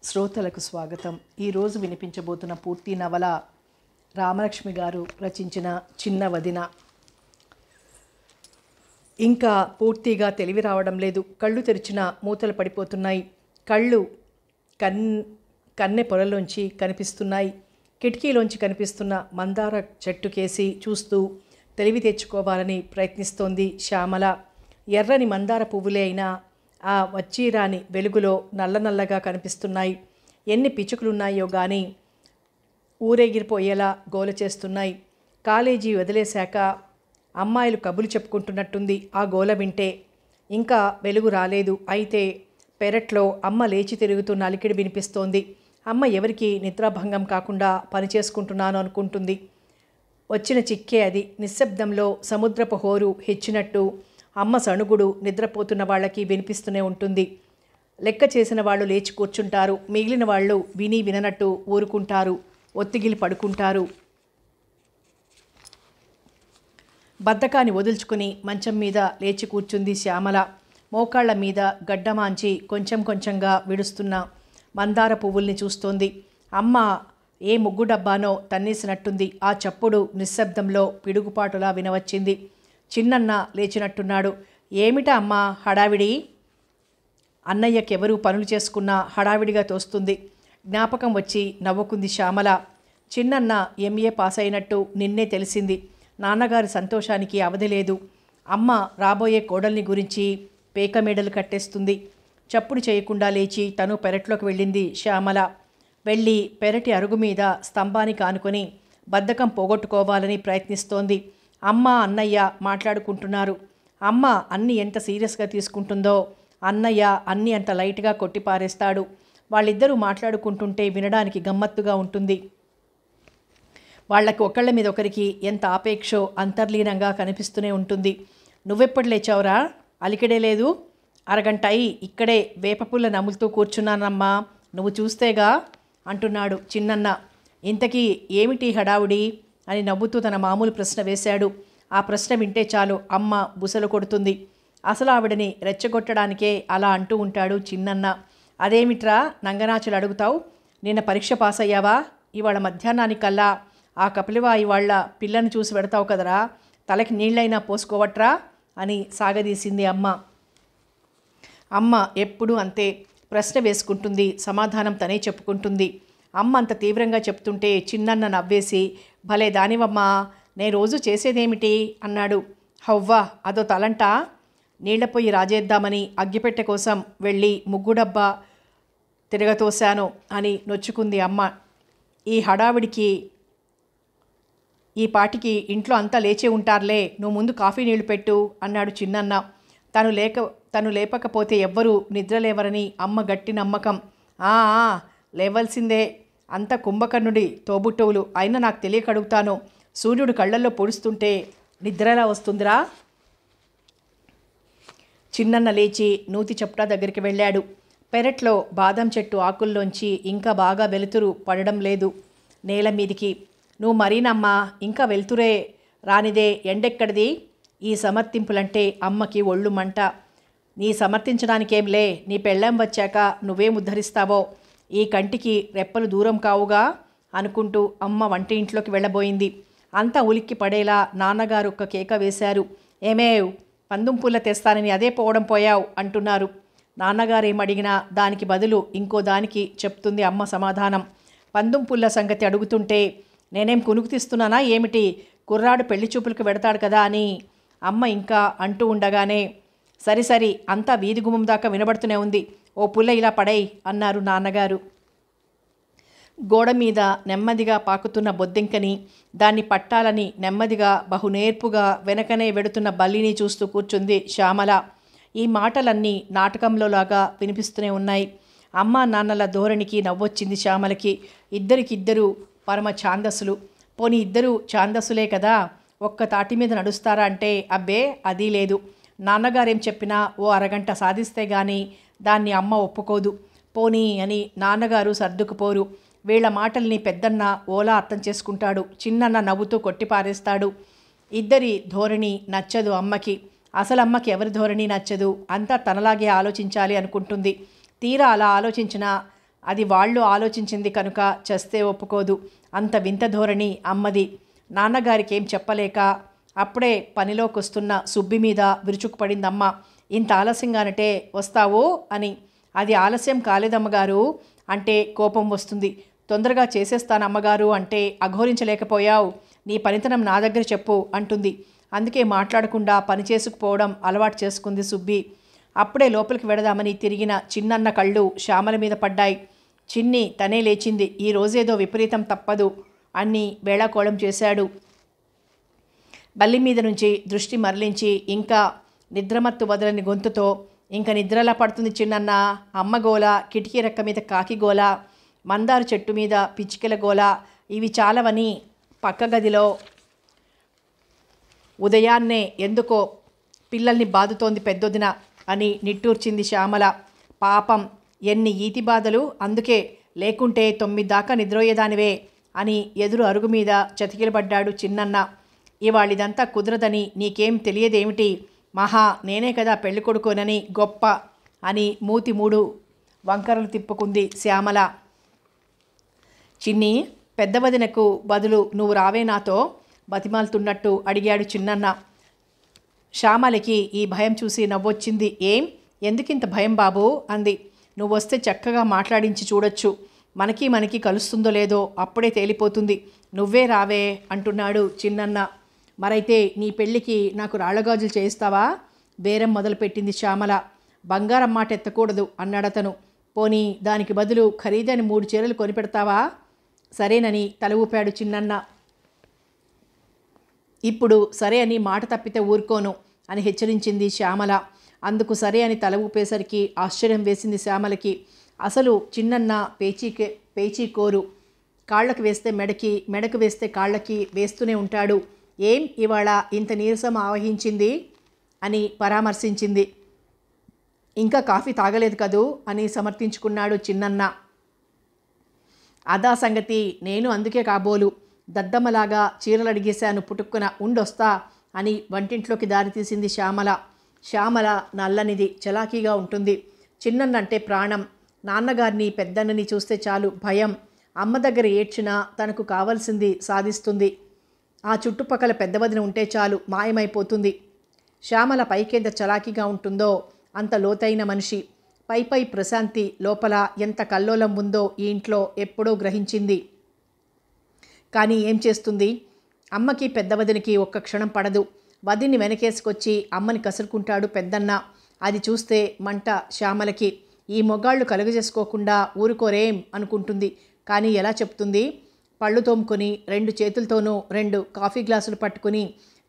శ్రోతలకు స్వాగతం. ఈరోజు వినిపించబోతున్న పూర్తి నవల రామలక్ష్మి గారు రచించిన చిన్న వదిన. ఇంకా పూర్తిగా తెలివి రావడం లేదు. కళ్ళు తెరిచిన మూతలు పడిపోతున్నాయి. కళ్ళు కన్నె పొరలోంచి కనిపిస్తున్నాయి. కిటికీలోంచి కనిపిస్తున్న మందార చెట్టుకేసి చూస్తూ తెలివి తెచ్చుకోవాలని ప్రయత్నిస్తోంది శ్యామల. ఎర్రని మందార పువ్వులే అయినా ఆ వచ్చీరాని వెలుగులో నల్లనల్లగా కనిపిస్తున్నాయి. ఎన్ని పిచ్చుకలున్నాయో కానీ ఊరేగిరిపోయేలా గోల చేస్తున్నాయి. కాలేజీ వదిలేశాక అమ్మాయిలు కబులు చెప్పుకుంటున్నట్టుంది ఆ గోల వింటే. ఇంకా వెలుగు రాలేదు. అయితే పెరట్లో అమ్మ లేచి తిరుగుతున్న అలికిడి వినిపిస్తోంది. అమ్మ ఎవరికి నిద్రాభంగం కాకుండా పని చేసుకుంటున్నాను అనుకుంటుంది. వచ్చిన చిక్కే అది. నిశ్శబ్దంలో సముద్రపు హోరు హెచ్చినట్టు అమ్మ సణుగుడు నిద్రపోతున్న వాళ్ళకి వినిపిస్తూనే ఉంటుంది. లెక్క చేసిన వాళ్ళు లేచి కూర్చుంటారు. మిగిలిన వాళ్ళు విని విననట్టు ఊరుకుంటారు, ఒత్తిగిలి పడుకుంటారు. బద్ధకాన్ని వదుల్చుకుని మంచం మీద లేచి కూర్చుంది శ్యామల. మోకాళ్ల మీద గడ్డమాంచి కొంచెం కొంచెంగా విడుస్తున్న మందార పువ్వుల్ని చూస్తోంది. అమ్మ ఏ ముగ్గు డబ్బానో తన్నేసినట్టుంది. ఆ చప్పుడు నిశ్శబ్దంలో పిడుగుపాటులా వినవచ్చింది. చిన్నన్న లేచినట్టున్నాడు. ఏమిటా అమ్మా హడావిడి? అన్నయ్యకెవరూ పనులు చేసుకున్నా హడావిడిగా తోస్తుంది. జ్ఞాపకం వచ్చి నవ్వుకుంది శ్యామల. చిన్నన్న ఎంఏ పాస్ అయినట్టు నిన్నే తెలిసింది. నాన్నగారి సంతోషానికి అవధి లేదు. అమ్మ రాబోయే కోడల్ని గురించి పేకమేడలు కట్టేస్తుంది. చప్పుడు చేయకుండా లేచి తను పెరట్లోకి వెళ్ళింది శ్యామల. వెళ్ళి పెరటి అరుగు మీద స్తంభానికి ఆనుకొని బద్ధకం పోగొట్టుకోవాలని ప్రయత్నిస్తోంది. అమ్మ అన్నయ్య మాట్లాడుకుంటున్నారు. అమ్మ అన్నీ ఎంత సీరియస్గా తీసుకుంటుందో అన్నయ్య అన్నీ అంత లైట్గా కొట్టిపారేస్తాడు. వాళ్ళిద్దరూ మాట్లాడుకుంటుంటే వినడానికి గమ్మత్తుగా ఉంటుంది. వాళ్ళకి ఒకళ్ళ మీద ఒకరికి ఎంత ఆపేక్షో అంతర్లీనంగా కనిపిస్తూనే ఉంటుంది. నువ్వెప్పుడు లేచావురా? అలికిడే లేదు. అరగంట అయి ఇక్కడే వేపపుల్ల నములుతూ కూర్చున్నానమ్మా, నువ్వు చూస్తేగా అంటున్నాడు చిన్నన్న. ఇంతకీ ఏమిటి హడావుడి అని నవ్వుతూ తన మామూలు ప్రశ్న వేశాడు. ఆ ప్రశ్న వింటే చాలు అమ్మ బుసలు కొడుతుంది. అసలు ఆవిడని రెచ్చగొట్టడానికే అలా అంటూ ఉంటాడు చిన్నన్న. అదేమిట్రా నంగనాచులు అడుగుతావు? నిన్న పరీక్ష పాస్ అయ్యావా? ఇవాళ మధ్యాహ్నానికల్లా ఆ కపిలివాయి వాళ్ళ పిల్లను చూసి పెడతావు కదరా, తలకి నీళ్ళైనా పోసుకోవట్రా అని సాగదీసింది అమ్మ. అమ్మ ఎప్పుడూ అంతే, ప్రశ్న వేసుకుంటుంది, సమాధానం తనే చెప్పుకుంటుంది. అమ్మ అంత తీవ్రంగా చెప్తుంటే చిన్నన్న నవ్వేసి, భలే దానివమ్మా, నేను రోజు చేసేదేమిటి అన్నాడు. హవ్వా, అదో తలంటా? నీళ్ల పొయ్యి రాజేద్దామని అగ్గిపెట్టె కోసం వెళ్ళి ముగ్గు డబ్బా తిరగతోశాను అని నొచ్చుకుంది అమ్మ. ఈ హడావిడికి ఈ పాటికి ఇంట్లో అంతా లేచే ఉంటారులే, నువ్వు ముందు కాఫీ నీళ్లు పెట్టు అన్నాడు చిన్నన్న. తను లేపకపోతే ఎవ్వరూ నిద్రలేవరని అమ్మ గట్టి నమ్మకం. లేవలసిందే, అంత కుంభకర్ణుడి తోబుట్టువులు. అయినా నాకు తెలియక అడుగుతాను, సూర్యుడు కళ్ళల్లో పొడుస్తుంటే నిద్రలా వస్తుందిరా? చిన్నన్న లేచి నూతి చప్టా దగ్గరికి వెళ్ళాడు. పెరట్లో బాదం చెట్టు ఆకుల్లోంచి ఇంకా బాగా వెలుతురు పడడం లేదు నేల మీదికి. నువ్వు మరీనమ్మా, ఇంకా వెలుతురే రానిదే, ఎండెక్కడిది? ఈ సమర్థింపులంటే అమ్మకి ఒళ్ళు మంట. నీ సమర్థించడానికేంలే, నీ పెళ్ళాం వచ్చాక నువ్వేం ఉద్ధరిస్తావో, ఈ కంటికి రెప్పలు దూరం కావుగా అనుకుంటూ అమ్మ వంట ఇంట్లోకి వెళ్ళబోయింది. అంతా ఉలిక్కి పడేలా నాన్నగారు ఒక్క కేక వేశారు. ఏమేవ్, పందుం పుల్ల తెస్తానని అదే పోవడం పోయావు అంటున్నారు. నాన్నగారు ఏమడిగినా దానికి బదులు ఇంకో దానికి చెప్తుంది అమ్మ సమాధానం. పందుం పుల్ల సంగతి అడుగుతుంటే నేనేం కునుకు తీస్తున్నానా ఏమిటి, కుర్రాడు పెళ్లి చూపులకు వెడతాడు కదా అని అమ్మ ఇంకా అంటూ ఉండగానే, సరి అంతా వీధి గుమ్మం దాకా వినబడుతూనే ఉంది, ఓ పుల్ల ఇలా పడై అన్నారు నాన్నగారు. గోడ మీద నెమ్మదిగా పాకుతున్న బొద్దింకని, దాన్ని పట్టాలని నెమ్మదిగా బహునేర్పుగా వెనకనే వెడుతున్న బల్లిని చూస్తూ కూర్చుంది శ్యామల. ఈ మాటలన్నీ నాటకంలోలాగా వినిపిస్తూనే ఉన్నాయి. అమ్మా నాన్నల ధోరణికి నవ్వొచ్చింది శ్యామలకి. ఇద్దరికిద్దరు పరమ ఛాందసులు. పోనీ ఇద్దరు ఛాందసులే కదా, ఒక్క తాటి మీద నడుస్తారా అంటే అబ్బే అదీ లేదు. నాన్నగారేం చెప్పినా ఓ అరగంట సాధిస్తే గాని దాన్ని అమ్మ ఒప్పుకోదు. పోనీ అని నాన్నగారు సర్దుకుపోరు. వీళ్ల మాటల్ని పెద్దన్న ఓలా అర్థం చేసుకుంటాడు, చిన్నన్న నవ్వుతూ కొట్టిపారేస్తాడు. ఇద్దరి ధోరణి నచ్చదు అమ్మకి. అసలు అమ్మకి ఎవరి ధోరణి నచ్చదు, అంతా తనలాగే ఆలోచించాలి అనుకుంటుంది. తీరా అలా ఆలోచించిన అది వాళ్ళు ఆలోచించింది కనుక చస్తే ఒప్పుకోదు. అంత వింత ధోరణి అమ్మది. నాన్నగారికి ఏం చెప్పలేక అప్పుడే పనిలోకొస్తున్న సుబ్బి మీద విరుచుకుపడిందమ్మ. ఇంత ఆలస్యంగానంటే వస్తావో అని. అది ఆలస్యం కాలేదమ్మగారు అంటే కోపం వస్తుంది. తొందరగా చేసేస్తానమ్మగారు అంటే అఘోరించలేకపోయావు. నీ పనితనం నా దగ్గర చెప్పు అంటుంది. అందుకే మాట్లాడకుండా పని చేసుకుపోవడం అలవాటు చేసుకుంది సుబ్బి. అప్పుడే లోపలికి వెడదామని తిరిగిన చిన్నన్న కళ్ళు శ్యామల మీద పడ్డాయి. చిన్ని తనే లేచింది. ఈ రోజేదో విపరీతం తప్పదు అని వేళాకోళం చేశాడు. బల్లి మీద నుంచి దృష్టి మరలించి ఇంకా నిద్రమత్తు వదలని గొంతుతో, ఇంక నిద్రలా పడుతుంది చిన్నన్న. అమ్మ గోల, కిటికీ రెక్క మీద కాకి గోల, మందారు చెట్టు మీద పిచ్చికెల గోల, ఇవి చాలవని పక్క గదిలో ఉదయాన్నే ఎందుకో పిల్లల్ని బాదుతోంది పెద్దొదిన అని నిట్టూర్చింది శ్యామల. పాపం ఎన్ని ఈతి బాధలు. అందుకే లేకుంటే 9 దాకా నిద్రోయేదానివే అని ఎదురు అరుగు మీద చతికిలబడ్డాడు చిన్నన్న. ఇవాళిదంతా కుదరదని నీకేం తెలియదేమిటి? మహా నేనే కదా పెళ్లి కొడుకోనని గొప్ప అని మూతి 3 వంకరలు తిప్పుకుంది శ్యామల. చిన్ని, పెద్ద వదినకు బదులు నువ్వు రావే నాతో బతిమాలుతున్నట్టు అడిగాడు చిన్నన్న. శ్యామలకి ఈ భయం చూసి నవ్వొచ్చింది. ఏం, ఎందుకింత భయం బాబు అంది. నువ్వొస్తే చక్కగా మాట్లాడించి చూడొచ్చు. మనకి కలుస్తుందో లేదో అప్పుడే తేలిపోతుంది. నువ్వే రావే అంటున్నాడు చిన్నన్న. మరైతే నీ పెళ్ళికి నాకు రాళ్ళగాజులు చేయిస్తావా? బేరం మొదలుపెట్టింది శ్యామల. బంగారం మాట ఎత్తకూడదు అన్నాడతను. పోనీ దానికి బదులు ఖరీదైన 3 చీరలు కొనిపెడతావా? సరేనని తల ఊపాడు చిన్నన్న. ఇప్పుడు సరే అని మాట తప్పితే ఊరుకోను అని హెచ్చరించింది శ్యామల. అందుకు సరే అని తల ఊపేసరికి ఆశ్చర్యం వేసింది శ్యామలకి. అసలు చిన్నన్న పేచీకోరు. కాళ్ళకు వేస్తే మెడకి, మెడకు వేస్తే కాళ్ళకి వేస్తూనే ఉంటాడు. ఏం ఇవాళ ఇంత నీరసం ఆవహించింది అని పరామర్శించింది. ఇంకా కాఫీ తాగలేదు కదూ అని సమర్థించుకున్నాడు చిన్నన్న. అదా సంగతి, నేను అందుకే కాబోలు దద్దమ్మలాగా చీరలు అడిగేశాను పుట్టుక్కున, ఉండొస్తా అని వంటింట్లోకి దారితీసింది శ్యామల. శ్యామల నల్లనిది, చలాకీగా ఉంటుంది. చిన్నన్నంటే ప్రాణం. నాన్నగారిని పెద్దన్నని చూస్తే చాలు భయం. అమ్మ దగ్గర ఏడ్చినా తనకు కావలసింది సాధిస్తుంది. ఆ చుట్టుపక్కల పెద్దవదిన ఉంటే చాలు మాయమైపోతుంది. శ్యామల పైకెంత చలాకీగా ఉంటుందో అంత లోతైన మనిషి. పై ప్రశాంతి లోపల ఎంత కల్లోలం ఉందో ఈ ఇంట్లో ఎప్పుడో గ్రహించింది. కానీ ఏం చేస్తుంది? అమ్మకి పెద్దవదినికి ఒక్క క్షణం పడదు. వదిన్ని వెనకేసుకొచ్చి అమ్మని కసురుకుంటాడు పెద్దన్న. అది చూస్తే మంట శ్యామలకి. ఈ మొగాళ్ళు కలుగజేసుకోకుండా ఊరుకోరేం అనుకుంటుంది. కానీ ఎలా చెప్తుంది? పళ్ళు తోముకొని 2 చేతులతోనూ 2 కాఫీ గ్లాసులు పట్టుకుని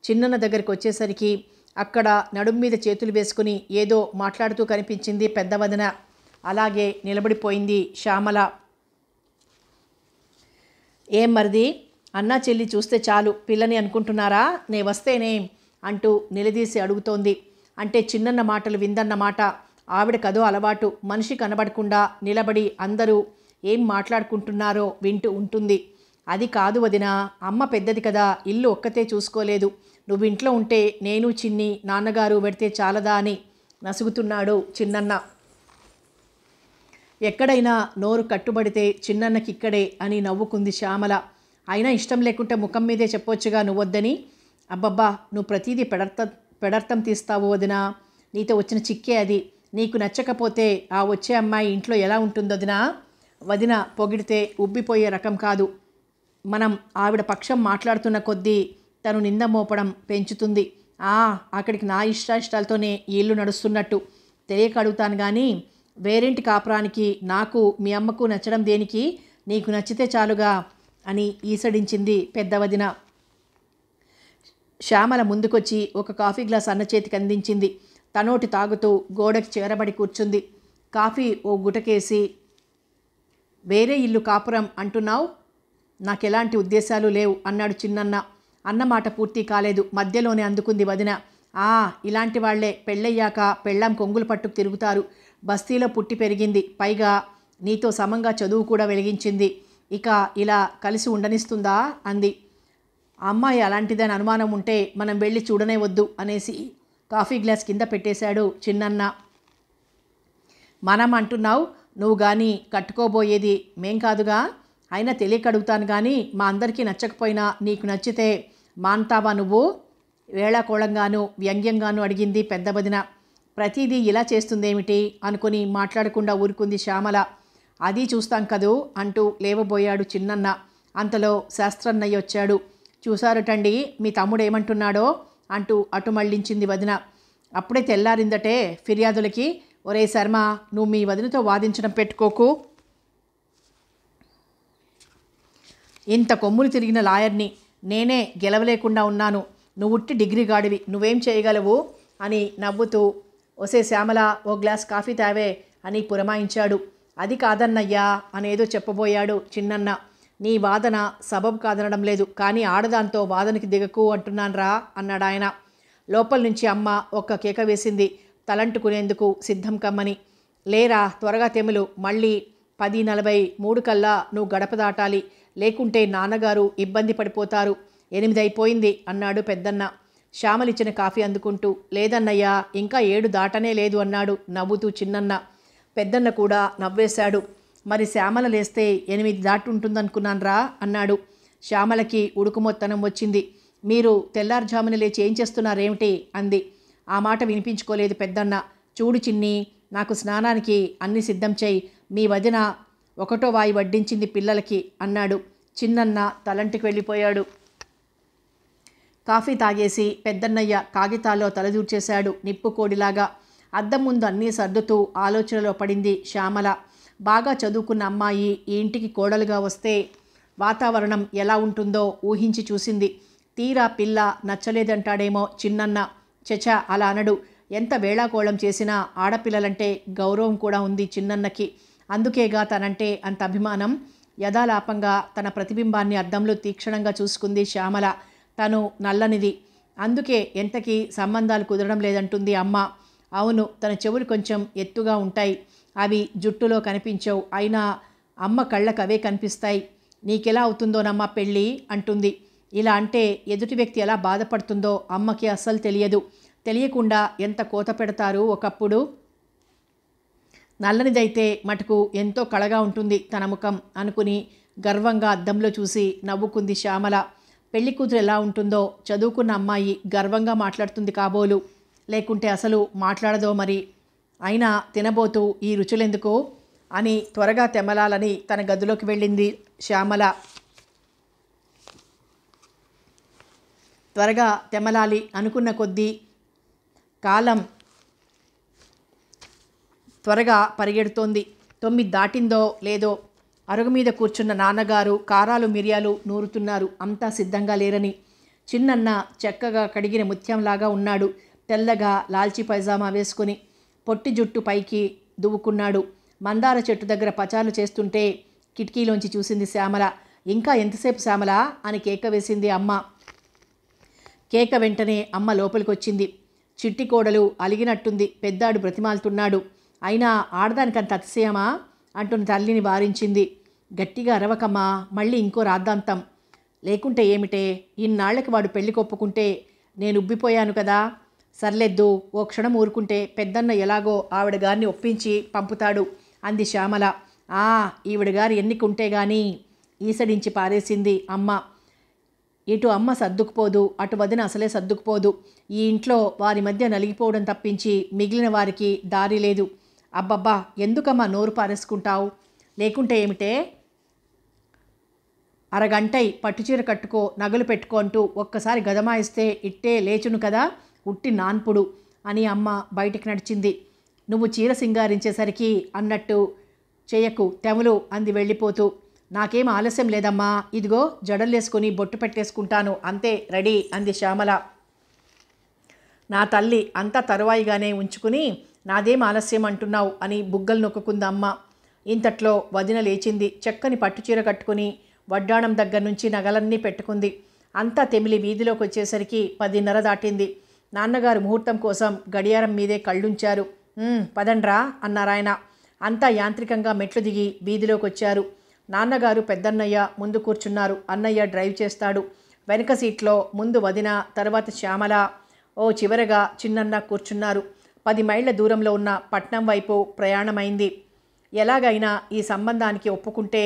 చిన్నన్న దగ్గరికి వచ్చేసరికి అక్కడ నడుం మీద చేతులు వేసుకుని ఏదో మాట్లాడుతూ కనిపించింది పెద్దవదిన. అలాగే నిలబడిపోయింది శ్యామల. ఏం మరిది, అన్నా చెల్లి చూస్తే చాలు పిల్లని అనుకుంటున్నారా? నే వస్తేనే అంటూ నిలదీసి అడుగుతోంది. అంటే చిన్నన్న మాటలు విందన్నమాట. ఆవిడ కదో అలవాటు. మనిషి కనబడకుండా నిలబడి అందరూ ఏం మాట్లాడుకుంటున్నారో వింటూ ఉంటుంది. అది కాదు వదినా, అమ్మ పెద్దది కదా, ఇల్లు ఒక్కతే చూసుకోలేదు. నువ్వు ఇంట్లో ఉంటే నేను చిన్ని నాన్నగారు పెడితే చాలదా అని నసుగుతున్నాడు చిన్నన్న. ఎక్కడైనా నోరు కట్టుబడితే చిన్నన్నకిక్కడే అని నవ్వుకుంది శ్యామల. అయినా ఇష్టం లేకుంటే ముఖం మీదే చెప్పొచ్చుగా నువ్వొద్దని. అబ్బబ్బా, నువ్వు ప్రతీదీ పెడర్థం తీస్తావు వదినా. నీతో వచ్చిన చిక్కే అది. నీకు నచ్చకపోతే ఆ వచ్చే అమ్మాయి ఇంట్లో ఎలా ఉంటుందో వదినా? వదిన పొగిడితే ఉబ్బిపోయే రకం కాదు. మనం ఆవిడ పక్షం మాట్లాడుతున్న కొద్దీ తను నింద మోపడం పెంచుతుంది. అక్కడికి నా ఇష్టాలతోనే ఇల్లు నడుస్తున్నట్టు తెలియక అడుగుతాను కానీ, వేరేంటి కాపురానికి నాకు మీ అమ్మకు నచ్చడం దేనికి? నీకు నచ్చితే చాలుగా అని ఈసడించింది పెద్దవదిన. శ్యామల ముందుకొచ్చి ఒక కాఫీ గ్లాస్ అన్న చేతికి అందించింది. తనోటి తాగుతూ గోడకి చేరబడి కూర్చుంది. కాఫీ ఓ గుటకేసి, వేరే ఇల్లు కాపురం అంటున్నావు? నాకెలాంటి ఉద్దేశాలు లేవు అన్నాడు చిన్నన్న. అన్నమాట పూర్తి కాలేదు, మధ్యలోనే అందుకుంది వదిన. ఇలాంటి వాళ్లే పెళ్ళయ్యాక పెళ్ళాం కొంగులు పట్టుకు తిరుగుతారు. బస్తీలో పుట్టి పెరిగింది, పైగా నీతో సమంగా చదువు కూడా వెలిగించింది. ఇక ఇలా కలిసి ఉండనిస్తుందా అంది. అమ్మాయి అలాంటిదని అనుమానం ఉంటే మనం వెళ్ళి చూడనే వద్దు అనేసి కాఫీ గ్లాస్ కింద పెట్టేశాడు చిన్నన్న. మనం అంటున్నావు? నువ్వు కానీ కట్టుకోబోయేది మేం కాదుగా. అయినా తెలియక అడుగుతాను కానీ మా అందరికీ నచ్చకపోయినా నీకు నచ్చితే మాన్తావా నువ్వు? వేళాకోళంగాను వ్యంగ్యంగాను అడిగింది పెద్ద వదిన. ప్రతిదీ ఇలా చేస్తుందేమిటి అనుకుని మాట్లాడకుండా ఊరుకుంది శ్యామల. అది చూస్తాం కదూ అంటూ లేవబోయాడు చిన్నన్న. అంతలో శాస్త్రన్నయ్య వచ్చాడు. చూసారటండి మీ తమ్ముడు ఏమంటున్నాడో అంటూ అటు మళ్ళించింది వదిన. అప్పుడే తెల్లారిందటే ఫిర్యాదులకి. ఒరే శర్మ, నువ్వు మీ వదినతో వాదించడం పెట్టుకోకు. ఇంత కొమ్ములు తిరిగిన లాయర్ని నేనే గెలవలేకుండా ఉన్నాను. నువ్వుట్టి డిగ్రీ గాడివి, నువ్వేం చేయగలవు అని నవ్వుతూ, ఒసే శ్యామల, ఓ గ్లాస్ కాఫీ తావే అని పురమాయించాడు. అది కాదన్నయ్యా అనేదో చెప్పబోయాడు చిన్నన్న. నీ వాదన సబబు కాదనడం లేదు, కానీ ఆడదాంతో వాదనకి దిగకు అంటున్నాన్రా అన్నాడాయన. లోపల నుంచి అమ్మ ఒక్క కేక వేసింది, తలంటుకునేందుకు సిద్ధం కమ్మని. లేరా త్వరగా తెములు, మళ్ళీ 10:43 కల్లా నువ్వు గడప దాటాలి, లేకుంటే నాన్నగారు ఇబ్బంది పడిపోతారు. 8 అయిపోయింది అన్నాడు పెద్దన్న. శ్యామలిచ్చిన కాఫీ అందుకుంటూ, లేదన్నయ్యా ఇంకా 7 దాటనే లేదు అన్నాడు నవ్వుతూ చిన్నన్న. పెద్దన్న కూడా నవ్వేశాడు. మరి శ్యామల లేస్తే 8 దాటి ఉంటుందనుకున్నాన్రా అన్నాడు. శ్యామలకి ఉడుకుమొత్తనం వచ్చింది. మీరు తెల్లారుజామున లేచి ఏం చేస్తున్నారేమిటి అంది. ఆ మాట వినిపించుకోలేదు పెద్దన్న. చూడు చిన్ని, నాకు స్నానానికి అన్ని సిద్ధం చేయి, మీ వదిన 1వ వాయి వడ్డించింది పిల్లలకి అన్నాడు. చిన్నన్న తలంటికి వెళ్ళిపోయాడు. కాఫీ తాగేసి పెద్దన్నయ్య కాగితాల్లో తలదూర్చేశాడు నిప్పుకోడిలాగా. అద్దం ముందు అన్నీ సర్దుతూ ఆలోచనలో పడింది శ్యామల. బాగా చదువుకున్న అమ్మాయి ఈ ఇంటికి కోడలుగా వస్తే వాతావరణం ఎలా ఉంటుందో ఊహించి చూసింది. తీరా పిల్ల నచ్చలేదంటాడేమో చిన్నన్న. చచా అలా అనడు. ఎంత వేళాకోళం చేసినా ఆడపిల్లలంటే గౌరవం కూడా ఉంది చిన్నన్నకి. అందుకేగా తనంటే అంత అభిమానం. యథాలాపంగా తన ప్రతిబింబాన్ని అద్దంలో తీక్షణంగా చూసుకుంది శ్యామల. తను నల్లనిది, అందుకే ఎంతకీ సంబంధాలు కుదరడం లేదంటుంది అమ్మ. అవును, తన చెవులు కొంచెం ఎత్తుగా ఉంటాయి, అవి జుట్టులో కనిపించవు, అయినా అమ్మ కళ్ళకు అవే కనిపిస్తాయి. నీకెలా అవుతుందోనమ్మా పెళ్ళి అంటుంది. ఇలా అంటే ఎదుటి వ్యక్తి ఎలా బాధపడుతుందో అమ్మకి అస్సలు తెలియదు. తెలియకుండా ఎంత కోత పెడతారు ఒకప్పుడు. నల్లనిదైతే మటుకు ఎంతో కళగా ఉంటుంది తన ముఖం అనుకుని గర్వంగా అద్దంలో చూసి నవ్వుకుంది శ్యామల. పెళ్లి కూతురు ఎలా ఉంటుందో చదువుకున్న అమ్మాయి గర్వంగా మాట్లాడుతుంది కాబోలు, లేకుంటే అసలు మాట్లాడదో మరి. అయినా తినబోతూ ఈ రుచులెందుకు అని త్వరగా తెమలాలని తన గదిలోకి వెళ్ళింది శ్యామల. త్వరగా తెమలాలి అనుకున్న కొద్దీ కాలం త్వరగా పరిగెడుతోంది. 9 దాటిందో లేదో అరుగు మీద కూర్చున్న నాన్నగారు కారాలు మిరియాలు నూరుతున్నారు, అంతా సిద్ధంగా లేరని. చిన్నన్న చక్కగా కడిగిన ముత్యంలాగా ఉన్నాడు. తెల్లగా లాల్చీ పైజామా వేసుకుని పొట్టి జుట్టు పైకి దువ్వుకున్నాడు. మందార చెట్టు దగ్గర పచాలు చేస్తుంటే కిటికీలోంచి చూసింది శ్యామల. ఇంకా ఎంతసేపు శ్యామల అని కేక వేసింది అమ్మ. కేక వెంటనే అమ్మ లోపలికొచ్చింది. చిట్టి కోడలు అలిగినట్టుంది, పెద్దాడు బ్రతిమాలుతున్నాడు. అయినా ఆడదానికంత అతిశయమా అంటున్న తల్లిని వారించింది. గట్టిగా అరవకమ్మా, మళ్ళీ ఇంకో రాద్ధాంతం. లేకుంటే ఏమిటే, ఇన్నాళ్లకి వాడు పెళ్లి కొప్పుకుంటే నేను ఉబ్బిపోయాను కదా. సర్లెద్దు, ఓ క్షణం ఊరుకుంటే పెద్దన్న ఎలాగో ఆవిడ గారిని ఒప్పించి పంపుతాడు అంది శ్యామల. ఈవిడ గారు ఎన్నికుంటే గాని ఈసడించి పారేసింది అమ్మ. ఇటు అమ్మ సర్దుకుపోదు, అటు వదిన అసలే సర్దుకుపోదు. ఈ ఇంట్లో వారి మధ్య నలిగిపోవడం తప్పించి మిగిలిన వారికి దారి లేదు. అబ్బబ్బా, ఎందుకమ్మా నోరు పారేసుకుంటావు? లేకుంటే ఏమిటే, అరగంటై పట్టుచీర కట్టుకో, నగలు పెట్టుకో అంటూ ఒక్కసారి గదమాయిస్తే ఇట్టే లేచును కదా, ఉట్టి నాన్పుడు అని అమ్మ బయటికి నడిచింది. నువ్వు చీర సింగారించేసరికి అన్నట్టు చేయకు తెములు అంది వెళ్ళిపోతూ. నాకేం ఆలస్యం లేదమ్మా, ఇదిగో జడలేసుకొని బొట్టు పెట్టేసుకుంటాను, అంతే రెడీ అంది శ్యామల. నా తల్లి అంతా తరువాయిగానే ఉంచుకుని నాదేం ఆలస్యం అంటున్నావు అని బుగ్గలు నొక్కుందమ్మ. ఇంతట్లో వదిన లేచింది. చక్కని పట్టుచీర కట్టుకుని వడ్డాణం దగ్గర నుంచి నగలన్నీ పెట్టుకుంది. అంతా తెమిలి వీధిలోకి వచ్చేసరికి 10:30 దాటింది. నాన్నగారు ముహూర్తం కోసం గడియారం మీదే కళ్ళుంచారు. పదండ్రా అన్నారాయన. అంతా యాంత్రికంగా మెట్లు దిగి వీధిలోకి వచ్చారు. నాన్నగారు పెద్దన్నయ్య ముందు కూర్చున్నారు. అన్నయ్య డ్రైవ్ చేస్తాడు. వెనక సీట్లో ముందు వదిన, తర్వాత శ్యామల, ఓ చివరగా చిన్నన్న కూర్చున్నారు. 10 మైళ్ళ దూరంలో ఉన్న పట్నం వైపు ప్రయాణమైంది. ఎలాగైనా ఈ సంబంధానికి ఒప్పుకుంటే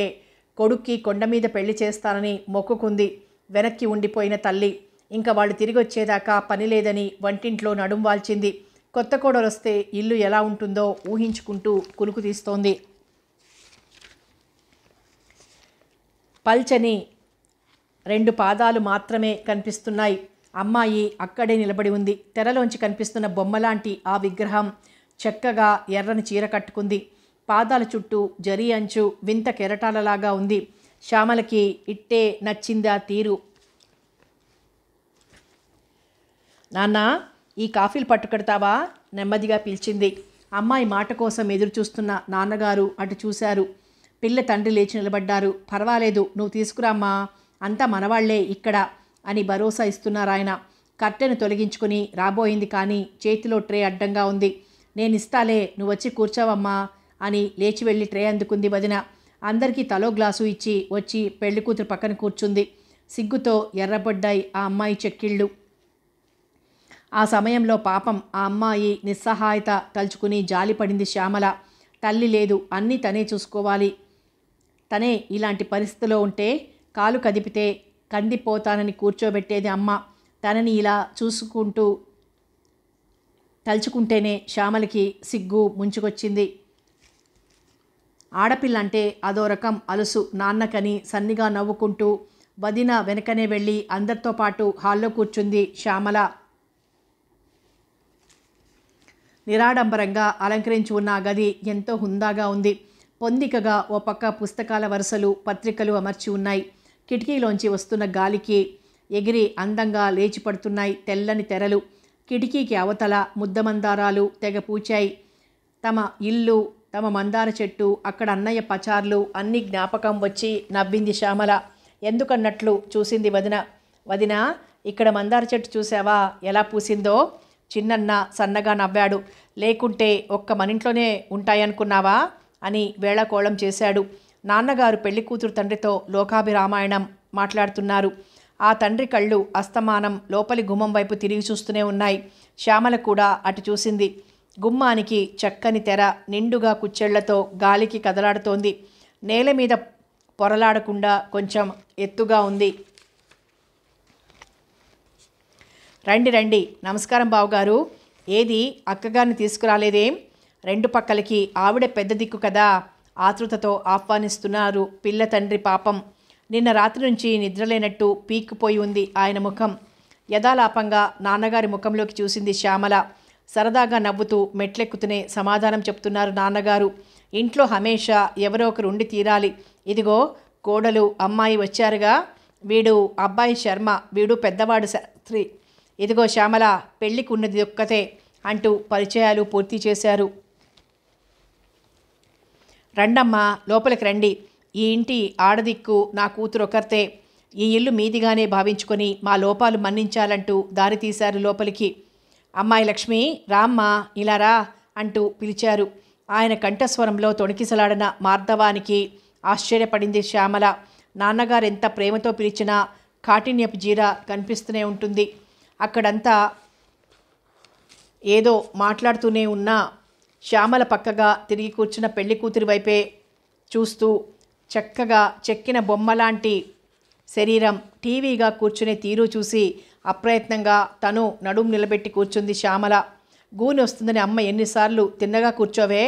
కొడుక్కి కొండ మీద పెళ్లి చేస్తానని మొక్కుకుంది. వెనక్కి ఉండిపోయిన తల్లి ఇంకా వాళ్ళు తిరిగి వచ్చేదాకా పని లేదని వంటింట్లో నడుం వాల్చింది. కొత్త కోడలు వస్తే ఇల్లు ఎలా ఉంటుందో ఊహించుకుంటూ కులుకు తీస్తోంది. పల్చని 2 పాదాలు మాత్రమే కనిపిస్తున్నాయి. అమ్మాయి అక్కడే నిలబడి ఉంది. తెరలోంచి కనిపిస్తున్న బొమ్మలాంటి ఆ విగ్రహం చక్కగా ఎర్రని చీర కట్టుకుంది. పాదాల చుట్టూ జరీ అంచు వింత కెరటాలలాగా ఉంది. శ్యామలకి ఇట్టే నచ్చిందా తీరు. నాన్న, ఈ కాఫీలు పట్టుకెడతావా? నెమ్మదిగా పిలిచింది. అమ్మాయి మాట కోసం ఎదురు చూస్తున్న నాన్నగారు అటు చూశారు. పిల్ల తండ్రి లేచి నిలబడ్డారు. పర్వాలేదు, నువ్వు తీసుకురామ్మా, అంతా మనవాళ్లే ఇక్కడ అని భరోసా ఇస్తున్నారాయన. కట్టెను తొలగించుకుని రాబోయింది, కానీ చేతిలో ట్రే అడ్డంగా ఉంది. నేను ఇస్తాలే, నువ్వు వచ్చి కూర్చోవమ్మా అని లేచి వెళ్ళి ట్రే అందుకుంది వదిన. అందరికీ తలో గ్లాసు ఇచ్చి వచ్చి పెళ్లి కూతురు పక్కన కూర్చుంది. సిగ్గుతో ఎర్రబడ్డాయి ఆ అమ్మాయి చెక్కిళ్ళు. ఆ సమయంలో పాపం ఆ అమ్మాయి నిస్సహాయత తలుచుకుని జాలిపడింది శ్యామల. తల్లి లేదు, అన్నీ తనే చూసుకోవాలి. తనే ఇలాంటి పరిస్థితిలో ఉంటే కాలు కదిపితే కందిపోతానని కూర్చోబెట్టేది అమ్మ. తనని ఇలా చూసుకుంటూ తలుచుకుంటేనే శ్యామలకి సిగ్గు ముంచుకొచ్చింది. ఆడపిల్ల అంటే అదో రకం అలుసు. నాన్నకని సన్నిగా నవ్వుకుంటూ వదిన వెనకనే వెళ్ళి అందరితో పాటు హాల్లో కూర్చుంది శ్యామల. నిరాడంబరంగా అలంకరించి ఉన్న ఆ గది ఎంతో హుందాగా ఉంది. పొందికగా ఓ పక్క పుస్తకాల వరుసలు, పత్రికలు అమర్చి ఉన్నాయి. కిటికీలోంచి వస్తున్న గాలికి ఎగిరి అందంగా లేచిపడుతున్నాయి తెల్లని తెరలు. కిటికీకి అవతల ముద్దమందారాలు తెగ పూచాయి. తమ ఇల్లు, తమ మందార చెట్టు, అక్కడ అన్నయ్య పచార్లు అన్నీ జ్ఞాపకం వచ్చి నవ్వింది శ్యామల. ఎందుకన్నట్లు చూసింది వదిన. వదిన, ఇక్కడ మందార చెట్టు చూసావా ఎలా పూసిందో? చిన్నన్న సన్నగా నవ్వాడు. లేకుంటే ఒక్క మనింట్లోనే ఉంటాయనుకున్నావా అని వేళకోళం చేశాడు. నాన్నగారు పెళ్లి కూతురు తండ్రితో లోకాభిరామాయణం మాట్లాడుతున్నారు. ఆ తండ్రి కళ్ళు అస్తమానం లోపలి గుమ్మం వైపు తిరిగి చూస్తూనే ఉన్నాయి. శ్యామల కూడా అటు చూసింది. గుమ్మానికి చక్కని తెర నిండుగా కుచ్చెళ్లతో గాలికి కదలాడుతోంది. నేల మీద పొరలాడకుండా కొంచెం ఎత్తుగా ఉంది. రండి రండి, నమస్కారం బావగారు. ఏది అక్కగారిని తీసుకురాలేదేం? 2 పక్కలకి ఆవిడ పెద్ద దిక్కు కదా. ఆతృతతో ఆహ్వానిస్తున్నారు పిల్ల తండ్రి. పాపం నిన్న రాత్రి నుంచి నిద్రలేనట్టు పీక్కుపోయి ఉంది ఆయన ముఖం. యథాలాపంగా నాన్నగారి ముఖంలోకి చూసింది శ్యామల. సరదాగా నవ్వుతూ మెట్లెక్కుతూనే సమాధానం చెప్తున్నారు నాన్నగారు. ఇంట్లో హమేషా ఎవరో ఒకరు ఉండి తీరాలి. ఇదిగో కోడలు అమ్మాయి వచ్చారుగా, వీడు అబ్బాయి శర్మ, వీడు పెద్దవాడు శాస్త్రి. ఇదిగో శ్యామల, పెళ్ళికి ఉన్నది ఒక్కతే అంటూ పరిచయాలు పూర్తి చేశారు. రండమ్మా, లోపలికి రండి. ఈ ఇంటి ఆడదిక్కు నా కూతురు ఒకరితే. ఈ ఇల్లు మీదిగానే భావించుకొని మా లోపాలు మన్నించాలంటూ దారి తీశారు లోపలికి. అమ్మాయి లక్ష్మి, రామ్మా, ఇలా రా అంటూ పిలిచారు. ఆయన కంఠస్వరంలో తొణికిసలాడిన మార్దవానికి ఆశ్చర్యపడింది శ్యామల. నాన్నగారు ఎంత ప్రేమతో పిలిచినా కాఠిన్యపు జీర కనిపిస్తూనే ఉంటుంది. అక్కడంతా ఏదో మాట్లాడుతూనే ఉన్నా శ్యామల పక్కగా తిరిగి కూర్చున్న పెళ్లి కూతురి వైపే చూస్తూ చక్కగా చెక్కిన బొమ్మలాంటి శరీరం, టీవీగా కూర్చునే తీరు చూసి అప్రయత్నంగా తను నడుం నిలబెట్టి కూర్చుంది శ్యామల. గూని వస్తుందని అమ్మ ఎన్నిసార్లు తిన్నగా కూర్చోవే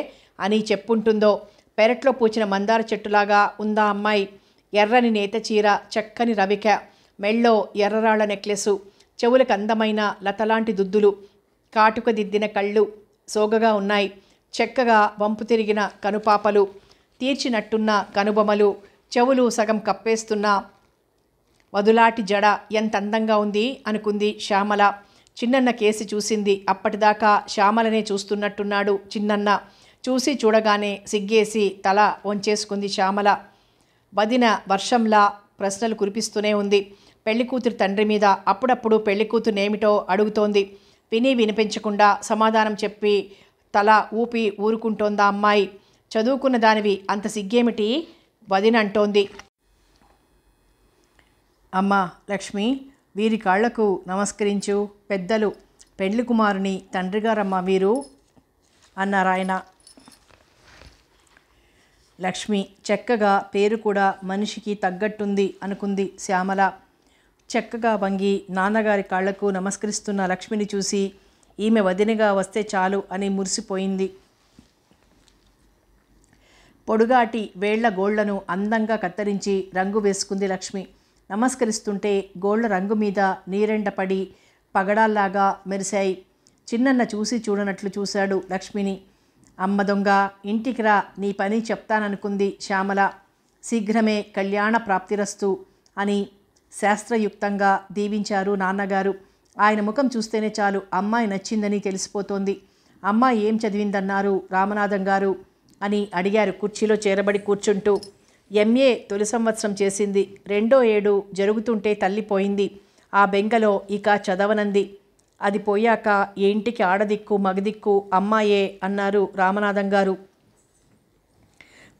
అని చెప్పుంటుందో. పెరట్లో పూచిన మందార చెట్టులాగా ఉందా అమ్మాయి. ఎర్రని నేత చీర, చక్కని రవిక, మెళ్ళో ఎర్రరాళ్ల నెక్లెసు, చెవులకు అందమైన లతలాంటి దుద్దులు, కాటుక దిద్దిన కళ్ళు సోగగా ఉన్నాయి. చక్కగా వంపు తిరిగిన కనుపాపలు, తీర్చినట్టున్న కనుబొమలు, చెవులు సగం కప్పేస్తున్న వదులాటి జడ ఎంత అందంగా ఉంది అనుకుంది శ్యామల. చిన్నన్న కేసి చూసింది. అప్పటిదాకా శ్యామలనే చూస్తున్నట్టున్నాడు చిన్నన్న. చూసి చూడగానే సిగ్గేసి తల వంచేసుకుంది శ్యామల. వదిన వర్షంలా ప్రశ్నలు కురిపిస్తూనే ఉంది పెళ్లికూతురు తండ్రి మీద. అప్పుడప్పుడు పెళ్లికూతురునేమిటో అడుగుతోంది. విని వినిపించకుండా సమాధానం చెప్పి తల ఊపి ఊరుకుంటోందా అమ్మాయి. చదువుకున్న దానివి అంత సిగ్గేమిటి వదిన అంటోంది. అమ్మా లక్ష్మి, వీరి కాళ్లకు నమస్కరించు. పెద్దలు, పెండ్లి కుమారుని తండ్రిగారమ్మ వీరు అన్నారాయన. లక్ష్మి చక్కగా పేరు కూడా మనిషికి తగ్గట్టుంది అనుకుంది శ్యామల. చక్కగా వంగి నాన్నగారి కాళ్లకు నమస్కరిస్తున్న లక్ష్మిని చూసి ఈమె వదినగా వస్తే చాలు అని మురిసిపోయింది. పొడుగాటి వేళ్ల గోళ్లను అందంగా కత్తిరించి రంగు వేసుకుంది లక్ష్మి. నమస్కరిస్తుంటే గోళ్ల రంగు మీద నీరెండపడి పగడాల్లాగా మెరిశాయి. చిన్నన్న చూసి చూడనట్లు చూశాడు లక్ష్మిని. అమ్మ దొంగ, ఇంటికి రా, నీ పని చెప్తాననుకుంది శ్యామల. శీఘ్రమే కళ్యాణ ప్రాప్తిరస్తు అని శాస్త్రయుక్తంగా దీవించారు నాన్నగారు. ఆయన ముఖం చూస్తేనే చాలు అమ్మాయి నచ్చిందని తెలిసిపోతోంది. అమ్మాయి ఏం చదివిందన్నారు రామనాథం గారు అని అడిగారు కుర్చీలో చేరబడి కూర్చుంటూ. ఎంఏ తొలి సంవత్సరం చేసింది. 2వ ఏడు జరుగుతుంటే తల్లిపోయింది. ఆ బెంగలో ఇక చదవనంది. అది పోయాక ఏ ఇంటికి ఆడదిక్కు మగదిక్కు అమ్మాయే అన్నారు రామనాథం గారు.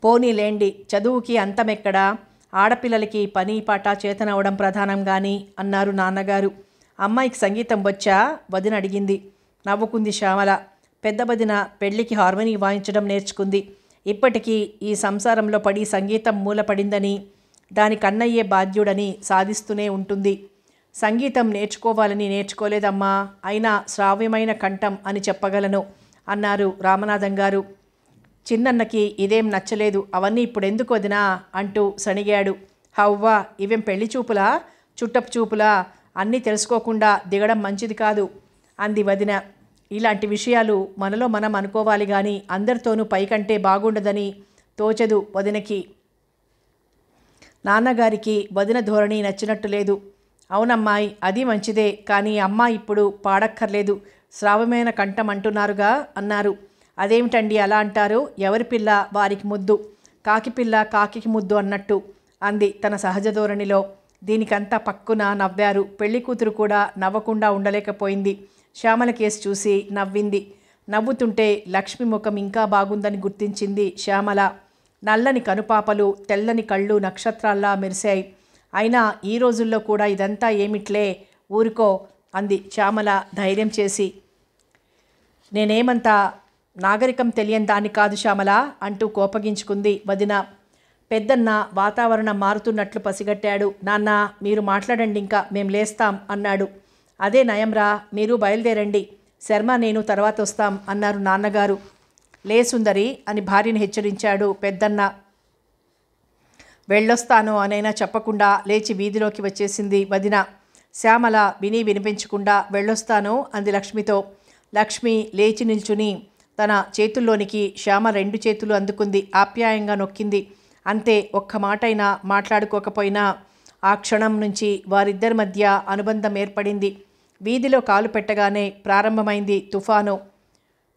పోనీలేండి, చదువుకి అంతమెక్కడా, ఆడపిల్లలకి పని పాట చేతనవడం ప్రధానం కానీ అన్నారు నాన్నగారు. అమ్మాయికి సంగీతం వచ్చా వదిన అడిగింది. నవ్వుకుంది శ్యామల. పెద్ద వదిన పెళ్లికి హార్మోనీ వాయించడం నేర్చుకుంది. ఇప్పటికీ ఈ సంసారంలో పడి సంగీతం మూలపడిందని, దానికన్నయ్యే బాధ్యుడని సాధిస్తూనే ఉంటుంది. సంగీతం నేర్చుకోవాలని నేర్చుకోలేదమ్మా, అయినా శ్రావ్యమైన కంఠం అని చెప్పగలను అన్నారు రామనాథం గారు. చిన్నన్నకి ఇదేం నచ్చలేదు. అవన్నీ ఇప్పుడెందుకు వదినా అంటూ సణిగాడు. హవ్వా, ఇవేం పెళ్లి చూపులా, చుట్టపు చూపులా, అన్నీ తెలుసుకోకుండా దిగడం మంచిది కాదు అంది వదిన. ఇలాంటి విషయాలు మనలో మనం అనుకోవాలి కానీ అందరితోనూ పైకంటే బాగుండదని తోచదు వదినకి. నాన్నగారికి వదిన ధోరణి నచ్చినట్టు లేదు. అవునమ్మాయి, అది మంచిదే, కానీ అమ్మ ఇప్పుడు పాడక్కర్లేదు, శ్రావ్యమైన కంఠం అంటున్నారుగా అన్నారు. అదేమిటండి అలా అంటారు? ఎవరి పిల్ల వారికి ముద్దు, కాకి పిల్ల కాకికి ముద్దు అన్నట్టు అంది తన సహజ ధోరణిలో. దీనికంతా పక్కున నవ్వారు. పెళ్లి కూతురు కూడా నవ్వకుండా ఉండలేకపోయింది. శ్యామల కేసు చూసి నవ్వింది. నవ్వుతుంటే లక్ష్మి ముఖం ఇంకా బాగుందని గుర్తించింది శ్యామల. నల్లని కనుపాపలు, తెల్లని కళ్ళు నక్షత్రాల్లా మెరిశాయి. అయినా ఈ రోజుల్లో కూడా ఇదంతా ఏమిట్లే, ఊరుకో అంది శ్యామల ధైర్యం చేసి. నేనేమంతా నాగరికం తెలియని దాన్ని కాదు శ్యామల అంటూ కోపగించుకుంది వదిన. పెద్దన్న వాతావరణం మారుతున్నట్లు పసిగట్టాడు. నాన్న, మీరు మాట్లాడండి, ఇంకా మేం లేస్తాం అన్నాడు. అదే నయంరా, మీరు బయలుదేరండి, శర్మ నేను తర్వాత వస్తాం అన్నారు నాన్నగారు. లే సుందరి అని భార్యను హెచ్చరించాడు పెద్దన్న. వెళ్ళొస్తాను అనైనా చెప్పకుండా లేచి వీధిలోకి వచ్చేసింది వదిన. శ్యామల విని వినిపించకుండా వెళ్ళొస్తాను అంది లక్ష్మితో. లక్ష్మి లేచి నిల్చుని తన చేతుల్లోనికి శ్యామ 2 చేతులు అందుకుంది. ఆప్యాయంగా నొక్కింది. అంతే, ఒక్క మాటైనా మాట్లాడుకోకపోయినా ఆ క్షణం నుంచి వారిద్దరి మధ్య అనుబంధం ఏర్పడింది. వీధిలో కాలు పెట్టగానే ప్రారంభమైంది తుఫాను.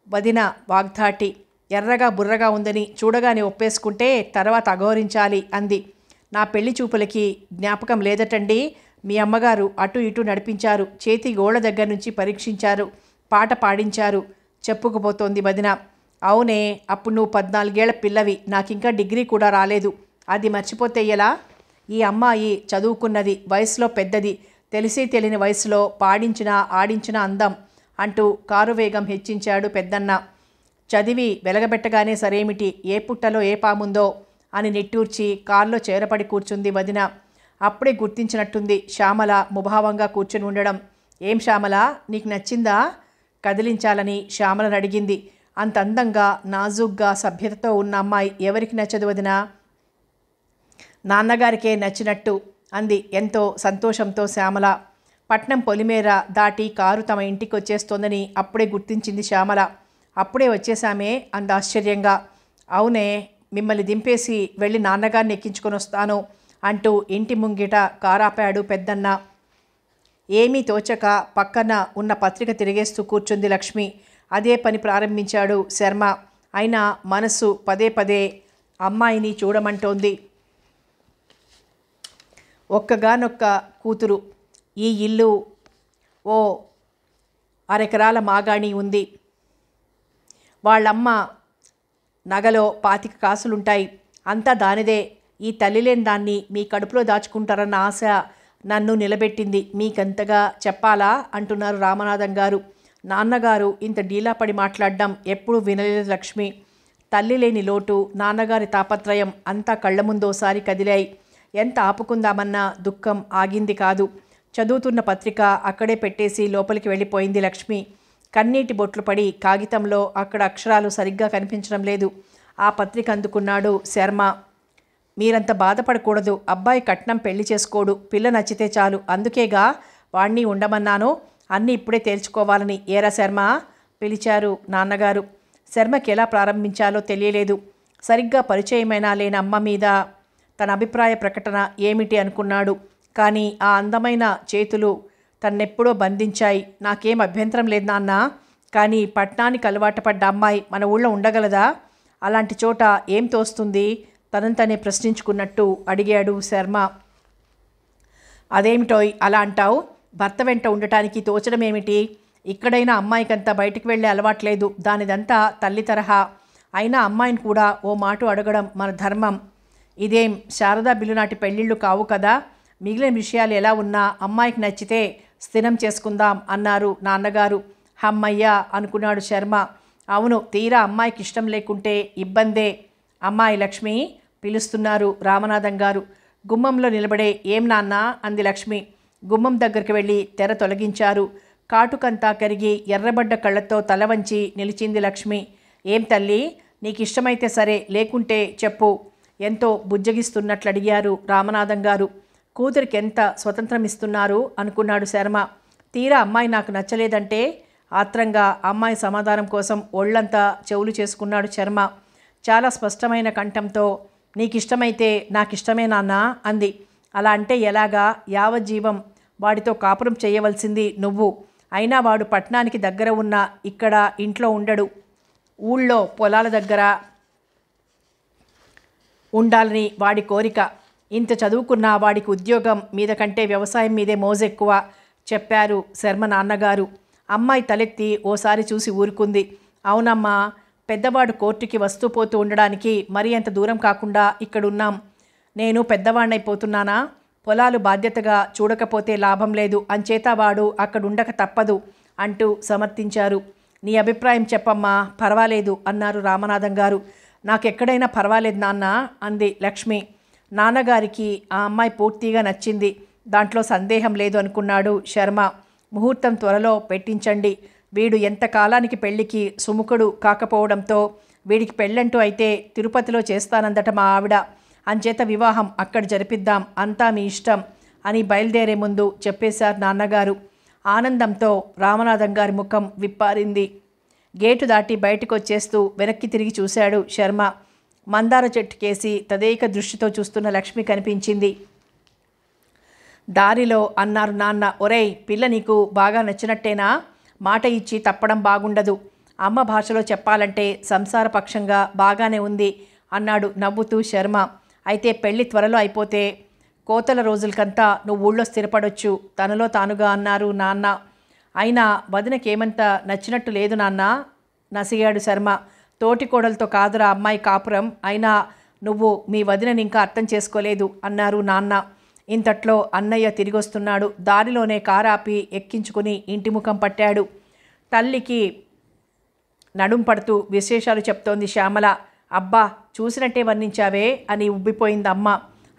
వదిన వాగ్ధాటి. ఎర్రగా బుర్రగా ఉందని చూడగానే ఒప్పేసుకుంటే తర్వాత అఘోరించాలి అంది. నా పెళ్లి చూపులకి జ్ఞాపకం లేదటండి. మీ అమ్మగారు అటు ఇటు నడిపించారు, చేతి గోళ్ళ దగ్గర నుంచి పరీక్షించారు, పాట పాడించారు చెప్పుకుపోతోంది వదిన. అవునే, అప్పుడు నువ్వు 14 ఏళ్ల పిల్లవి, నాకింకా డిగ్రీ కూడా రాలేదు. అది మర్చిపోతే ఎలా? ఈ అమ్మాయి చదువుకున్నది, వయసులో పెద్దది, తెలిసి తెలియని వయసులో పాడించిన ఆడించిన అందం అంటూ కారు వేగం హెచ్చించాడు పెద్దన్న. చదివి వెలగబెట్టగానే సరేమిటి, ఏ పుట్టలో ఏ పాముందో అని నిట్టూర్చి కారులో చేరపడి కూర్చుంది వదిన. అప్పుడే గుర్తించినట్టుంది శ్యామల ముభావంగా కూర్చుని ఉండడం. ఏం శ్యామల, నీకు నచ్చిందా? కదిలించాలని శ్యామలను అడిగింది. అంత అందంగా నాజూగ్గా సభ్యతతో ఉన్న అమ్మాయి ఎవరికి నచ్చదు వదిన? నాన్నగారికే నచ్చినట్టు అంది ఎంతో సంతోషంతో శ్యామల. పట్నం పొలిమేర దాటి కారు తమ ఇంటికి వచ్చేస్తోందని అప్పుడే గుర్తించింది శ్యామల. అప్పుడే వచ్చేసామే అంది ఆశ్చర్యంగా. అవునే, మిమ్మల్ని దింపేసి వెళ్ళి నాన్నగారిని ఎక్కించుకొని వస్తాను అంటూ ఇంటి ముంగిట కారాపాడు పెద్దన్న. ఏమీ తోచక పక్కన ఉన్న పత్రిక తిరిగేస్తూ కూర్చుంది లక్ష్మి. అదే పని ప్రారంభించాడు శర్మ. అయినా మనస్సు పదే పదే అమ్మాయిని చూడమంటోంది. ఒక్కగానొక్క కూతురు. ఈ ఇల్లు ఓ అరెకరాల మాగాణి ఉంది. వాళ్ళమ్మ నగలో 25 కాసులుంటాయి. అంతా దానిదే. ఈ తల్లి లేని దాన్ని మీ కడుపులో దాచుకుంటారన్న ఆశ నన్ను నిలబెట్టింది. మీకంతగా చెప్పాలా అంటున్నారు రామనాథం గారు. నాన్నగారు ఇంత డీలాపడి మాట్లాడడం ఎప్పుడూ వినలేదు లక్ష్మి. తల్లి లేని లోటు, నాన్నగారి తాపత్రయం అంతా కళ్ళ ముందోసారి కదిలాయి. ఎంత ఆపుకుందామన్నా దుఃఖం ఆగింది కాదు. చదువుతున్న పత్రిక అక్కడే పెట్టేసి లోపలికి వెళ్ళిపోయింది లక్ష్మి. కన్నీటి బొట్లు పడి కాగితంలో అక్కడ అక్షరాలు సరిగ్గా కనిపించడం లేదు. ఆ పత్రిక అందుకున్నాడు శర్మ. మీరంత బాధపడకూడదు. అబ్బాయి కట్నం పెళ్లి చేసుకోడు. పిల్ల నచ్చితే చాలు. అందుకేగా వాణ్ణి ఉండమన్నాను. అన్నీ ఇప్పుడే తేల్చుకోవాలని. ఏరా శర్మ పిలిచారు నాన్నగారు. శర్మకి ఎలా ప్రారంభించాలో తెలియలేదు. సరిగ్గా పరిచయమైనా లేని అమ్మ మీద తన అభిప్రాయ ప్రకటన ఏమిటి అనుకున్నాడు. కానీ ఆ అందమైన చేతులు తన్నెప్పుడో బంధించాయి. నాకేం అభ్యంతరం లేదు నాన్న, కానీ పట్నానికి అలవాటు పడ్డ అమ్మాయి మన ఊళ్ళో ఉండగలదా? అలాంటి చోట ఏం తోస్తుంది? తనని ప్రశ్నించుకున్నట్టు అడిగాడు శర్మ. అదేమిటోయ్ అలా అంటావు? భర్త వెంట ఉండటానికి తోచడం ఏమిటి? ఇక్కడైనా అమ్మాయికంతా బయటికి వెళ్ళే అలవాట్లేదు. దానిదంతా తల్లి తరహా. అయినా అమ్మాయిని కూడా ఓ మాట అడగడం మన ధర్మం. ఇదేం శారదా బిల్లు నాటి పెళ్ళిళ్ళు కావు కదా. మిగిలిన విషయాలు ఎలా ఉన్నా అమ్మాయికి నచ్చితే స్థిరం చేసుకుందాం అన్నారు నాన్నగారు. హమ్మయ్యా అనుకున్నాడు శర్మ. అవును, తీరా అమ్మాయికి ఇష్టం లేకుంటే ఇబ్బందే. అమ్మాయి లక్ష్మి పిలుస్తున్నారు రామనాథం గారు. గుమ్మంలో నిలబడే ఏం నాన్న అంది లక్ష్మి. గుమ్మం దగ్గరికి వెళ్ళి తెర తొలగించారు. కాటుకంతా కరిగి ఎర్రబడ్డ కళ్ళతో తల వంచి నిలిచింది లక్ష్మి. ఏం తల్లి, నీకు ఇష్టమైతే సరే, లేకుంటే చెప్పు ఎంతో బుజ్జగిస్తున్నట్లు అడిగారు రామనాథం గారు. కూతురికి ఎంత స్వతంత్రం ఇస్తున్నారు అనుకున్నాడు శర్మ. తీరా అమ్మాయి నాకు నచ్చలేదంటే? ఆత్రంగా అమ్మాయి సమాధానం కోసం ఒళ్ళంతా చెవులు చేసుకున్నాడు శర్మ. చాలా స్పష్టమైన కంఠంతో నీకిష్టమైతే నాకిష్టమే నాన్న అంది. అలా అంటే ఎలాగా? యావజ్జీవం వాడితో కాపురం చేయవలసింది నువ్వు. అయినా వాడు పట్టణానికి దగ్గర ఉన్న ఇక్కడ ఇంట్లో ఉండడు. ఊళ్ళో పొలాల దగ్గర ఉండాలని వాడి కోరిక. ఇంత చదువుకున్న వాడికి ఉద్యోగం మీద కంటే వ్యవసాయం మీదే మోజెక్కువ చెప్పారు శర్మ నాన్నగారు. అమ్మాయి తలెత్తి ఓసారి చూసి ఊరుకుంది. అవునమ్మా, పెద్దవాడు కోర్టుకి వస్తూ పోతూ ఉండడానికి మరీ అంత దూరం కాకుండా ఇక్కడున్నాం. నేను పెద్దవాణ్ణైపోతున్నానా? పొలాలు బాధ్యతగా చూడకపోతే లాభం లేదు. అంచేత వాడు అక్కడుండక తప్పదు అంటూ సమర్థించారు. నీ అభిప్రాయం చెప్పమ్మా, పర్వాలేదు అన్నారు రామనాథం గారు. నాకెక్కడైనా పర్వాలేదు నాన్న అంది లక్ష్మి. నాన్నగారికి ఆ అమ్మాయి పూర్తిగా నచ్చింది, దాంట్లో సందేహం లేదు అనుకున్నాడు శర్మ. ముహూర్తం త్వరలో పెట్టించండి. వీడు ఎంతకాలానికి పెళ్లికి సుముఖుడు కాకపోవడంతో వీడికి పెళ్ళంటూ అయితే తిరుపతిలో చేస్తానందట మా ఆవిడ. అంచేత వివాహం అక్కడ జరిపిద్దాం, అంతా మీ ఇష్టం అని బయలుదేరే ముందు చెప్పేశారు నాన్నగారు. ఆనందంతో రామనాథం గారి ముఖం విప్పారింది. గేటు దాటి బయటకు వచ్చేస్తూ వెనక్కి తిరిగి చూశాడు శర్మ. మందార చెట్టుకేసి తదేక దృష్టితో చూస్తున్న లక్ష్మి కనిపించింది. దారిలో అన్నారు నాన్న, ఒరేయ్ పిల్ల నీకు బాగా నచ్చినట్టేనా? మాట ఇచ్చి తప్పడం బాగుండదు. అమ్మ భాషలో చెప్పాలంటే సంసారపక్షంగా బాగానే ఉంది అన్నాడు నవ్వుతూ శర్మ. అయితే పెళ్ళి త్వరలో అయిపోతే కోతల రోజులకంతా నువ్వు ఊళ్ళో స్థిరపడొచ్చు తనలో తానుగా అన్నారు నాన్న. అయినా వదినకేమంత నచ్చినట్టు లేదు నాన్న నసిగాడు శర్మ. తోటి కోడలతో కాదురా అమ్మాయి కాపురం. అయినా నువ్వు మీ వదినని ఇంకా అర్థం చేసుకోలేదు అన్నారు నాన్న. ఇంతట్లో అన్నయ్య తిరిగొస్తున్నాడు. దారిలోనే కారాపి ఎక్కించుకుని ఇంటి ముఖం పట్టాడు. తల్లికి నడుం పడుతూ విశేషాలు చెప్తోంది శ్యామల. అబ్బా, చూసినట్టే వర్ణించావే అని ఉబ్బిపోయింది అమ్మ.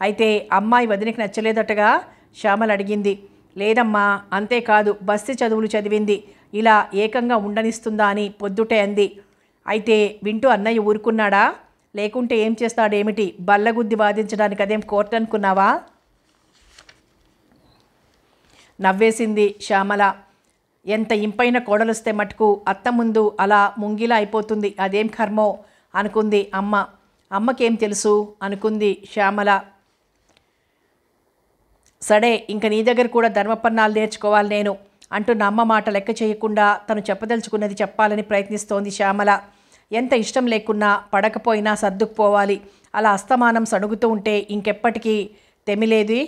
అయితే అమ్మాయి వదినకి నచ్చలేదటగా శ్యామల అడిగింది. లేదమ్మా, అంతేకాదు బస్తి చదువులు చదివింది, ఇలా ఏకంగా ఉండనిస్తుందా అని పొద్దుటే అంది. అయితే వింటూ అన్నయ్య ఊరుకున్నాడా? లేకుంటే ఏం చేస్తాడేమిటి? బల్లగుద్ది వాదించడానికి అదేం కోర్టు అనుకున్నావా? నవ్వేసింది శ్యామల. ఎంత ఇంపైన కోడలొస్తే మటుకు అత్త ముందు అలా ముంగిలా అయిపోతుంది, అదేం కర్మో అనుకుంది అమ్మ. అమ్మకేం తెలుసు అనుకుంది శ్యామల. సడే, ఇంక నీ దగ్గర కూడా ధర్మపన్నాలు నేర్చుకోవాలి నేను అంటూ అమ్మ మాట లెక్క చేయకుండా తను చెప్పదలుచుకున్నది చెప్పాలని ప్రయత్నిస్తోంది శ్యామల. ఎంత ఇష్టం లేకున్నా పడకపోయినా సర్దుకుపోవాలి. అలా అస్తమానం సణుగుతూ ఉంటే ఇంకెప్పటికీ తెమిలేది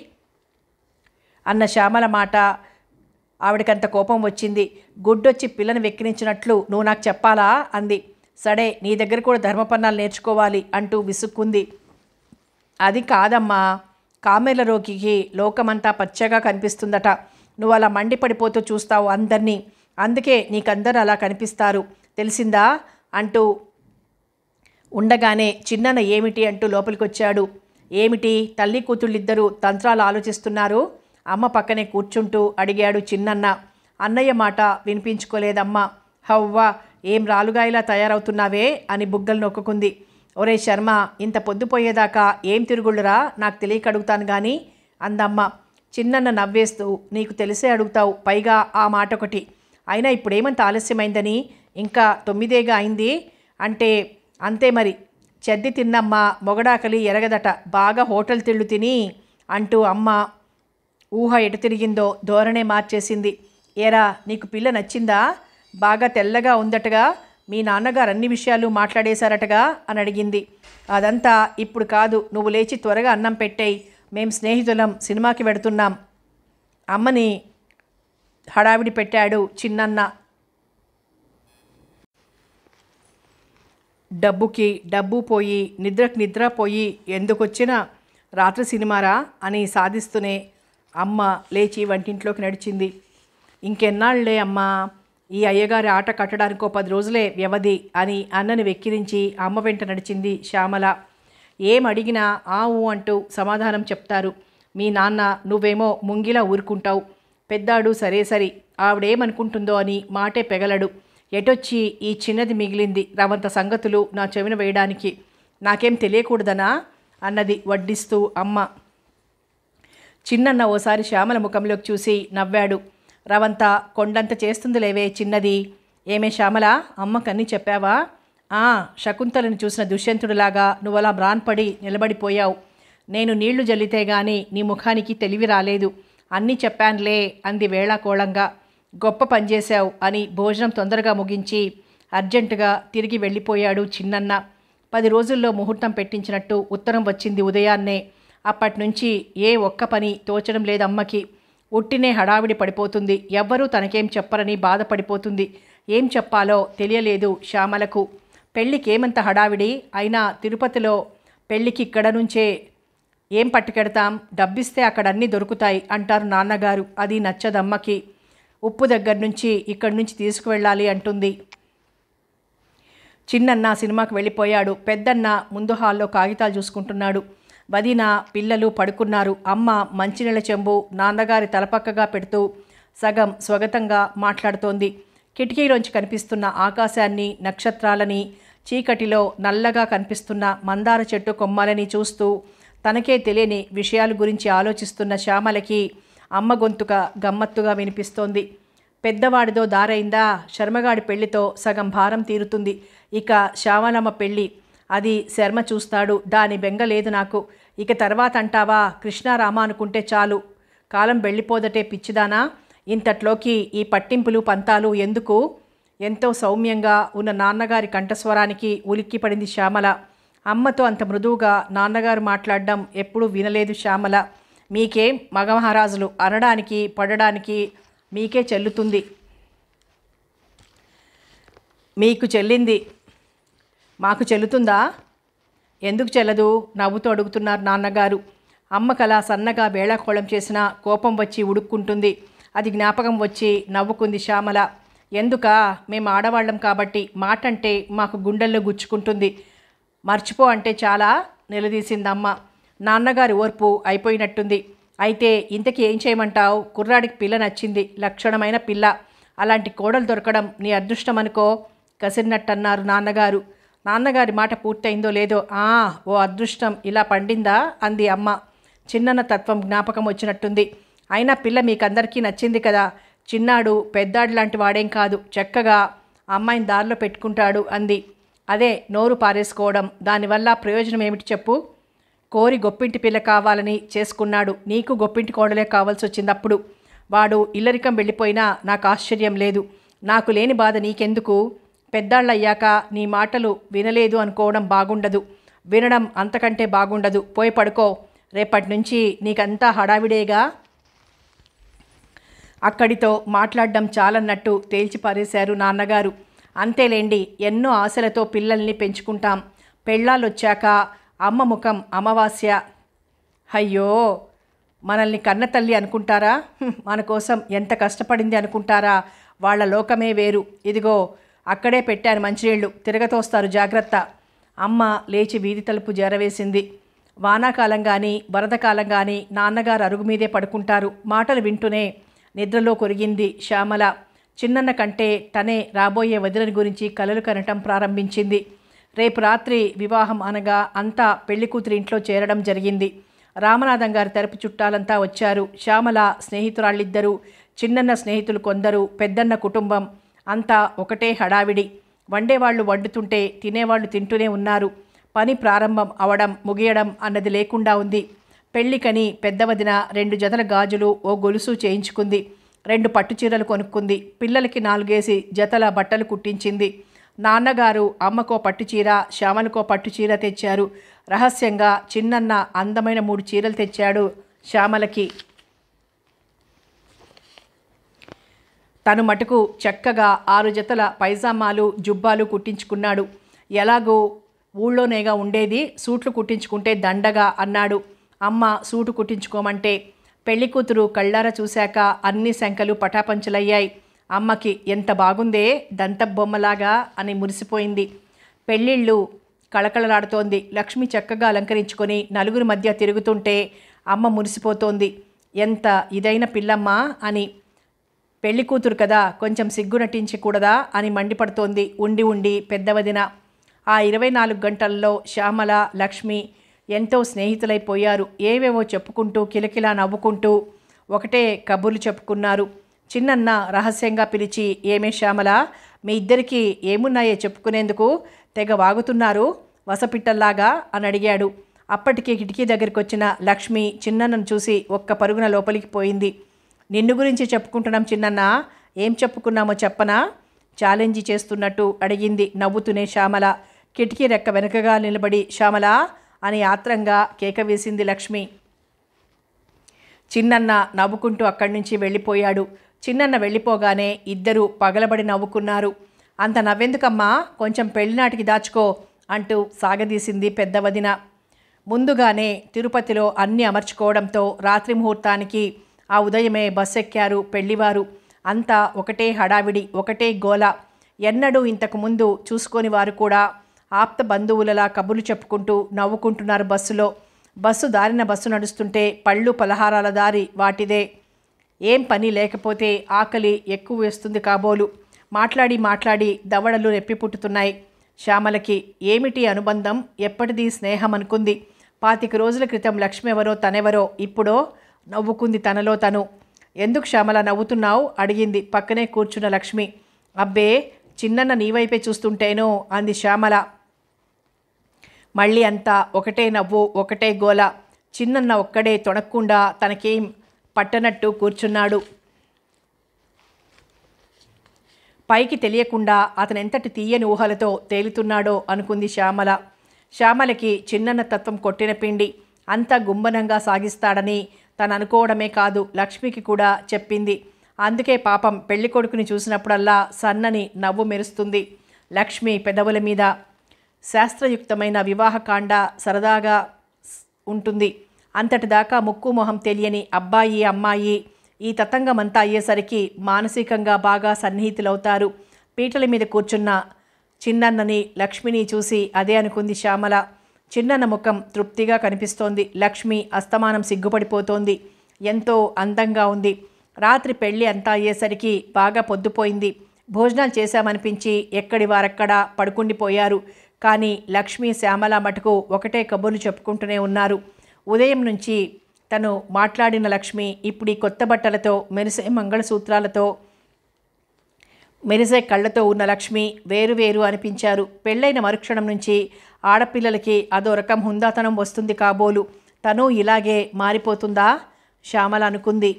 అన్న శ్యామల మాట ఆవిడకంత కోపం వచ్చింది. గుడ్డొచ్చి పిల్లని వెక్కిరించినట్లు నువ్వు నాకు చెప్పాలా అంది. సడే, నీ దగ్గర కూడా ధర్మపన్నాలు నేర్చుకోవాలి అంటూ విసుక్కుంది. అది కాదమ్మా, కామెర్ల రోగికి లోకమంతా పచ్చగా కనిపిస్తుందట. నువ్వు అలా మండిపడిపోతూ చూస్తావు అందరినీ, అందుకే నీకందరూ అలా కనిపిస్తారు, తెలిసిందా అంటూ ఉండగానే చిన్నన్న ఏమిటి అంటూ లోపలికొచ్చాడు. ఏమిటి తల్లి కూతుళ్ళిద్దరూ తంత్రాలు ఆలోచిస్తున్నారు? అమ్మ పక్కనే కూర్చుంటూ అడిగాడు చిన్నన్న. అన్నయ్య మాట వినిపించుకోలేదమ్మ. హవ్వా, ఏం రాలుగాయలా తయారవుతున్నావే అని బుగ్గలు నొక్కుకుంది. ఒరే శర్మ, ఇంత పొద్దుపోయేదాకా ఏం తిరుగుళ్ళురా, నాకు తెలియక అడుగుతాను కానీ అందమ్మ. చిన్నన్న నవ్వేస్తూ, నీకు తెలిసే అడుగుతావు, పైగా ఆ మాట ఒకటి. అయినా ఇప్పుడేమంత ఆలస్యమైందని? ఇంకా 9 అయింది అంటే అంతే మరి. చెద్ది తిన్నమ్మ మొగడాకలి ఎరగదట, బాగా హోటల్ తిళ్ళు తిని అంటూ అమ్మ ఊహ ఎటు తిరిగిందో ధోరణే మార్చేసింది. ఏరా, నీకు పిల్ల నచ్చిందా? బాగా తెల్లగా ఉందటగా, మీ నాన్నగారు అన్ని విషయాలు మాట్లాడేశారటగా అని అడిగింది. అదంతా ఇప్పుడు కాదు, నువ్వు లేచి త్వరగా అన్నం పెట్టేయి, మేం స్నేహితులం సినిమాకి వెడుతున్నాం. అమ్మని హడావిడి పెట్టాడు చిన్నన్న. డబ్బుకి డబ్బు పోయి నిద్రకు నిద్ర పోయి ఎందుకొచ్చినా రాత్రి సినిమారా అని సాధిస్తూనే అమ్మ లేచి వంటింట్లోకి నడిచింది. ఇంకెన్నాళ్లే అమ్మా, ఈ అయ్యగారి ఆట కట్టడానికో 10 రోజులే వ్యవధి అని అన్నని వెక్కిరించి అమ్మ వెంట నడిచింది శ్యామల. ఏం అడిగినా ఆ ఊ అంటూ సమాధానం చెప్తారు. మీ నాన్న నువ్వేమో ముంగిలా ఊరుకుంటావు. పెద్దాడు సరే సరి, ఆవిడేమనుకుంటుందో అని మాటే పెగలడు. ఎటొచ్చి ఈ చిన్నది మిగిలింది రవంత సంగతులు నా చెవిన వేయడానికి. నాకేం తెలియకూడదనా అన్నది వడ్డిస్తూ అమ్మ. చిన్నన్న ఓసారి శ్యామల ముఖంలోకి చూసి నవ్వాడు. రవంత కొండంత చేస్తుంది లేవే చిన్నది. ఏమే శ్యామల, అమ్మకన్నీ చెప్పావా? శకుంతలను చూసిన దుష్యంతుడిలాగా నువ్వలా మ్రాన్పడి నిలబడిపోయావు. నేను నీళ్లు జల్లితే గాని నీ ముఖానికి తెలివి రాలేదు. అన్నీ చెప్పానులే అంది వేళాకోళంగా. గొప్ప పనిచేశావు అని భోజనం తొందరగా ముగించి అర్జెంటుగా తిరిగి వెళ్ళిపోయాడు చిన్నన్న. 10 రోజుల్లో ముహూర్తం పెట్టించినట్టు ఉత్తరం వచ్చింది ఉదయాన్నే. అప్పటినుంచి ఏ ఒక్క పని తోచడం లేదమ్మకి. ఉట్టినే హడావిడి పడిపోతుంది. ఎవ్వరూ తనకేం చెప్పరని బాధపడిపోతుంది. ఏం చెప్పాలో తెలియలేదు శ్యామలకు. పెళ్ళికేమంత హడావిడి అయినా తిరుపతిలో పెళ్ళికి ఇక్కడ నుంచే ఏం పట్టుకెడతాం, డబ్బిస్తే అక్కడ అన్నీ దొరుకుతాయి అంటారు నాన్నగారు. అది నచ్చదమ్మకి. ఉప్పు దగ్గర నుంచి ఇక్కడి నుంచి తీసుకువెళ్ళాలి అంటుంది. చిన్నన్న సినిమాకు వెళ్ళిపోయాడు. పెద్దన్న ముందు హాల్లో కాగితాలు చూసుకుంటున్నాడు. వదిన పిల్లలు పడుకున్నారు. అమ్మ మంచినీళ్ళ చెంబు నాన్నగారి తలపక్కగా పెడుతూ సగం స్వగతంగా మాట్లాడుతోంది. కిటికీలోంచి కనిపిస్తున్న ఆకాశాన్ని, నక్షత్రాలని, చీకటిలో నల్లగా కనిపిస్తున్న మందార చెట్టు కొమ్మలని చూస్తూ తనకే తెలియని విషయాల గురించి ఆలోచిస్తున్న శ్యామలకి అమ్మ గొంతుక గమ్మత్తుగా వినిపిస్తోంది. పెద్దవాడిదో దారైందా, శర్మగాడి పెళ్లితో సగం భారం తీరుతుంది. ఇక శ్యామలమ్మ పెళ్ళి, అది శర్మ చూస్తాడు. దాని బెంగ లేదు నాకు. ఇక తర్వాత అంటావా, కృష్ణారామ అనుకుంటే చాలు, కాలం వెళ్ళిపోదటే పిచ్చిదానా. ఇంతట్లోకి ఈ పట్టింపులు పంతాలు ఎందుకు? ఎంతో సౌమ్యంగా ఉన్న నాన్నగారి కంఠస్వరానికి ఉలిక్కిపడింది శ్యామల. అమ్మతో అంత మృదువుగా నాన్నగారు మాట్లాడడం ఎప్పుడూ వినలేదు శ్యామల. మీకేం మగమహారాజులు అనడానికి పడడానికి మీకే చెల్లుతుంది. మీకు చెల్లింది మాకు చెల్లుతుందా? ఎందుకు చెల్లదు? నవ్వుతూ అడుగుతున్నారు నాన్నగారు. అమ్మకలా సన్నగా వేళాకోళం చేసినా కోపం వచ్చి ఉడుక్కుంటుంది. అది జ్ఞాపకం వచ్చి నవ్వుకుంది శ్యామల. ఎందుకా? మేము ఆడవాళ్ళం కాబట్టి మాట అంటే మాకు గుండెల్లో గుచ్చుకుంటుంది. మర్చిపో అంటే చాలా నిలదీసిందమ్మ. నాన్నగారి ఓర్పు అయిపోయినట్టుంది. అయితే ఇంతకీ ఏం చేయమంటావు? కుర్రాడికి పిల్ల నచ్చింది, లక్షణమైన పిల్ల. అలాంటి కోడలు దొరకడం నీ అదృష్టం అనుకో కసిరినట్టన్నారు నాన్నగారు. నాన్నగారి మాట పూర్తయిందో లేదో, ఓ అదృష్టం ఇలా పండిందా అంది అమ్మ. చిన్నన్న తత్వం జ్ఞాపకం వచ్చినట్టుంది. అయినా పిల్ల మీకందరికీ నచ్చింది కదా. చిన్నాడు పెద్దాడు లాంటి వాడేం కాదు, చక్కగా అమ్మాయిని దారిలో పెట్టుకుంటాడు అంది. అదే నోరు పారేసుకోవడం, దానివల్ల ప్రయోజనం ఏమిటి చెప్పు? కోరి గొప్పింటి పిల్ల కావాలని చేసుకున్నాడు. నీకు గొప్పింటి కోడలే కావాల్సి వచ్చిందప్పుడు. వాడు ఇల్లరికం వెళ్ళిపోయినా నాకు ఆశ్చర్యం లేదు. నాకు లేని బాధ నీకెందుకు? పెద్దాళ్ళయ్యాక నీ మాటలు వినలేదు అనుకోవడం బాగుండదు, వినడం అంతకంటే బాగుండదు. పోయి పడుకో. రేపటి నుంచి నీకంతా హడావిడేగా. అక్కడితో మాట్లాడడం చాలన్నట్టు తేల్చిపారేశారు నాన్నగారు. అంతేలేండి, ఎన్నో ఆశలతో పిల్లల్ని పెంచుకుంటాం. పెళ్ళాలొచ్చాక అమ్మ ముఖం అమావాస్య. అయ్యో, మనల్ని కన్నతల్లి అనుకుంటారా? మన కోసం ఎంత కష్టపడింది అనుకుంటారా? వాళ్ళ లోకమే వేరు. ఇదిగో అక్కడే పెట్టాను మంచినీళ్ళు, తిరగతోస్తారు జాగ్రత్త. అమ్మ లేచి వీధి తలుపు చేరవేసింది. వానాకాలం కానీ వరదకాలం కానీ నాన్నగారు అరుగు మీదే పడుకుంటారు. మాటలు వింటూనే నిద్రలో కొరిగింది శ్యామల. చిన్నన్న కంటే తనే రాబోయే వదిన గురించి కలలు కనటం ప్రారంభించింది. రేపు రాత్రి వివాహం అనగా అంతా పెళ్లి కూతురి ఇంట్లో చేరడం జరిగింది. రామనాథం గారి తరపు చుట్టాలంతా వచ్చారు. శ్యామల స్నేహితురాళ్ళిద్దరూ, చిన్నన్న స్నేహితులు కొందరు, పెద్దన్న కుటుంబం అంతా ఒకటే హడావిడి. వండేవాళ్లు వండుతుంటే తినేవాళ్లు తింటూనే ఉన్నారు. పని ప్రారంభం అవడం ముగియడం అన్నది లేకుండా ఉంది. పెళ్లికని పెద్దవదిన 2 జతల గాజులు, ఓ గొలుసు చేయించుకుంది. 2 పట్టుచీరలు కొనుక్కుంది. పిల్లలకి 4 జతల బట్టలు కుట్టించింది. నాన్నగారు అమ్మకో పట్టుచీర, శ్యామలకో పట్టుచీర తెచ్చారు. రహస్యంగా చిన్నన్న అందమైన 3 చీరలు తెచ్చాడు శ్యామలకి. తను మటుకు చక్కగా 6 జతల పైజామాలు, జుబ్బాలు కుట్టించుకున్నాడు. ఎలాగో ఊళ్ళోనేగా ఉండేది, సూట్లు కుట్టించుకుంటే దండగా అన్నాడు. అమ్మ సూటు కుట్టించుకోమంటే పెళ్లి కూతురు కళ్ళారా చూశాక అన్ని శంకలు పటాపంచలయ్యాయి. అమ్మకి ఎంత బాగుందే, దంతబొమ్మలాగా అని మురిసిపోయింది. పెళ్ళిళ్ళు కళకళలాడుతోంది. లక్ష్మి చక్కగా అలంకరించుకొని నలుగురి మధ్య తిరుగుతుంటే అమ్మ మురిసిపోతోంది. ఎంత ఇదైన పిల్లమ్మ అని. పెళ్లి కూతురు కదా, కొంచెం సిగ్గు నటించకూడదా అని మండిపడుతోంది. ఉండి ఉండి పెద్దవదిన. ఆ 24 గంటల్లో శ్యామల, లక్ష్మి ఎంతో స్నేహితులైపోయారు. ఏవేవో చెప్పుకుంటూ కిలకిలా నవ్వుకుంటూ ఒకటే కబుర్లు చెప్పుకున్నారు. చిన్నన్న రహస్యంగా పిలిచి, ఏమే శ్యామల, మీ ఇద్దరికీ ఏమున్నాయో చెప్పుకునేందుకు తెగ వాగుతున్నారు వసపిట్టల్లాగా అని అడిగాడు. అప్పటికి కిటికీ దగ్గరికి వచ్చిన లక్ష్మి చిన్నన్నను చూసి ఒక్క పరుగున లోపలికి పోయింది. నిన్ను గురించి చెప్పుకుంటున్నాం చిన్నన్న, ఏం చెప్పుకున్నామో చెప్పనా ఛాలెంజ్ చేస్తున్నట్టు అడిగింది నవ్వుతూనే శ్యామల. కిటికీ రెక్క వెనకగా నిలబడి శ్యామల అని ఆత్రంగా కేక వేసింది లక్ష్మి. చిన్నన్న నవ్వుకుంటూ అక్కడి నుంచి వెళ్ళిపోయాడు. చిన్నన్న వెళ్ళిపోగానే ఇద్దరూ పగలబడి నవ్వుకున్నారు. అంత నవ్వెందుకమ్మా, కొంచెం పెళ్లినాటికి దాచుకో అంటూ సాగదీసింది పెద్దవదిన. ముందుగానే తిరుపతిలో అన్నీ అమర్చుకోవడంతో రాత్రి ముహూర్తానికి ఆ ఉదయమే బస్సు ఎక్కారు పెళ్లివారు. అంతా ఒకటే హడావిడి, ఒకటే గోల. ఎన్నడూ ఇంతకుముందు చూసుకొని వారు కూడా ఆప్త బంధువులలా కబుర్లు చెప్పుకుంటూ నవ్వుకుంటున్నారు బస్సులో. బస్సు దారిన బస్సు నడుస్తుంటే పళ్ళు పలహారాల దారి వాటిదే. ఏం పని లేకపోతే ఆకలి ఎక్కువ వేస్తుంది కాబోలు. మాట్లాడి మాట్లాడి దవడలు రెప్పి పుట్టుతున్నాయి శ్యామలకి. ఏమిటి అనుబంధం, ఎప్పటిది స్నేహం అనుకుంది. 25 రోజుల క్రితం లక్ష్మి ఎవరో తనెవరో ఇప్పుడో నవ్వుకుంది తనలో తను. ఎందుకు శ్యామల నవ్వుతున్నావు అడిగింది పక్కనే కూర్చున్న లక్ష్మి. అబ్బే, చిన్నన్న నీవైపే చూస్తుంటేనో అంది శ్యామల. మళ్ళీ అంతా ఒకటే నవ్వు, ఒకటే గోల. చిన్నన్న ఒక్కడే తొణక్కుండా తనకేం పట్టనట్టు కూర్చున్నాడు. పైకి తెలియకుండా అతనెంతటి తీయని ఊహలతో తేలుతున్నాడో అనుకుంది శ్యామల. శ్యామలకి చిన్నన్న తత్వం కొట్టిన పిండి. అంతా గుంబనంగా సాగిస్తాడని తను అనుకోవడమే కాదు, లక్ష్మికి కూడా చెప్పింది. అందుకే పాపం పెళ్లి కొడుకుని చూసినప్పుడల్లా సన్నని నవ్వు మెరుస్తుంది లక్ష్మి పెదవుల మీద. శాస్త్రయుక్తమైన వివాహకాండ సరదాగా ఉంటుంది. అంతటిదాకా ముక్కు మొహం తెలియని అబ్బాయి అమ్మాయి ఈ తతంగమంతా అయ్యేసరికి మానసికంగా బాగా సన్నిహితులవుతారు. పీటల మీద కూర్చున్న చిన్నన్నని లక్ష్మిని చూసి అదే అనుకుంది శ్యామల. చిన్నన్న ముఖం తృప్తిగా కనిపిస్తోంది. లక్ష్మి అస్తమానం సిగ్గుపడిపోతోంది. ఎంతో అందంగా ఉంది. రాత్రి పెళ్ళి అంతా అయ్యేసరికి బాగా పొద్దుపోయింది. భోజనాలు చేశామనిపించి ఎక్కడి వారక్కడ పడుకుండిపోయారు. కానీ లక్ష్మి శ్యామల మటుకు ఒకటే కబుర్లు చెప్పుకుంటూనే ఉన్నారు. ఉదయం నుంచి తను మాట్లాడిన లక్ష్మి ఇప్పుడు ఈ కొత్త బట్టలతో, మెరిసే మంగళసూత్రాలతో, మెరిసే కళ్ళతో ఉన్న లక్ష్మి వేరు అనిపించారు. పెళ్ళైన మరుక్షణం నుంచి ఆడపిల్లలకి అదో రకం హుందాతనం వస్తుంది కాబోలు. తను ఇలాగే మారిపోతుందా శ్యామల అనుకుంది.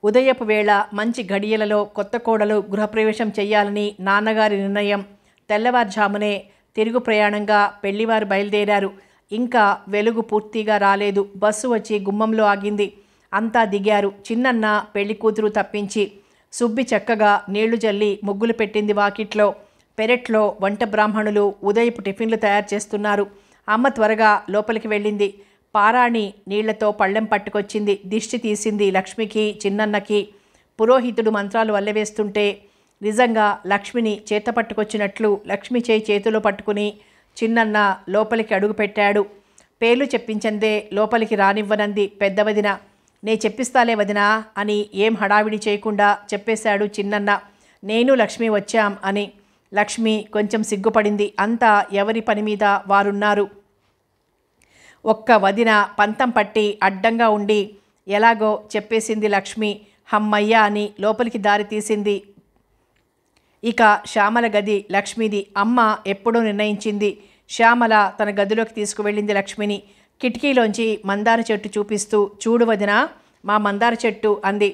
ఉదయపు వేళ మంచి గడియలలో కొత్త కోడలు గృహప్రవేశం చెయ్యాలని నాన్నగారి నిర్ణయం. తెల్లవారుజామునే తిరుగు ప్రయాణంగా పెళ్లివారు బయలుదేరారు. ఇంకా వెలుగు పూర్తిగా రాలేదు. బస్సు వచ్చి గుమ్మంలో ఆగింది. అంతా దిగారు. చిన్నన్న పెళ్లి కూతురు తప్పించి. సుబ్బి చక్కగా నీళ్లు జల్లి ముగ్గులు పెట్టింది వాకిట్లో. పెరట్లో వంట బ్రాహ్మణులు ఉదయపు టిఫిన్లు తయారు చేస్తున్నారు. అమ్మ త్వరగా లోపలికి వెళ్ళింది. పారాణి నీళ్లతో పళ్ళెం పట్టుకొచ్చింది. దిష్టి తీసింది లక్ష్మికి, చిన్నన్నకి. పురోహితుడు మంత్రాలు వల్లవేస్తుంటే నిజంగా లక్ష్మిని చేత పట్టుకొచ్చినట్లు లక్ష్మి చేయి చేతిలో పట్టుకుని చిన్నన్న లోపలికి అడుగుపెట్టాడు. పేర్లు చెప్పించందే లోపలికి రానివ్వనంది పెద్ద వదిన. నే చెప్పిస్తాలే వదినా అని ఏం హడావిడి చేయకుండా చెప్పేశాడు చిన్నన్న. నేను లక్ష్మి వచ్చాం అని. లక్ష్మి కొంచెం సిగ్గుపడింది. అంతా ఎవరి పని మీద వారున్నారు. ఒక్క వదిన పంతం పట్టి అడ్డంగా ఉండి ఎలాగో చెప్పేసింది లక్ష్మి. హమ్మయ్య అని లోపలికి దారి తీసింది. ఇక శ్యామల గది లక్ష్మిది. అమ్మ ఎప్పుడూ నిర్ణయించింది. శ్యామల తన గదిలోకి తీసుకువెళ్ళింది లక్ష్మిని. కిటికీలోంచి మందార చెట్టు చూపిస్తూ, చూడు వదిన మా మందార చెట్టు అంది.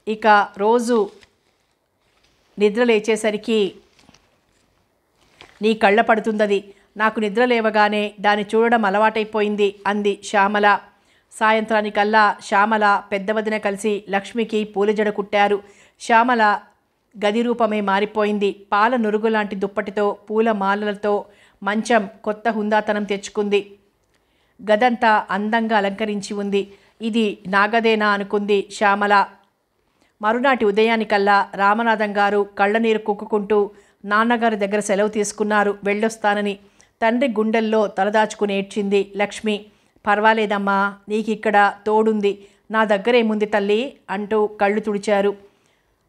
ఇక రోజు నిద్ర లేచేసరికి నీ కళ్ళ పడుతుందది. నాకు నిద్ర లేవగానే దాన్ని చూడడం అలవాటైపోయింది అంది శ్యామల. సాయంత్రానికల్లా శ్యామల పెద్ద వదిన కలిసి లక్ష్మికి పూల జడ కుట్టారు. శ్యామల గది రూపమే మారిపోయింది. పాల నురుగు లాంటి దుప్పటితో పూల మాలలతో మంచం కొత్త హుందాతనం తెచ్చుకుంది. గదంతా అందంగా అలంకరించి ఉంది. ఇది నాగదేనా అనుకుంది శ్యామల. మరునాటి ఉదయానికల్లా రామనాథం గారు కళ్ళనీరు కుక్కుకుంటూ నాన్నగారి దగ్గర సెలవు తీసుకున్నారు వెళ్ళొస్తానని. తండ్రి గుండెల్లో తలదాచుకుని ఏడ్చింది లక్ష్మి. పర్వాలేదమ్మా, నీకిక్కడ తోడుంది, నా దగ్గరేముంది తల్లి అంటూ కళ్ళు తుడిచారు.